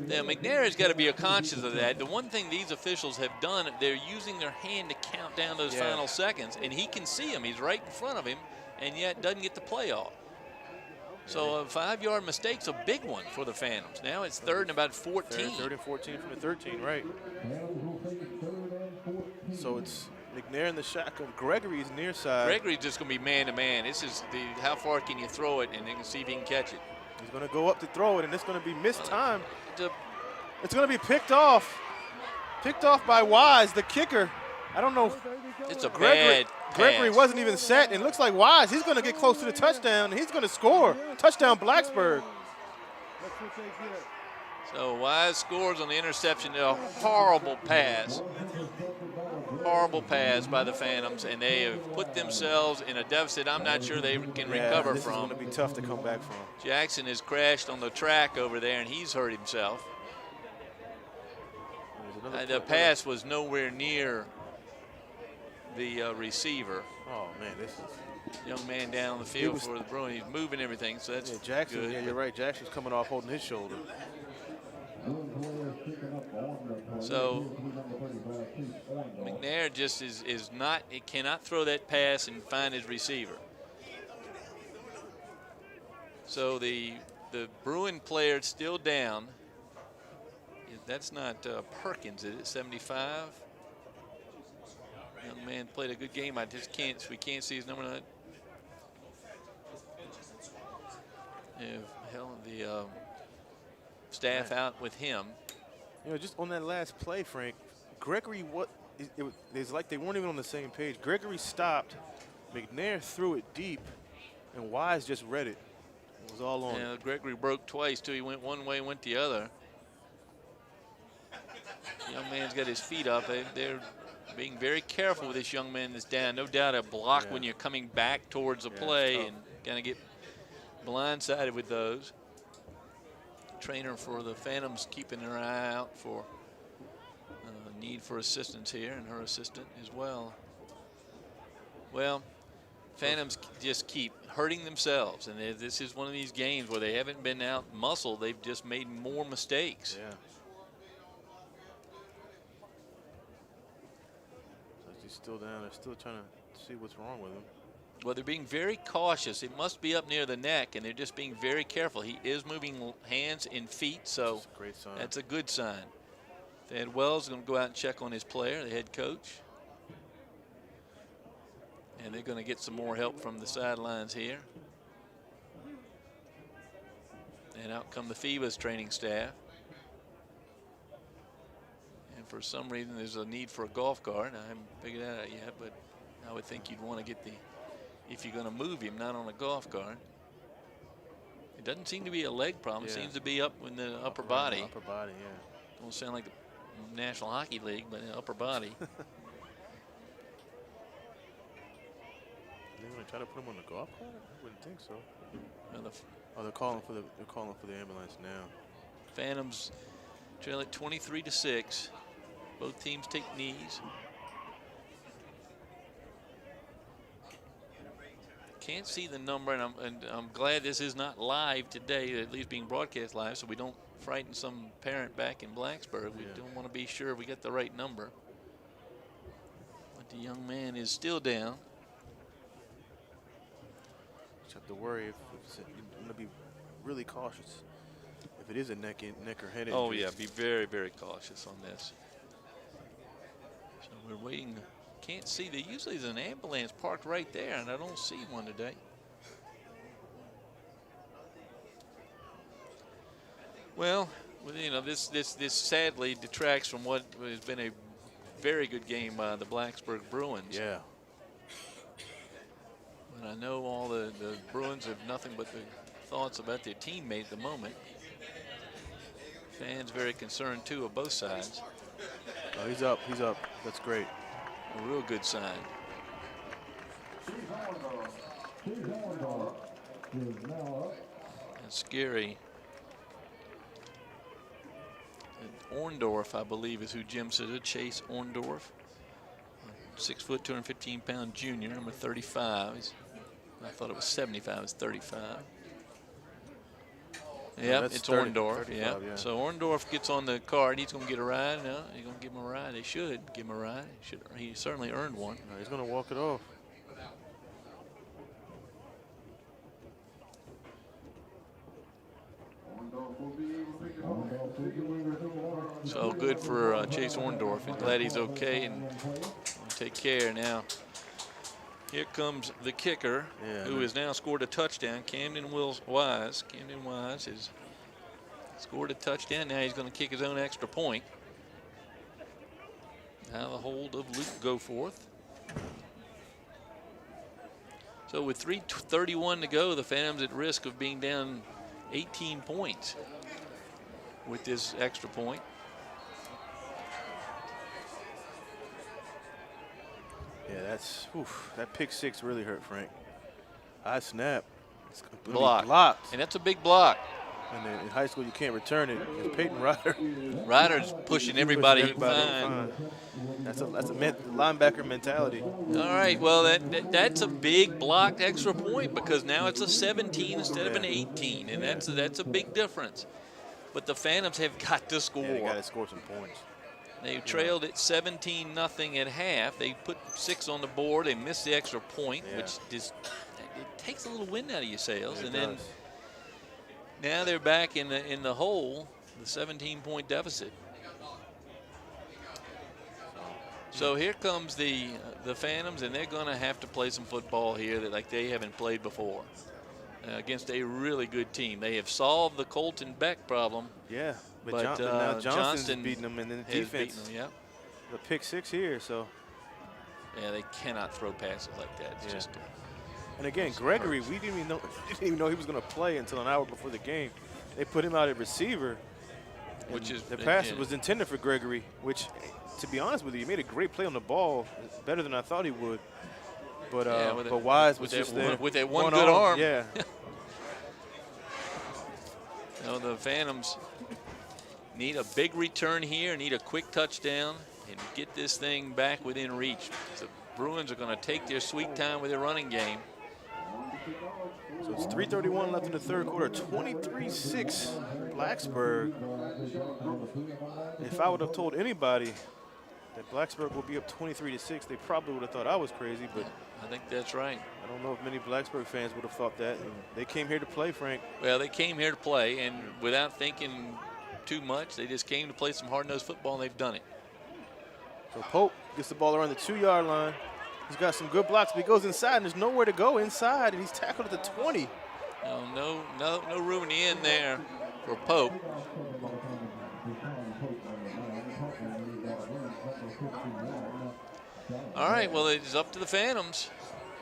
Now, McNair has got to be conscious of that. The one thing these officials have done, they're using their hand to count down those final seconds, and he can see him. He's right in front of him, and yet doesn't get the play off. So a 5-yard mistake's a big one for the Phantoms. Now it's 3rd and about 14. 3rd and 14 from the 13, right. So it's McNair in the shotgun. Gregory's near side. Gregory's just going to be man-to-man. This is how far can you throw it, and then see if he can catch it. He's going to go up to throw it, and it's going to be missed time. It's going to be picked off. Picked off by Wise, the kicker. I don't know. It's a bad Gregory pass. wasn't even set, and it looks like Wise, he's going to get close to the touchdown, and he's going to score. Touchdown, Blacksburg. So Wise scores on the interception. A horrible pass. Horrible pass by the Phantoms, and they have put themselves in a deficit I'm not sure they can recover this from. It's going to be tough to come back from. Jackson has crashed on the track over there, and he's hurt himself. The pass was nowhere near the receiver. Oh, man, this is... Young man down on the field for the Bruins. He's moving everything, so that's Jackson, good. yeah, you're right. Jackson's coming off holding his shoulder. So McNair just is not, he cannot throw that pass and find his receiver. So the Bruin player is still down. That's not Perkins, is it? 75. Young man played a good game. We can't see his number. The staff out with him. You know, just on that last play, Frank, Gregory, it's like they weren't even on the same page. Gregory stopped, McNair threw it deep, and Wise just read it. It was all on. Yeah, Gregory broke twice, too. He went one way, went the other. Young man's got his feet up. They're being very careful with this young man that's down. No doubt a block when you're coming back towards a play and kind of get blindsided with those. Trainer for the Phantoms keeping her eye out for need for assistance here, and her assistant as well. Well, Phantoms just keep hurting themselves, and this is one of these games where they haven't been out muscle. They've just made more mistakes. Yeah. So he's still down. They're still trying to see what's wrong with him. Well, they're being very cautious. It must be up near the neck, and they're just being very careful. He is moving hands and feet, so that's a great sign. That's a good sign. Thad Wells is going to go out and check on his player, the head coach. And they're going to get some more help from the sidelines here. And out come the Phoebus training staff. And And for some reason, there's a need for a golf cart. I haven't figured that out yet, but I would think you'd want to get the, if you're going to move him, not on a golf cart. It doesn't seem to be a leg problem. It seems to be up in the upper body. Upper body, yeah. Don't sound like the National Hockey League, but in the upper body. They're going to try to put him on the golf cart? I wouldn't think so. Well, they're calling for the ambulance now. Phantoms trail at 23-6. Both teams take knees. Can't see the number, and I'm glad this is not live today, at least being broadcast live, so we don't frighten some parent back in Blacksburg. We don't want to be sure we get the right number. But the young man is still down. Just have to worry if you're going to be really cautious. If it is a neck or head injury. Oh yeah, be very, very cautious on this. So we're waiting. Can't see. Usually there's an ambulance parked right there, and I don't see one today. Well, you know, this sadly detracts from what has been a very good game by the Blacksburg Bruins. Yeah. And I know all the Bruins have nothing but the thoughts about their teammate at the moment. Fans very concerned too of both sides. Oh, he's up. He's up. That's great. A real good sign. And scary. And Orndorff, I believe, is who Jim said it. Chase Orndorff, 6 foot, 215-pound junior, number 35. I thought it was 75. It's 35. Yeah, it's 30, Orndorff. Yeah. So Orndorff gets on the card. He's going to get a ride. No, he's going to give him a ride. They should give him a ride. He certainly earned one. No, he's going to walk it off. So good for Chase Orndorff. He's glad he's okay and take care now. Here comes the kicker, who has now scored a touchdown. Camden Wise. Camden Wise has scored a touchdown. Now he's going to kick his own extra point. Now the hold of Luke Goforth. So with 3:31 to go, the Phantoms at risk of being down 18 points with this extra point. Yeah, that pick six really hurt Frank. I snap. It's completely blocked. And that's a big block. And then in high school, you can't return it. It's Peyton Ryder. Ryder's pushing everybody he can find. That's a linebacker mentality. All right, well, that's a big blocked extra point because now it's a 17 instead of an 18, and that's a big difference. But the Phantoms have got to score. Yeah, they got to score some points. They trailed at 17-0 at half. They put 6 on the board. They missed the extra point, which just it takes a little wind out of your sails. Yeah, and then now they're back in the hole, the 17-point deficit. So here comes the Phantoms, and they're going to have to play some football here that they haven't played before against a really good team. They have solved the Colton Beck problem. Yeah. But now Johnston's beating them, and then the defense, them, the pick six here. So, yeah, they cannot throw passes like that. It's just. And again, Gregory, we didn't even know he was going to play until an hour before the game. They put him out at receiver, the pass was intended for Gregory. Which, to be honest with you, he made a great play on the ball, better than I thought he would. But but Wise was just there with that one good arm. Yeah. No, the Phantoms need a big return here, need a quick touchdown, and get this thing back within reach. The Bruins are going to take their sweet time with their running game. So it's 3:31 left in the third quarter, 23-6 Blacksburg. If I would have told anybody that Blacksburg will be up 23-6, they probably would have thought I was crazy, but I think that's right. I don't know if many Blacksburg fans would have thought that. And they came here to play, Frank. Well, they came here to play, and without thinking too much, they just came to play some hard-nosed football, and they've done it. So Pope gets the ball around the 2-yard line. He's got some good blocks, but he goes inside, and there's nowhere to go inside, and he's tackled at the 20. No room in the end there for Pope. All right, well, it's up to the Phantoms.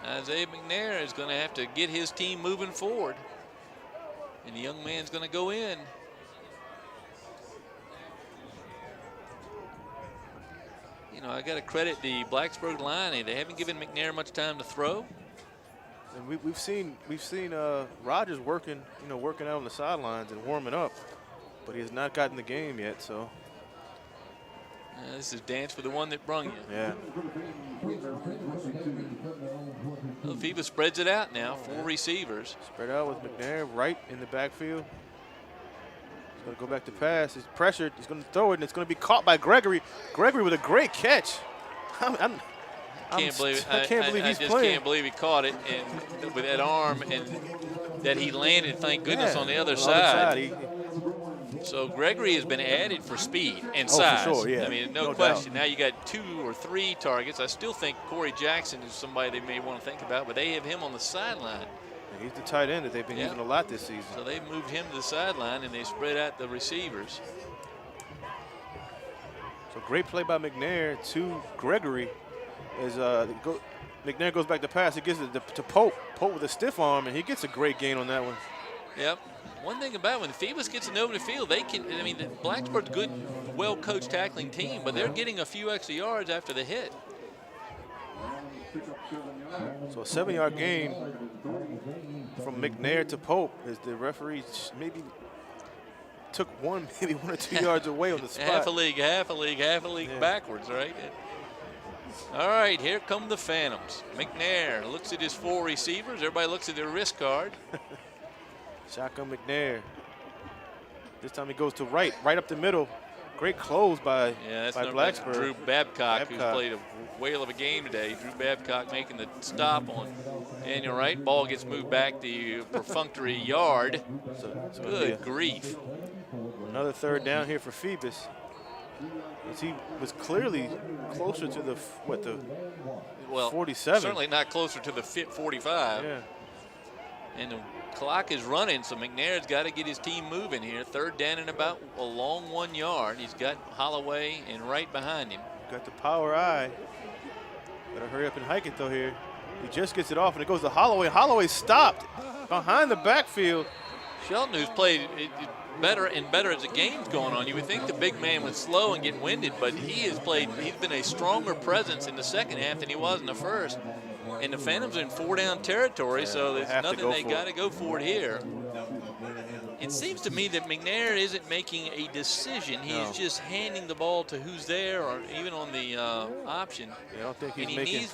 Isaiah McNair is going to have to get his team moving forward. And the young man's going to go in. You know, I got to credit the Blacksburg line. They haven't given McNair much time to throw. And we've seen Rogers working out on the sidelines and warming up, but he has not gotten the game yet. So this is dance for the one that brung you. yeah. Well, Phoebus spreads it out now. 4 receivers. Spread out with McNair right in the backfield. He's going to go back to pass. He's pressured. He's going to throw it, and it's going to be caught by Gregory. Gregory with a great catch. I Can't believe it. I can't believe he's just playing. can't believe he caught it and with that arm and that he landed, thank goodness, on the other side. So Gregory has been added for speed and size. For sure, yeah. I mean, no question. Now you got 2 or 3 targets. I still think Corey Jackson is somebody they may want to think about, but they have him on the sideline. He's the tight end that they've been using a lot this season. So they moved him to the sideline and they spread out the receivers. So great play by McNair to Gregory. As McNair goes back to pass, he gives it to Pope. Pope with a stiff arm, and he gets a great gain on that one. Yep. One thing about when Phoebus gets it over the field, they can. I mean, Blacksburg's a good, well-coached tackling team, but they're getting a few extra yards after the hit. So a 7-yard gain from McNair to Pope as the referee maybe took maybe 1 or 2 yards away on the spot. Half a league backwards, right? All right, here come the Phantoms. McNair looks at his 4 receivers. Everybody looks at their wrist card. Shotgun McNair. This time he goes to right up the middle. Great close by Blacksburg. Drew Babcock, who's played a whale of a game today. Drew Babcock making the stop on Daniel Wright. Ball gets moved back the perfunctory yard. Good grief. Another 3rd down here for Phoebus. As he was clearly closer to the 47. Certainly not closer to the 45. Yeah. And the clock is running, so McNair's got to get his team moving here. 3rd down and about a long 1 yard. He's got Holloway and Wright behind him. Got the power eye. Better hurry up and hike it though here. He just gets it off and it goes to Holloway. Holloway stopped behind the backfield. Shelton, who's played better and better as the game's going on. You would think the big man was slow and get winded, but he's been a stronger presence in the second half than he was in the first. And the Phantoms are in 4-down territory, so there's nothing they got to go for it here. It seems to me that McNair isn't making a decision. He's just handing the ball to who's there, or even on the option. I don't think he's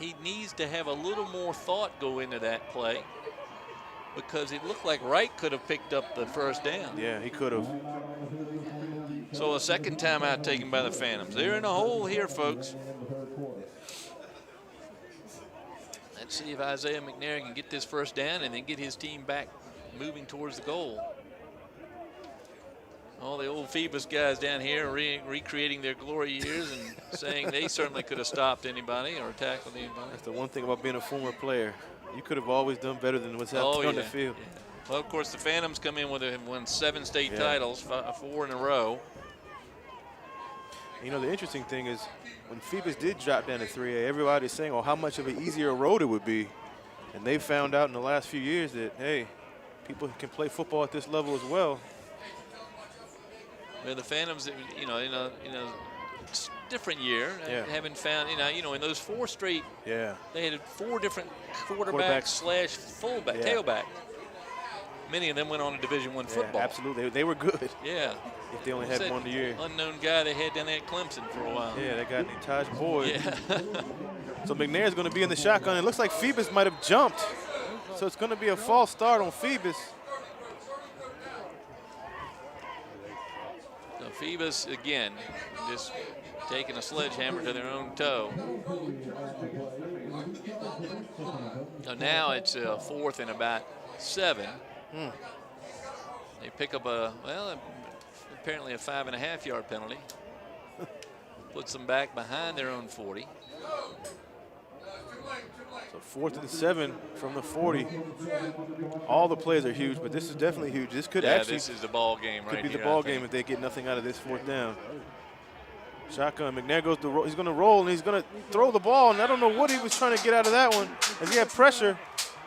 he needs to have a little more thought go into that play, because it looked like Wright could have picked up the 1st down. Yeah, he could have. So a 2nd timeout taken by the Phantoms. They're in a hole here, folks. Let's see if Isaiah McNair can get this 1st down and then get his team back moving towards the goal. All the old Phoebus guys down here recreating their glory years and saying they certainly could have stopped anybody or tackled anybody. That's the one thing about being a former player. You could have always done better than what's happening on the field. Yeah. Well, of course, the Phantoms come in with won 7 state titles, 4 in a row. You know, the interesting thing is when Phoebus did drop down to 3A, everybody's saying, oh, how much of an easier road it would be. And they found out in the last few years that, hey, people can play football at this level as well. Well, the Phantoms, in a different year, haven't found, in those 4 straight, they had 4 different quarterbacks/fullback, tailback. Many of them went on to Division I football. Absolutely, they were good. Yeah. If they only had one a year. Unknown guy they had down there at Clemson for a while. Yeah, that guy named Taj Boyd. Yeah. So McNair's going to be in the shotgun. It looks like Phoebus might have jumped. So it's going to be a false start on Phoebus. So Phoebus, again, just taking a sledgehammer to their own toe. So now it's 4th and about 7. They pick up apparently a 5.5-yard penalty. Puts them back behind their own 40. So 4th and 7 from the 40. All the plays are huge, but this is definitely huge. This could actually this is the ball game right here. Could be the ball game if they get nothing out of this 4th down. Shotgun. McNair goes to roll. He's going to roll, and he's going to throw the ball. And I don't know what he was trying to get out of that one. As he had pressure,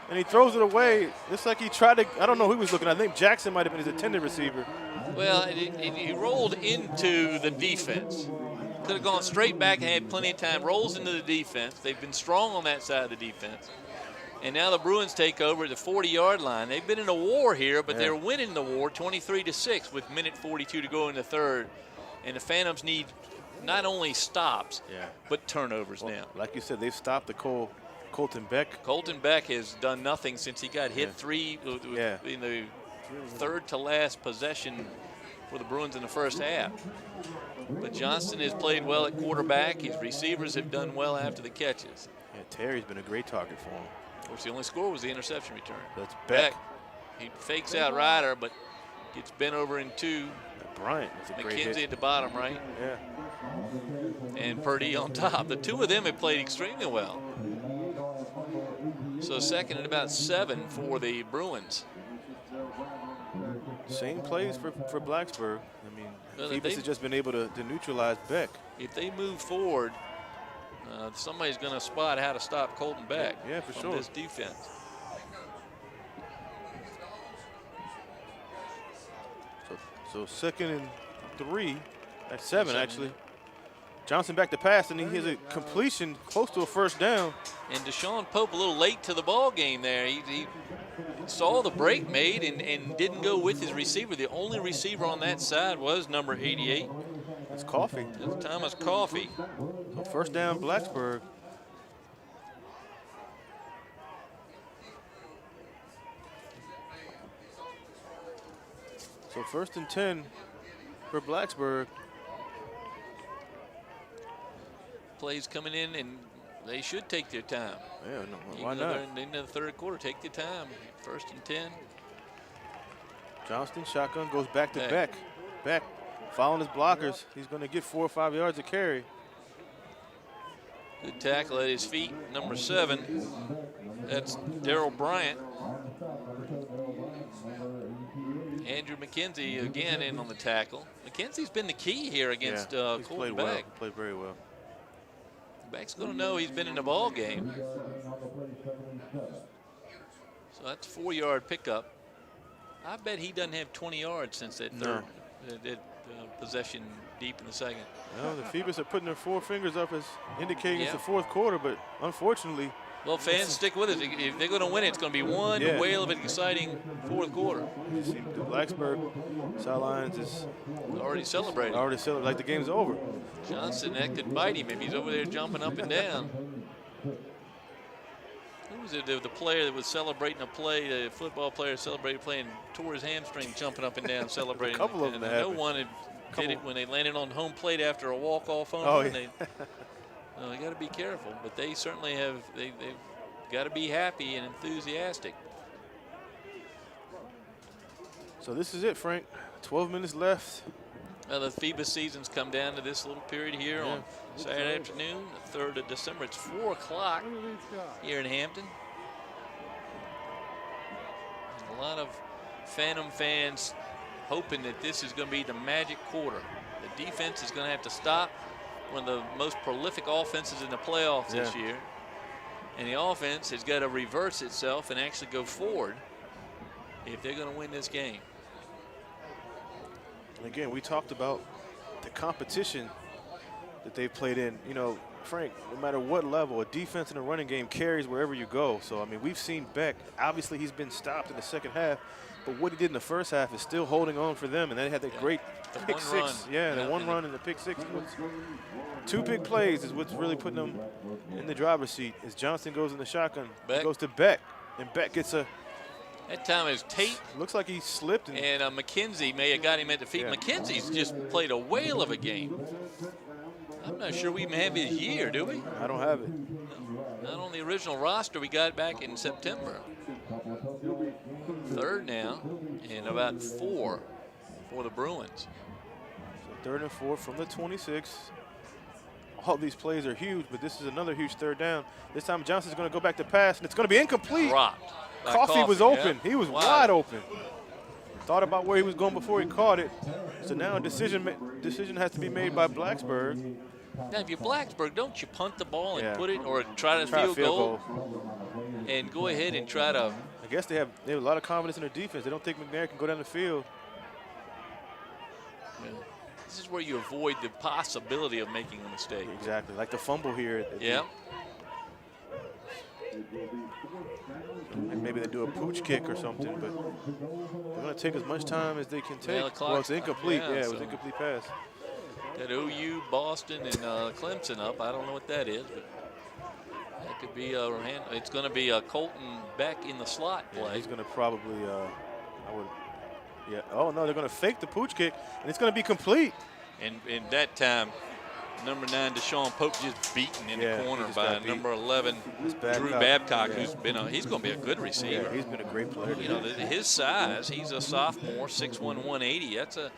and he throws it away. Looks like he tried to. I don't know who he was looking at. I think Jackson might have been his intended receiver. Well, he rolled into the defense. Could have gone straight back and had plenty of time. Rolls into the defense. They've been strong on that side of the defense. And now the Bruins take over at the 40-yard line. They've been in a war here, but they're winning the war 23-6 with minute 42 to go in the third. And the Phantoms need not only stops, but turnovers now. Like you said, they've stopped the Colton Beck. Colton Beck has done nothing since he got hit in the third to last possession for the Bruins in the first half. But Johnston has played well at quarterback. His receivers have done well after the catches. Yeah, Terry's been a great target for him. Of course, the only score was the interception return. That's Beck. He fakes out Ryder, but gets bent over in two. Bryant, that's a great hit. McKenzie at the bottom, right? Yeah. And Purdy on top. The two of them have played extremely well. So second and about 7 for the Bruins. Same plays for Blacksburg. I mean, Phoebus has just been able to neutralize Beck. If they move forward, somebody's going to spot how to stop Colton Beck from this defense. So second and 3, that's 7 actually. Johnson back to pass, and he has a completion close to a first down. And Deshaun Pope a little late to the ball game there. He saw the break made and didn't go with his receiver. The only receiver on that side was number 88. It's Coffee. It's Thomas Coffee. So first down, Blacksburg. So first and 10 for Blacksburg. Plays coming in, and they should take their time. Yeah, no, why Even though not? they're in the third quarter, take their time. First and 10. Johnston, shotgun, goes back to Beck. Beck following his blockers. He's going to get 4 or 5 yards of carry. Good tackle at his feet, number 7. That's Darryl Bryant. Andrew McKenzie again in on the tackle. McKenzie's been the key here against Colton Beck. Played very well. Beck's going to know he's been in the ball game. So that's a 4-yard pickup. I bet he doesn't have 20 yards since that third possession deep in the second. Well, the Phoebus are putting their 4 fingers up as indicating it's the fourth quarter, but unfortunately. Well, fans, stick with it. If they're going to win it, it's going to be one whale of an exciting fourth quarter. You see the Blacksburg sidelines is already celebrating. Like the game's over. Johnson, that could bite him if he's over there jumping up and down. Who was it, the player that was celebrating a play, the football player celebrated a play and tore his hamstring jumping up and down celebrating? A couple of them no one did it when they landed on home plate after a walk-off home run. They got to be careful, but they certainly have. They've got to be happy and enthusiastic. So this is it, Frank. 12 minutes left. Well, the Phoebus season's come down to this little period here on Saturday afternoon, the 3rd of December. It's 4 o'clock here in Hampton. And a lot of Phantom fans hoping that this is going to be the magic quarter. The defense is going to have to stop one of the most prolific offenses in the playoffs this year. And the offense has got to reverse itself and actually go forward if they're going to win this game. And again, we talked about the competition that they've played in. You know, Frank, no matter what level, a defense and a running game carries wherever you go. So, I mean, we've seen Beck. Obviously, he's been stopped in the second half. But what he did in the first half is still holding on for them. And they had that great pick six. The one run and the pick six. 2 big plays is what's really putting them in the driver's seat. As Johnston goes in the shotgun, he goes to Beck. And Beck gets a... That time is Tate. Looks like he slipped. And McKenzie may have got him at the feet. McKenzie's just played a whale of a game. I'm not sure we even have his year, do we? I don't have it. No, not on the original roster we got back in September. 3rd now, and about 4 for the Bruins. So 3rd and 4 from the 26. All these plays are huge, but this is another huge 3rd down. This time Johnson's going to go back to pass, and it's going to be incomplete. Dropped. Coffee was open. He was wide open. Thought about where he was going before he caught it. So now a decision decision has to be made by Blacksburg. Now, if you're Blacksburg, don't you punt the ball and Yeah. put it, or try to Try a field goal and go ahead and try to. I guess they have a lot of confidence in their defense. They don't think McNair can go down the field. This is where you avoid the possibility of making a mistake. Exactly, like the fumble here. Yeah. And maybe they do a pooch kick or something, but they're going to take as much time as they can take. Yeah, the Well, it's incomplete. yeah, Yeah, it so was incomplete pass. Got OU, Boston, and Clemson up. I don't know what that is, but that could be a hand. It's going to be a Colton Beck in the slot Yeah, play. he's going to probably, oh, no, they're going to fake the pooch kick, and it's going to be complete. And that time, number 9, Deshaun Pope, just beaten in the corner by number 11, Drew Babcock, who's been he's going to be a good receiver. Yeah, he's been a great player. You know, his size, he's a sophomore, 6'1", 180. That's a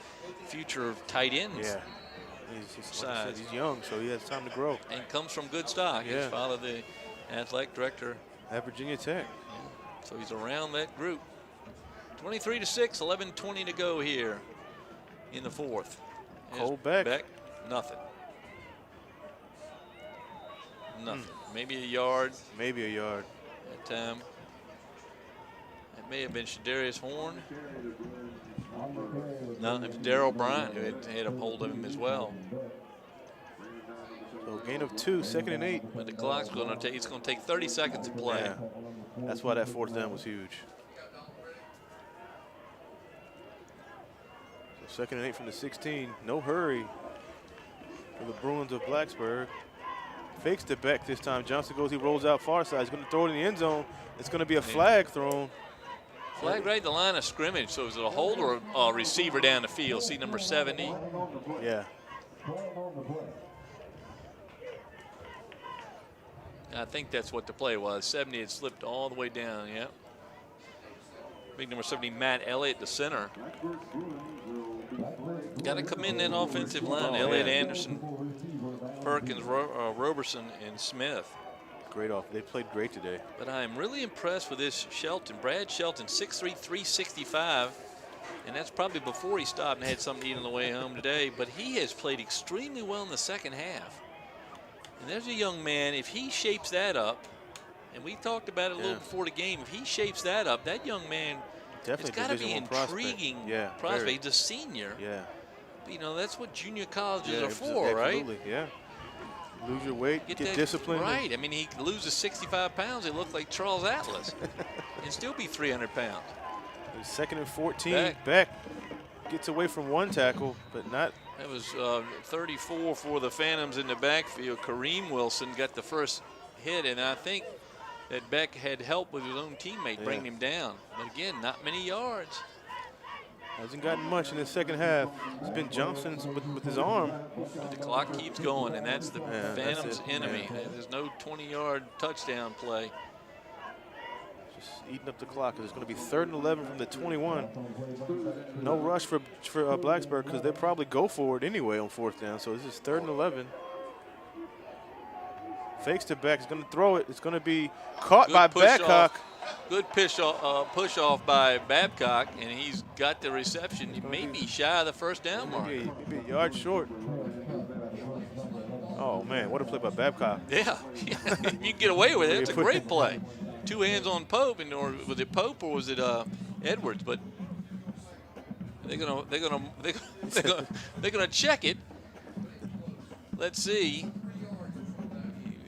future of tight ends. Yeah. He's young, so he has time to grow. And comes from good stock. Yeah. His father, the athletic director at Virginia Tech. Yeah. So he's around that group. 23-6, 11:20 to go here in the fourth. Cole Beck. Nothing. Maybe a yard. Maybe a yard. That time. It may have been Shadarius Horn. No, it was Darryl Bryant who had a hold of him as well. So gain of 2, 2nd and 8. But the clock's going to take. It's going to take 30 seconds to play. Yeah. That's why that 4th down was huge. So 2nd and 8 from the 16. No hurry for the Bruins of Blacksburg. Fakes to Beck this time. Johnson goes. He rolls out far side. He's going to throw it in the end zone. It's going to be a flag thrown. Flag right at the line of scrimmage. So is it a hold or a receiver down the field? See number 70? Yeah. I think that's what the play was. 70 had slipped all the way down, yeah. Big number 70, Matt Elliott, the center. Got to come in that offensive line. Elliott, Anderson, Perkins, Roberson, and Smith. Great off. They played great today. But I am really impressed with this Shelton. Brad Shelton, 6'3", 365. And that's probably before he stopped and had something to eat on the way home today. But he has played extremely well in the second half. And there's a young man, if he shapes that up, and we talked about it a little before the game, if he shapes that up, that young man, definitely it's got to be intriguing prospect. He's a senior. Yeah. But, you know, that's what junior colleges are for, right? Absolutely, yeah. Lose your weight, get disciplined. Right. I mean, he loses 65 pounds. He looked like Charles Atlas and still be 300 pounds. 2nd and 14. Beck gets away from one tackle, but not. That was 34 for the Phantoms in the backfield. Kareem Wilson got the first hit, and I think that Beck had help with his own teammate bringing him down. But again, not many yards. Hasn't gotten much in the second half. It's been Johnson with his arm. But the clock keeps going, and that's the Phantoms' enemy. Yeah. There's no 20-yard touchdown play. Just eating up the clock. It's going to be 3rd and 11 from the 21. No rush for Blacksburg because they'll probably go for it anyway on 4th down. So this is 3rd and 11. Fakes to Beck. He's going to throw it. It's going to be caught by Babcock. Good push off by Babcock, and he's got the reception. He may be shy of the first down mark. Maybe a yard short. Oh, man, what a play by Babcock. Yeah, you can get away with it. It's a great play. 2 hands on Pope, and or was it Pope or was it Edwards? But they're gonna check it. Let's see.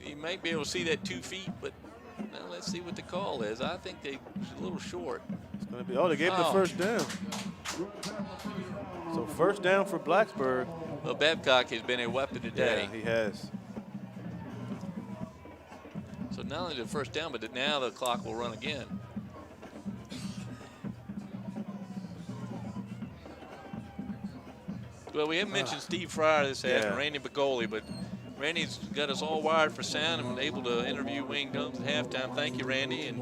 You might be able to see that 2 feet, but. Now let's see what the call is. I think they're a little short. It's going to be, they gave him the first down. So 1st down for Blacksburg. Well, Babcock has been a weapon today. Yeah, he has. So not only the first down, but now the clock will run again. Well, we haven't mentioned Steve Fryer this half and Randy Bigoli, but Randy's got us all wired for sound and able to interview Wayne Combs at halftime. Thank you, Randy. And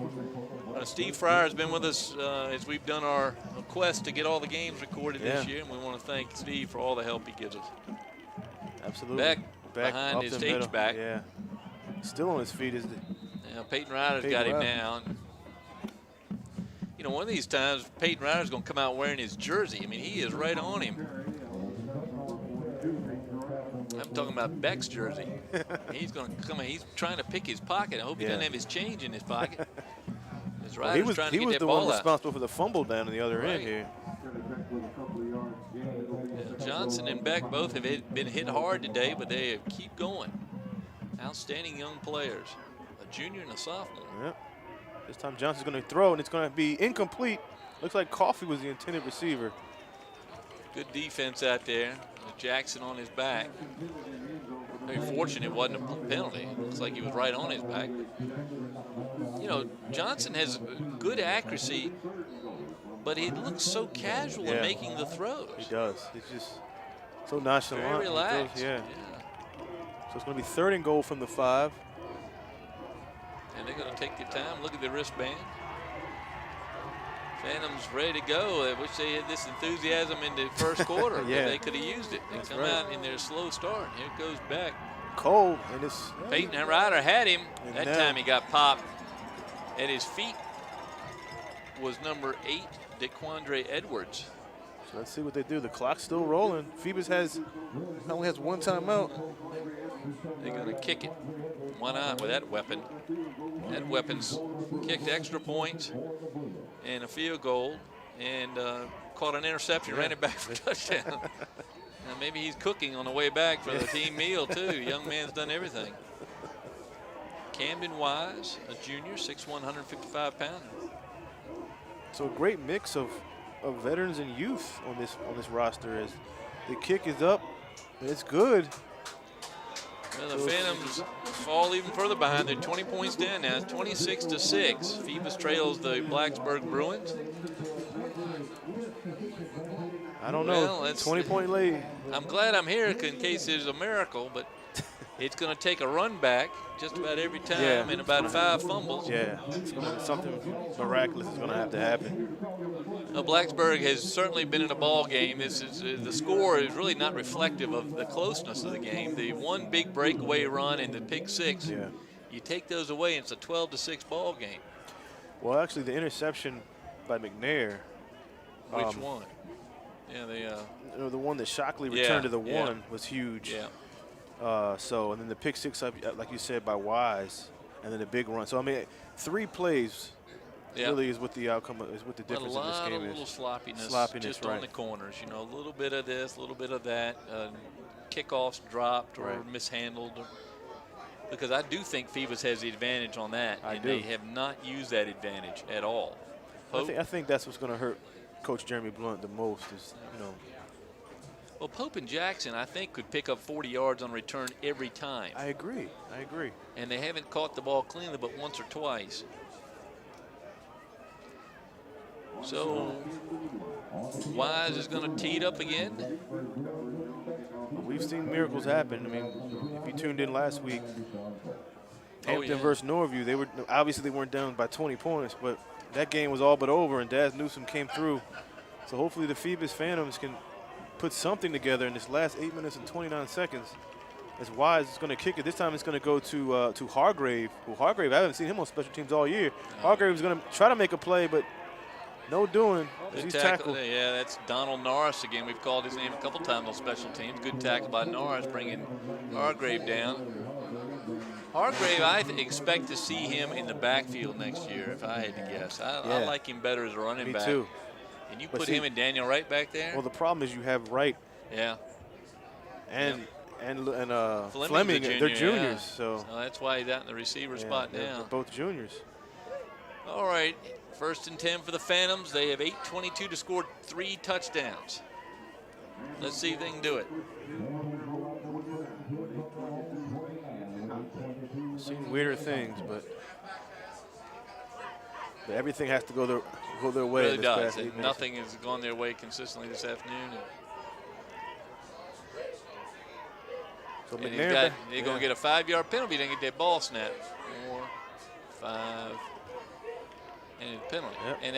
Steve Fryer has been with us as we've done our quest to get all the games recorded this year, and we want to thank Steve for all the help he gives us. Absolutely. Back behind his H-back. Yeah. Still on his feet, isn't he? Yeah, Peyton Ryder's got him now. You know, one of these times, Peyton Ryder's going to come out wearing his jersey. I mean, he is right on him. I'm talking about Beck's jersey. He's going to come in. He's trying to pick his pocket. I hope he doesn't have his change in his pocket. His rider's Well, trying to he get was that the ball one out. responsible for the fumble down on the other end here. Yeah, Johnson and Beck both have been hit hard today, but they keep going. Outstanding young players. A junior and a sophomore. Yep. This time Johnson's going to throw, and it's going to be incomplete. Looks like Coffey was the intended receiver. Good defense out there with Jackson on his back. Very fortunate it wasn't a penalty. It looks like he was right on his back. But, you know, Johnson has good accuracy, but he looks so casual in making the throws. He does. He's just so nonchalant. Very relaxed. Yeah. So it's going to be 3rd and goal from the 5. And they're going to take their time. Look at the wristband. Phantoms ready to go. I wish they had this enthusiasm in the first quarter. Yeah. They could have used it. They come out in their slow start. Here it goes back. Cole and it's Peyton Ryder had him. And That now- time he got popped. At his feet was number 8, DeQuandre Edwards. So let's see what they do. The clock's still rolling. Phoebus only has 1 timeout. They're going to kick it. Why not with that weapon? That weapon's kicked extra points and a field goal and caught an interception, ran it back for a touchdown. And maybe he's cooking on the way back for the team meal, too. Young man's done everything. Camden Wise, a junior, 6'1", 155-pounder. So a great mix of veterans and youth on this roster. As the kick is up, and it's good. Well, the Phantoms fall even further behind. They're 20 points down now. It's 26-6. Phoebus trails the Blacksburg Bruins. I don't know. Well, it's 20-point lead. I'm glad I'm here in case there's a miracle, but it's going to take a run back just about every time and about 5 fumbles. Yeah, something miraculous is going to have to happen. Blacksburg has certainly been in a ball game. This is the score is really not reflective of the closeness of the game. The one big breakaway run and the pick 6. Yeah. You take those away, and it's a 12-6 ball game. Well, actually, the interception by McNair. Which one? Yeah, the one that Shockley returned to the 1 was huge. Yeah. And then the pick 6, like you said, by Wise, and then the big run. So I mean, 3 plays really is what the outcome is, what the difference in this game is. A lot of little sloppiness just on the corners. You know, a little bit of this, a little bit of that. Kickoffs dropped or mishandled. Because I do think Phoebus has the advantage on that, they have not used that advantage at all. I think that's what's going to hurt Coach Jeremy Blunt the most is, Well, Pope and Jackson, I think, could pick up 40 yards on return every time. I agree. And they haven't caught the ball cleanly but once or twice. So Wise is going to tee it up again. We've seen miracles happen. I mean, if you tuned in last week, Hampton versus Norview, they weren't down by 20 points, but that game was all but over, and Daz Newsome came through. So hopefully the Phoebus Phantoms can put something together in this last 8 minutes and 29 seconds. As Wise is going to kick it. This time it's going to go to Hargrave. Well, Hargrave, I haven't seen him on special teams all year. Hargrave is going to try to make a play, but no doing. He's tackled. Yeah, that's Donald Norris again. We've called his name a couple times on special teams. Good tackle by Norris, bringing Hargrave down. Hargrave, I expect to see him in the backfield next year, if I had to guess. I like him better as a running back. Me too. And you put him and Daniel Wright back there? Well, the problem is you have Wright. Yeah. And Fleming, junior, they're juniors. So that's why he's out in the receiver spot now. They're both juniors. All right, 1st and 10 for the Phantoms. They have 8:22 to score 3 touchdowns. Let's see if they can do it. Seen weirder things, but everything has to go their way. It really does. Nothing has gone their way consistently this afternoon. So they're going to get a 5-yard penalty. They get that ball snap. 4, 5, and a penalty. Yep. And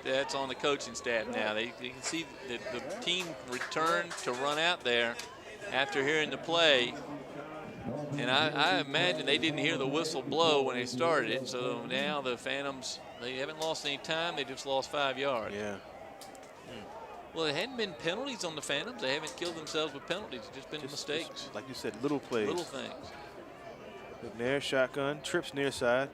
that's on the coaching staff now. You can see the team returned to run out there after hearing the play. And I imagine they didn't hear the whistle blow when they started it. So now the Phantoms, they haven't lost any time. They just lost 5 yards. Yeah. Well, there hadn't been penalties on the Phantoms. They haven't killed themselves with penalties. It's just been mistakes. Like you said, little plays. Little things. McNair shotgun, trips near side.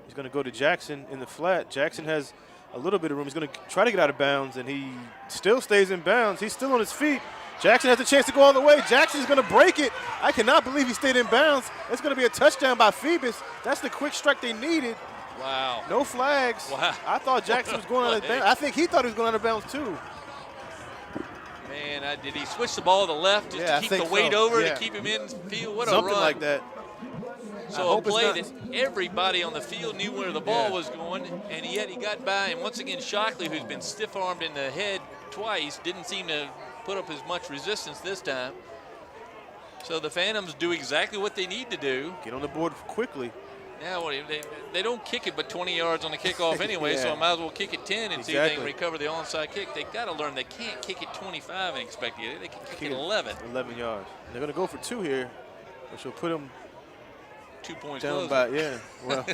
He's going to go to Jackson in the flat. Jackson has a little bit of room. He's going to try to get out of bounds, and he still stays in bounds. He's still on his feet. Jackson has a chance to go all the way. Jackson's going to break it. I cannot believe he stayed in bounds. It's going to be a touchdown by Phoebus. That's the quick strike they needed. Wow. No flags. Wow. I thought Jackson was going out of bounds. I think he thought he was going out of bounds too. Man, did he switch the ball to the left just to keep the weight over to keep him in the field? What Something a run. like that. So a play that everybody on the field knew where the ball was going, and yet he got by. And once again, Shockley, who's been stiff-armed in the head twice, didn't seem to put up as much resistance this time. So the Phantoms do exactly what they need to do. Get on the board quickly. Now they don't kick it but 20 yards on the kickoff anyway, so I might as well kick it 10 and see if they can recover the onside kick. They got to learn they can't kick it 25 and expect it. They can kick it 11. 11 yards. And they're going to go for 2 here, which will put them 2 points down closer. by, well,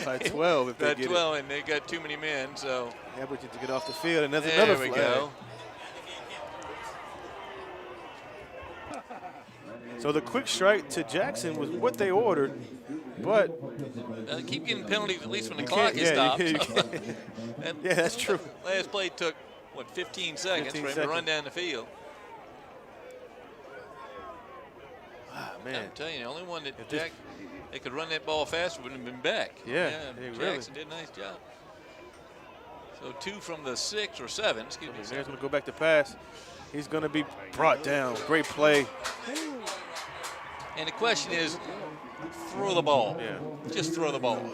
by 12 if they get 12, and they got too many men, so. Hamilton to get off the field, and that's there another we flag. Go. So the quick strike to Jackson was what they ordered, but they keep getting penalties at least when the clock is stopped. Yeah, that's true. Last play took, what, 15 seconds for him to run down the field. Man. I'm telling you, the only one that they could run that ball faster would have been Beck. Jackson did a nice job. So 2 from the 6 or 7. Excuse me. He's going to go back to pass. He's going to be brought down. Great play. And the question is, throw the ball. Yeah. Just throw the ball.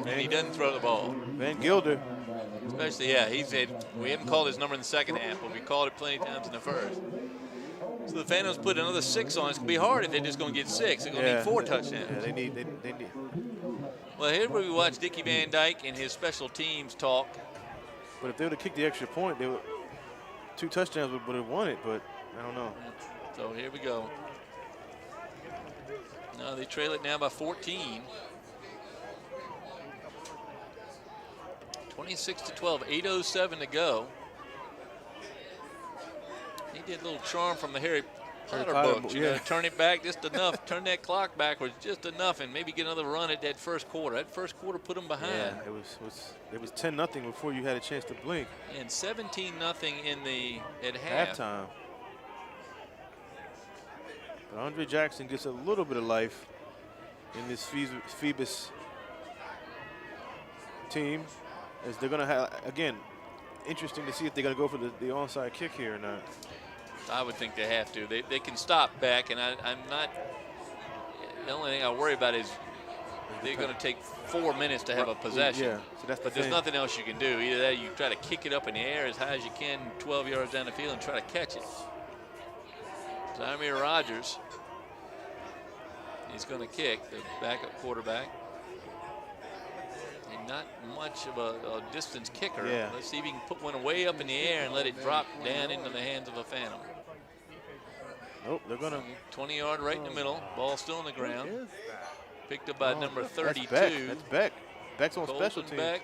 And he doesn't throw the ball. Van Gilder. Especially, he said, we haven't called his number in the second half, but we called it plenty of times in the first. So the Phantoms put another 6 on. It's going to be hard if they're just going to get 6. They're going to need 4 touchdowns. Yeah, they need. Well, here we watch Dickie Van Dyke and his special teams talk. But if they would have kicked the extra point, 2 touchdowns would have won it, but I don't know. So here we go. No, they trail it now by 14. 26-12, 8:07 to go. He did a little charm from the Harry Potter books. You know, turn it back just enough, turn that clock backwards just enough, and maybe get another run at that first quarter. That first quarter put them behind. Yeah, it was 10-0 before you had a chance to blink. And 17-0 at half. Halftime. But Andre Jackson gets a little bit of life in this Phoebus team, as they're going to have, again, interesting to see if they're going to go for the onside kick here or not. I would think they have to. They can stop back, and I'm not. The only thing I worry about is they're going to take 4 minutes to have a possession. Yeah, so that's the but there's nothing else you can do. Either that, or you try to kick it up in the air as high as you can, 12 yards down the field, and try to catch it. Zamir Rogers, he's going to kick, the backup quarterback. And not much of a distance kicker. Yeah. Let's see if he can put one way up in the air and let it drop down into the hands of a Phantom. Nope, they're going to. 20-yard right in the middle. Ball still on the ground. Picked up by number 32. That's Beck. Beck's on Colton special teams. Beck.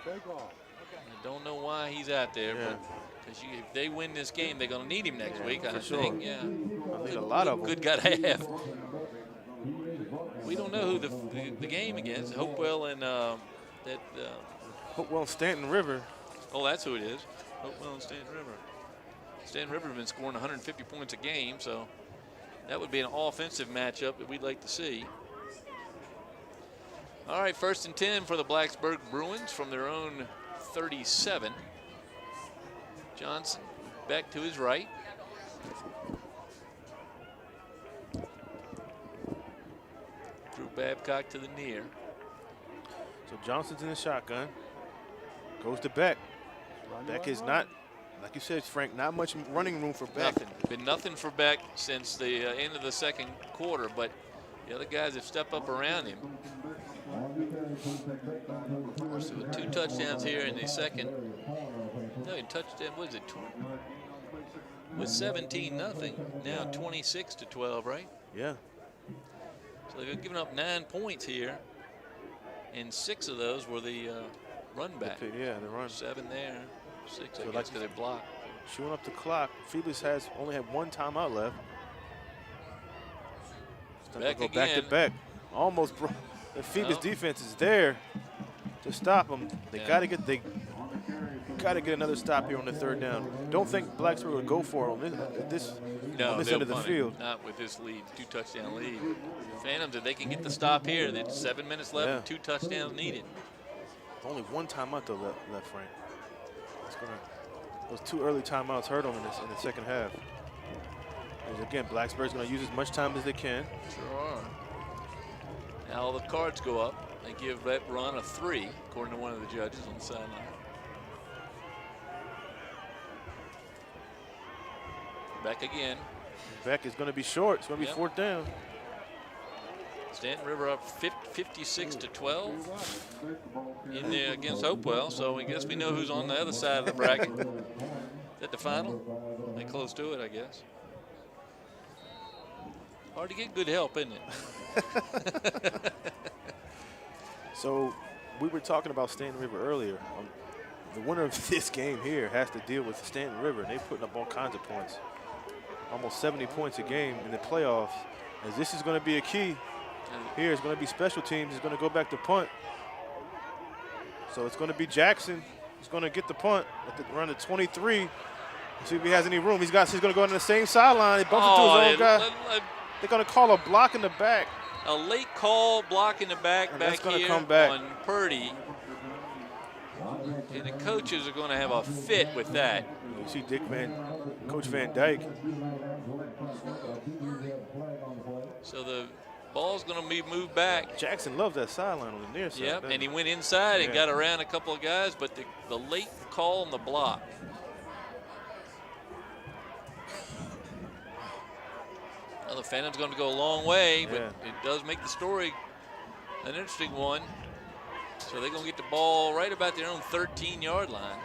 I don't know why he's out there, but because if they win this game, they're going to need him next week, I think. Yeah. I need a lot of them. Good guy to have. We don't know who the game against. Hopewell and Hopewell and Stanton River. Oh, that's who it is. Hopewell and Stanton River. Stanton River has been scoring 150 points a game, so that would be an offensive matchup that we'd like to see. All right, 1st and 10 for the Blacksburg Bruins from their own 37. Johnson back to his right. Drew Babcock to the near. So Johnson's in the shotgun. Goes to Beck. Beck is not, like you said, Frank, not much running room for Beck. Nothing. Been nothing for Beck since the end of the second quarter, but the other guys have stepped up around him. Of course, there were 2 touchdowns here in the second. No, touchdown, what is it? With 17-0, now 26-12, right? Yeah. So they've given up 9 points here, and 6 of those were the run back. Yeah, the run. 7 there. 6, So I like guess, because they blocked. Chewing up the clock. Phoebus has only had 1 timeout left. Back Go again. back to back. Almost broke. The Phoebus defense is there to stop them. They got to get another stop here on the 3rd down. Don't think Blacksburg would go for it on this end of the field. Not with this lead, 2-touchdown lead. Phantoms, if they can get the stop here, that's 7 minutes left and 2 touchdowns needed. Only 1 timeout though left, Frank. Those 2 early timeouts hurt them in the second half. And again, Blacksburg's going to use as much time as they can. Sure are. Now all the cards go up. They give that run a 3, according to one of the judges on the sideline. Back again. Beck is going to be short. It's going to be 4th down. Stanton River up 56-12 in there against Hopewell. So I guess we know who's on the other side of the bracket. Is that the final? They close to it, I guess. Hard to get good help, isn't it? So we were talking about Stanton River earlier. The winner of this game here has to deal with Stanton River, and they're putting up all kinds of points. Almost 70 points a game in the playoffs. As this is going to be a key. Here is going to be special teams. He's going to go back to punt. So it's going to be Jackson. He's going to get the punt around the 23. See if he has any room. He's going to go into the same sideline. He bumps into his own guy. They're going to call a block in the back. A late call, block in the back here come back on Purdy. And the coaches are going to have a fit with that. You see Coach Van Dyke. So the ball's going to be moved back. Jackson loves that sideline on the near side. Yep, and he went inside and got around a couple of guys, but the late call on the block. Well, the Phantom's going to go a long way, but it does make the story an interesting one. So they're going to get the ball right about their own 13-yard line.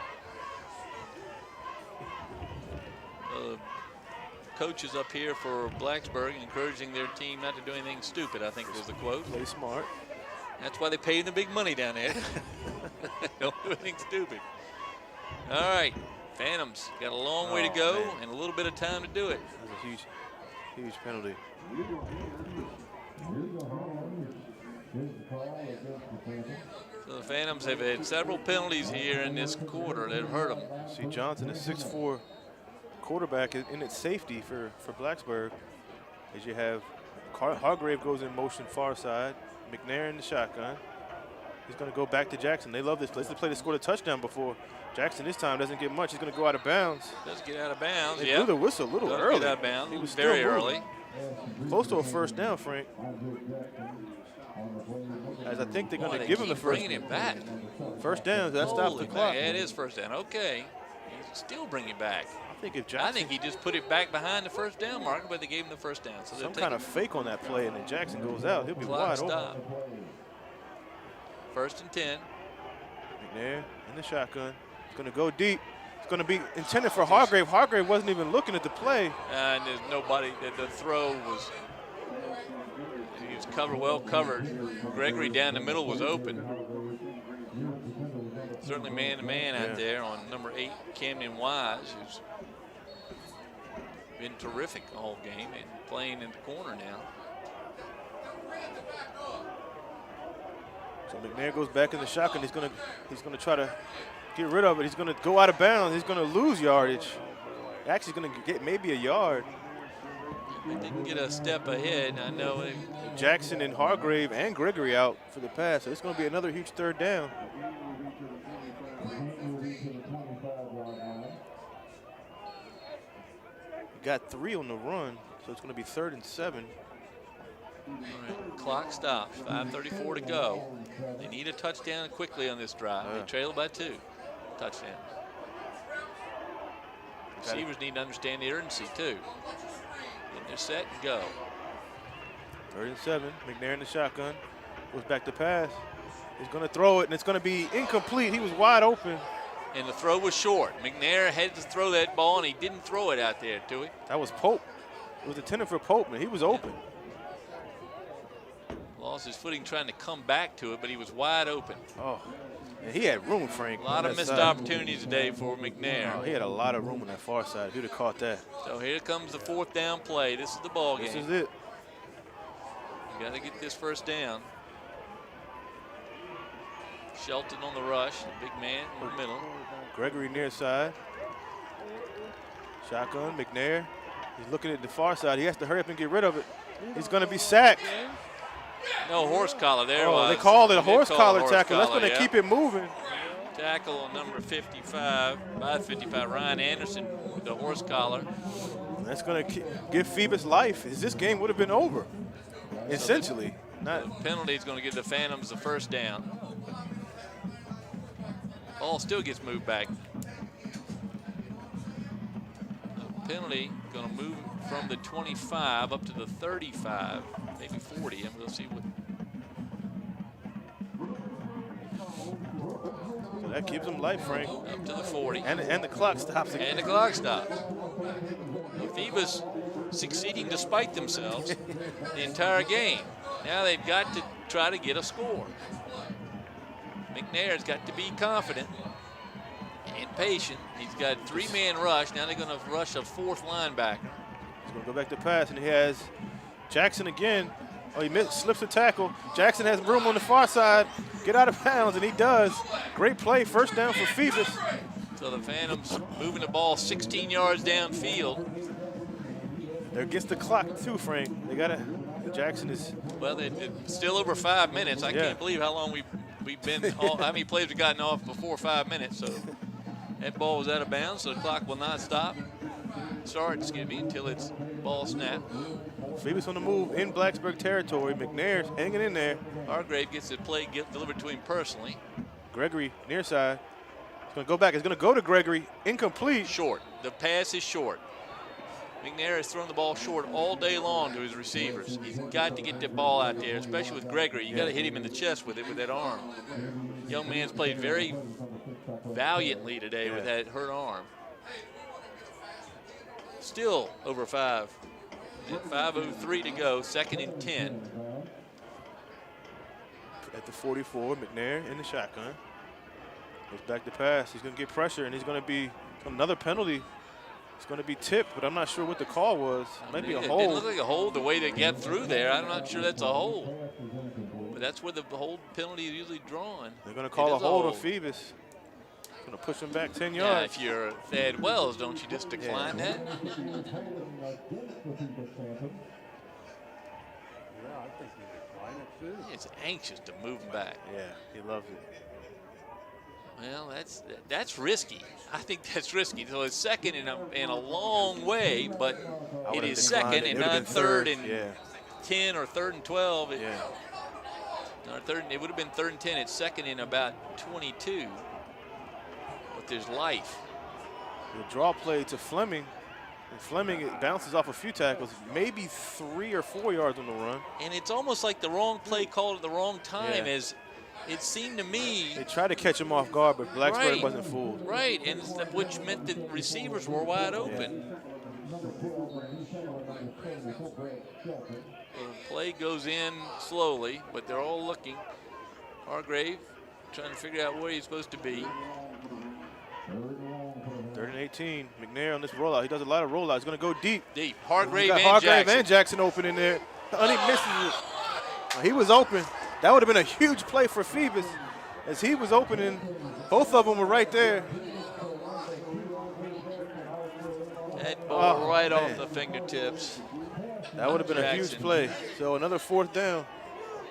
Coaches up here for Blacksburg encouraging their team not to do anything stupid, I think was the quote. Play smart. That's why they pay the big money down there. Don't do anything stupid. All right, Phantoms got a long way to go and a little bit of time to do it. That's a huge penalty. So the Phantoms have had several penalties here in this quarter that have hurt them. See, Johnson, a 6'4" quarterback, in its safety for Blacksburg. As you have Hargrave goes in motion far side, McNair in the shotgun. He's going to go back to Jackson. They love this place. They played to score a touchdown before. Jackson this time doesn't get much. He's going to go out of bounds. Does get out of bounds, They blew the whistle a little early. Get out of bounds. He was very early. Close to a 1st down, Frank. As I think they're going to give him the first. Bringing him back. 1st down. That stopped the clock. Yeah, it is 1st down. Okay. He's still bringing it back. I think he just put it back behind the 1st down marker, but they gave him the 1st down. So some kind of fake on that play, and then Jackson goes out. He'll be wide open. 1st and 10. McNair in the shotgun. He's going to go deep. It's going to be intended for Hargrave. Hargrave wasn't even looking at the play. And there's nobody. The throw was. He was well covered. Gregory down the middle was open. Certainly man-to-man out there on number 8, Camden Wise, who's been terrific all game and playing in the corner now. So McNair goes back in the shotgun. He's going to try to get rid of it. He's going to go out of bounds. He's going to lose yardage. Actually going to get maybe a yard. They didn't get a step ahead. I know Jackson and Hargrave and Gregory out for the pass. So it's going to be another huge 3rd down. Got 3 on the run, so it's going to be 3rd and 7. All right, clock stops. 5:34 to go. They need a touchdown quickly on this drive. They trail by 2. Touchdown. Receivers need to understand the urgency too. Then they're set and go. 3rd and 7. McNair in the shotgun. Goes back to pass. He's going to throw it, and it's going to be incomplete. He was wide open. And the throw was short. McNair had to throw that ball, and he didn't throw it out there, to it. That was Pope. It was intended for Pope, man. He was open. Lost his footing trying to come back to it, but he was wide open. Oh. And he had room, Frank. A lot of missed opportunities today for McNair. Oh, he had a lot of room on that far side. If he'd have caught that. So here comes the 4th down play. This is the ball game. This is it. You got to get this first down. Shelton on the rush, the big man in the middle. Gregory near side. Shotgun, McNair. He's looking at the far side. He has to hurry up and get rid of it. He's going to be sacked. No horse collar there. They called it a horse collar tackle. That's going to yeah. keep it moving. Tackle on number 55, by 55, Ryan Anderson with the horse collar. That's going to give Phoebus life. This game would have been over, essentially. The penalty is going to give the Phantoms the first down. Ball still gets moved back. The penalty going to move from the 25 up to the 35, maybe 40, and we'll see what. So that gives them life, Frank. Up to the 40. And the clock stops again. And the clock stops. Phoebus succeeding despite themselves the entire game. Now they've got to try to get a score. McNair's got to be confident and patient. He's got 3-man rush. Now they're going to rush a 4th linebacker. He's going to go back to pass, and he has Jackson again. Oh, he slips a tackle. Jackson has room on the far side. Get out of bounds, and he does. Great play. First down for Phoebus. So the Phantoms moving the ball 16 yards downfield. They're against the clock, too, Frank. They got to. Jackson is. Well, it's still over 5 minutes. I can't believe how long we've been. How many plays we've gotten off before 5 minutes. So that ball was out of bounds, so the clock will not start, until it's ball snap. Phoebus on the move in Blacksburg territory. McNair's hanging in there. Hargrave gets the play delivered to him personally. Gregory near side. It's going to go back. It's going to go to Gregory. Incomplete. Short. The pass is short. McNair has thrown the ball short all day long to his receivers. He's got to get the ball out there, especially with Gregory. You got to hit him in the chest with it, with that arm. Young man's played very valiantly today with that hurt arm. Still over 5. 5:03 to go, 2nd and 10. At the 44, McNair in the shotgun. Goes back to pass. He's going to get pressure, and he's going to be another penalty. It's going to be tipped, but I'm not sure what the call was. Might be a hold. It didn't look like a hold the way they got through there. I'm not sure that's a hold. But that's where the hold penalty is usually drawn. They're going to call a hold on Phoebus. Going to push him back 10 yards. Yeah, if you're Thad Wells, don't you just decline that? He's anxious to move him back. Yeah, he loves it. Well, that's risky. I think that's risky. So it's 2nd in a long way, but it is 2nd and not 3rd and 10 or 3rd and 12. It would have been 3rd and 10. It's 2nd in about 22. But there's life. The draw play to Fleming. And Fleming, it bounces off a few tackles, maybe 3 or 4 yards on the run. And it's almost like the wrong play called at the wrong time, as it seemed to me. They tried to catch him off guard, but Blacksburg wasn't fooled. Right, and which meant the receivers were wide open. The play goes in slowly, but they're all looking. Hargrave trying to figure out where he's supposed to be. 3rd and 18. McNair on this rollout. He does a lot of rollouts. He's going to go deep. Deep. Hargrave and Jackson open in there. And he misses it. He was open. That would have been a huge play for Phoebus as he was opening. Both of them were right there. That ball right off the fingertips. That would have been a huge play. So another 4th down.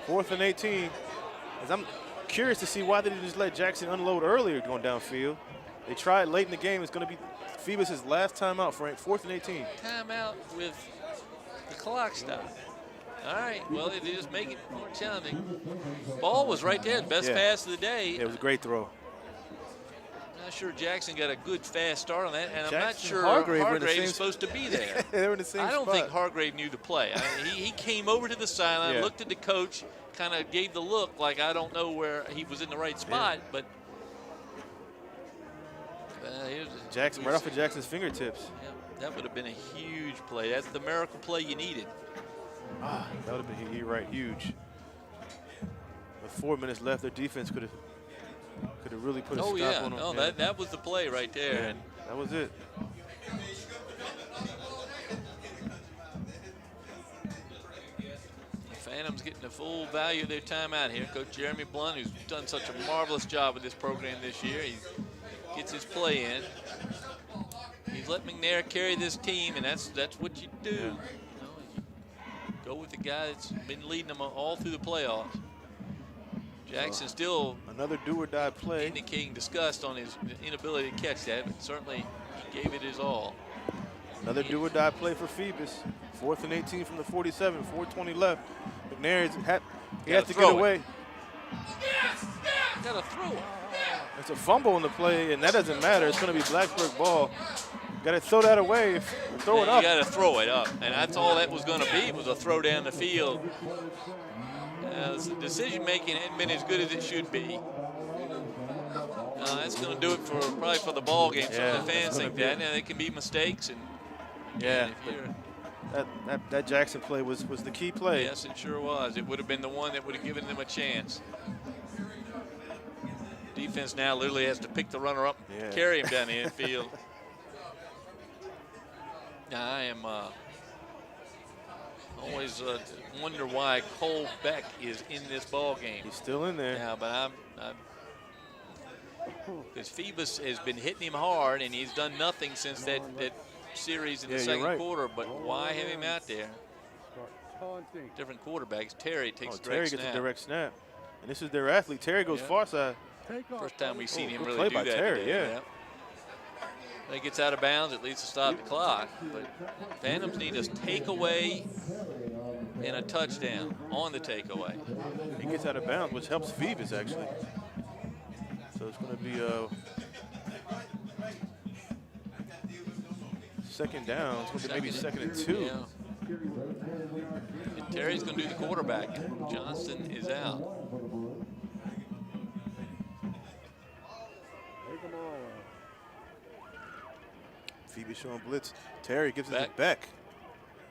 4th and 18. As I'm curious to see why they didn't just let Jackson unload earlier going downfield. They tried late in the game. It's going to be Phoebus' last time out, Frank. 4th and 18. Timeout with the clock stop. All right, well, they just make it more challenging. Ball was right there, the best pass of the day. It was a great throw. I'm not sure Jackson got a good fast start on that, and I'm not sure Hargrave is supposed to be there. They were in the same I don't spot. think Hargrave knew the play. I mean, he came over to the sideline, looked at the coach, kind of gave the look like I don't know where he was in the right spot, but Jackson right off of Jackson's fingertips. Yeah, that would have been a huge play. That's the miracle play you needed. That would have been, you're right, huge. With 4 minutes left, their defense could have Could have really put a Oh, stop yeah. on him. No, Yeah. that was the play right there. Yeah, And that was it. the Phantoms getting the full value of their timeout here. Coach Jeremy Blunt, who's done such a marvelous job with this program this year, he gets his play in. He's let McNair carry this team, and that's what you do. Yeah. You know, you go with the guy that's been leading them all through the playoffs. Jackson still Another do-or-die play. indicating disgust on his inability to catch that, but certainly he gave it his all. Another do-or-die play for Phoebus. 4th and 18 from the 47, 4:20 left. McNair he had to get away. Got to throw it. It's a fumble in the play, and that doesn't matter. It's going to be Blacksburg ball. Got to throw that away. Throw it up. You got to throw it up, and that's all that was going to be, was a throw down the field. The decision making hadn't been as good as it should be. That's going to do it probably for the ball game. Some of the fans think that. Now, there can be mistakes, and Yeah. if you're, That Jackson play was the key play. yes, it sure was. It would have been the one that would have given them a chance. Defense now literally has to pick the runner up and carry him down the infield. Now, I am always wonder why Cole Beck is in this ball game. He's still in there. Yeah, but because Phoebus has been hitting him hard, and he's done nothing since that series in the second quarter. But why have him out there? Different quarterbacks. Terry takes Terry gets a direct snap, and this is their athlete. Terry goes far side. First time we've seen him good really play do by that Terry, today. yeah. When he gets out of bounds, it leads to stop the clock. But Phantoms need a takeaway and a touchdown on the takeaway. He gets out of bounds, which helps Phoebus actually. So it's going to be second down. It's going to be maybe 2nd and 2. Yeah. And Terry's going to do the quarterback. Johnston is out. Phoebus showing blitz. Terry gives it to Beck.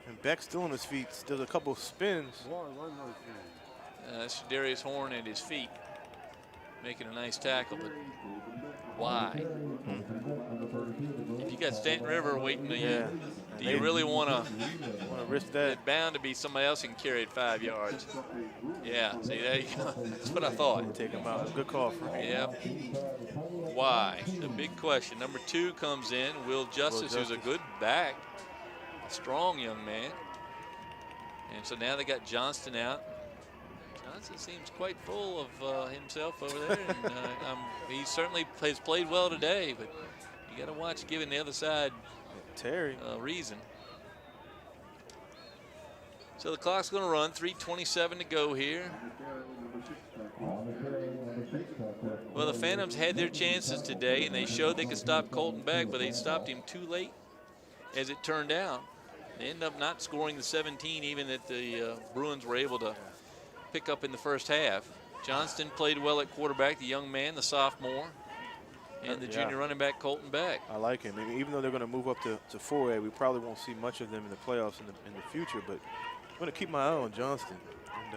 And Beck's still on his feet. Does a couple of spins. That's Darius Horn at his feet, making a nice tackle, but why? If you got Stanton River waiting to you, do you really want to risk that? It's bound to be somebody else who can carry it 5 yards. Yeah, see, there you go. That's what I thought. Take him out. Good call for him. Yep. Why? The big question. Number 2 comes in, Will Justice, who's a good back, a strong young man. And so now they got Johnston out. Johnson seems quite full of himself over there, and he certainly has played well today, but you got to watch giving the other side Terry reason. So the clock's going to run, 3:27 to go here. Well, the Phantoms had their chances today, and they showed they could stop Colton Beck, but they stopped him too late, as it turned out. They ended up not scoring the 17 even that the Bruins were able to pick up in the first half. Johnston played well at quarterback, the young man, the sophomore, and the junior running back, Colton Beck. I like him. I mean, even though they're going to move up to 4A, we probably won't see much of them in the playoffs in the future, but I'm going to keep my eye on Johnston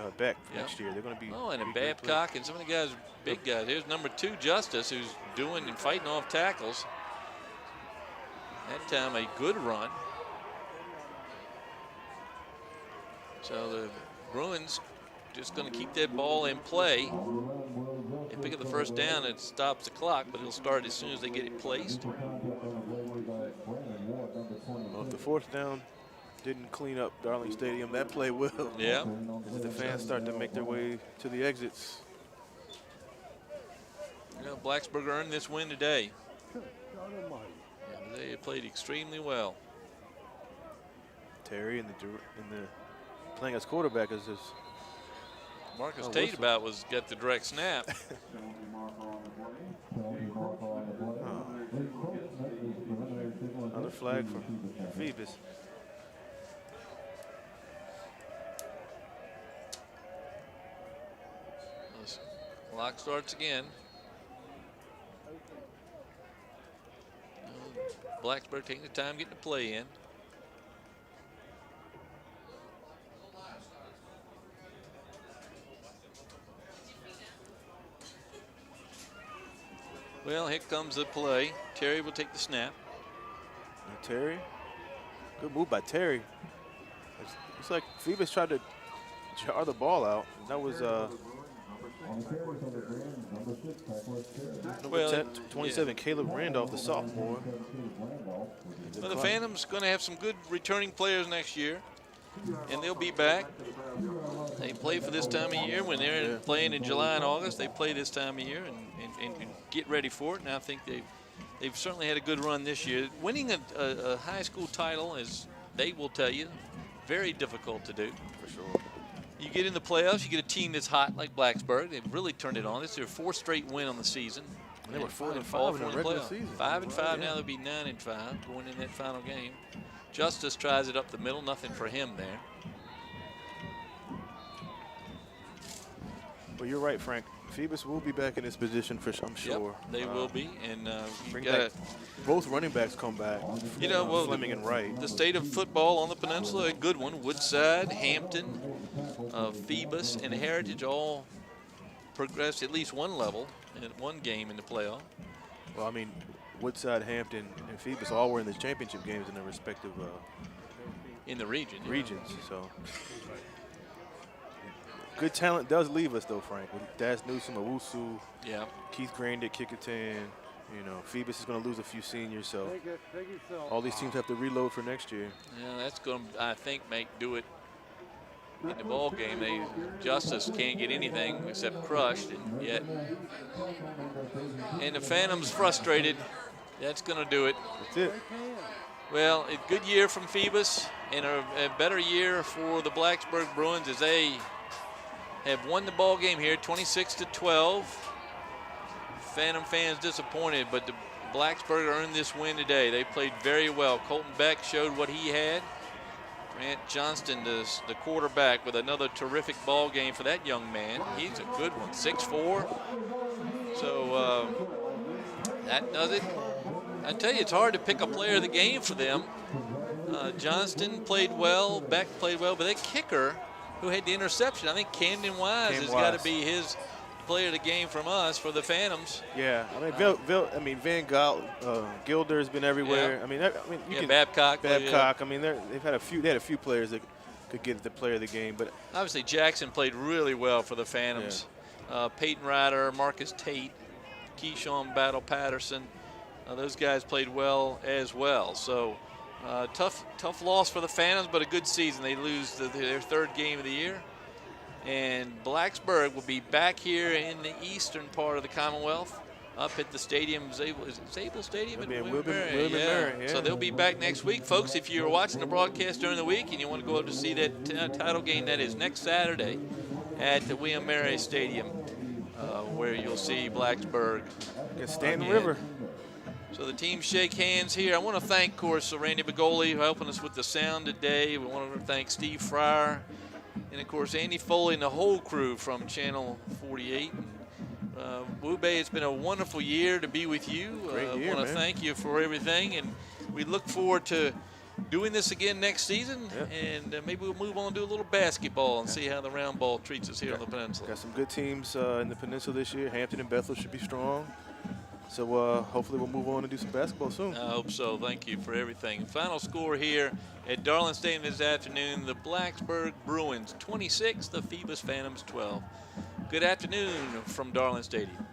and Beck next year. They're going to be and Babcock and some of the guys, big guys. Here's number 2, Justice, who's doing and fighting off tackles. That time a good run. So the Bruins just going to keep that ball in play. They pick up the first down, it stops the clock, but it'll start as soon as they get it placed. Well, if the 4th down didn't clean up Darling Stadium, that play will. Yeah. As the fans start to make their way to the exits. You know, Blacksburg earned this win today. They played extremely well. Terry in the playing as quarterback is just Marcus Tate about got the direct snap. Another flag for Phoebus. Clock starts again. Blacksburg taking the time getting the play in. Well, here comes the play. Terry will take the snap. And Terry, good move by Terry. It's like Phoebus tried to jar the ball out. That was Well, 10, 27, Caleb Randolph, the sophomore. Well, the Phantoms going to have some good returning players next year, and they'll be back. They play for this time of year. When they're playing in July and August, they play this time of year and get ready for it. And I think they've certainly had a good run this year. Winning a high school title, as they will tell you, very difficult to do. For sure. You get in the playoffs, you get a team that's hot like Blacksburg. They've really turned it on. This is their 4th straight win on the season. They were 4-5 in the regular playoff. season. 5-5 now. They'll be 9-5 going in that final game. Justice tries it up the middle. Nothing for him there. Well, you're right, Frank. Phoebus will be back in this position for I'm sure. Yep, they will be, and bring back, both running backs come back. You know, well, Fleming and Wright. The state of football on the peninsula, a good one. Woodside, Hampton, Phoebus, and Heritage all progressed at least one level in one game in the playoff. Well, I mean, Woodside, Hampton, and Phoebus all were in the championship games in their respective in the region. Regions. So good talent does leave us, though, Frank. With Das Newsom, Owusu, Keith Grandick, Kickerton. You know, Phoebus is going to lose a few seniors, so all these teams have to reload for next year. Yeah, that's going to, I think, do it in the ball game. Justice can't get anything except crushed, and yet, and the Phantoms frustrated. That's going to do it. That's it. Well, a good year from Phoebus, and a better year for the Blacksburg Bruins as they have won the ball game here, 26-12. Phantom fans disappointed, but the Blacksburg earned this win today. They played very well. Colton Beck showed what he had. Grant Johnston, the quarterback, with another terrific ball game for that young man. He's a good one, 6'4". So that does it. I tell you, it's hard to pick a player of the game for them. Johnston played well, Beck played well, but that kicker who had the interception, I think Camden Wise has got to be his player of the game from us for the Phantoms. Yeah, I mean, Van Gaal, Gilder has been everywhere. Yeah. You can Babcock. I mean, they've had a few players that could get the player of the game, but obviously Jackson played really well for the Phantoms. Yeah. Peyton Ryder, Marcus Tate, Keyshawn Battle Patterson, those guys played well as well. So tough loss for the Phantoms, but a good season. They lose their 3rd game of the year. And Blacksburg will be back here in the eastern part of the Commonwealth, up at the stadium, Zabel Stadium in William Mary. Yeah. So they'll be back next week. Folks, if you're watching the broadcast during the week and you want to go up to see that title game, that is next Saturday at the William Mary Stadium, where you'll see Blacksburg. Against Stanton River. So the teams shake hands here. I want to thank, of course, Randy Begoli for helping us with the sound today. We want to thank Steve Fryer and, of course, Andy Foley and the whole crew from Channel 48. Wube, it's been a wonderful year to be with you. Great year, I want to thank you for everything, and we look forward to doing this again next season, and maybe we'll move on and do a little basketball and see how the round ball treats us here on the peninsula. Got some good teams in the peninsula this year. Hampton and Bethel should be strong. So hopefully we'll move on and do some basketball soon. I hope so. Thank you for everything. Final score here at Darling Stadium this afternoon, the Blacksburg Bruins 26, the Phoebus Phantoms 12. Good afternoon from Darling Stadium.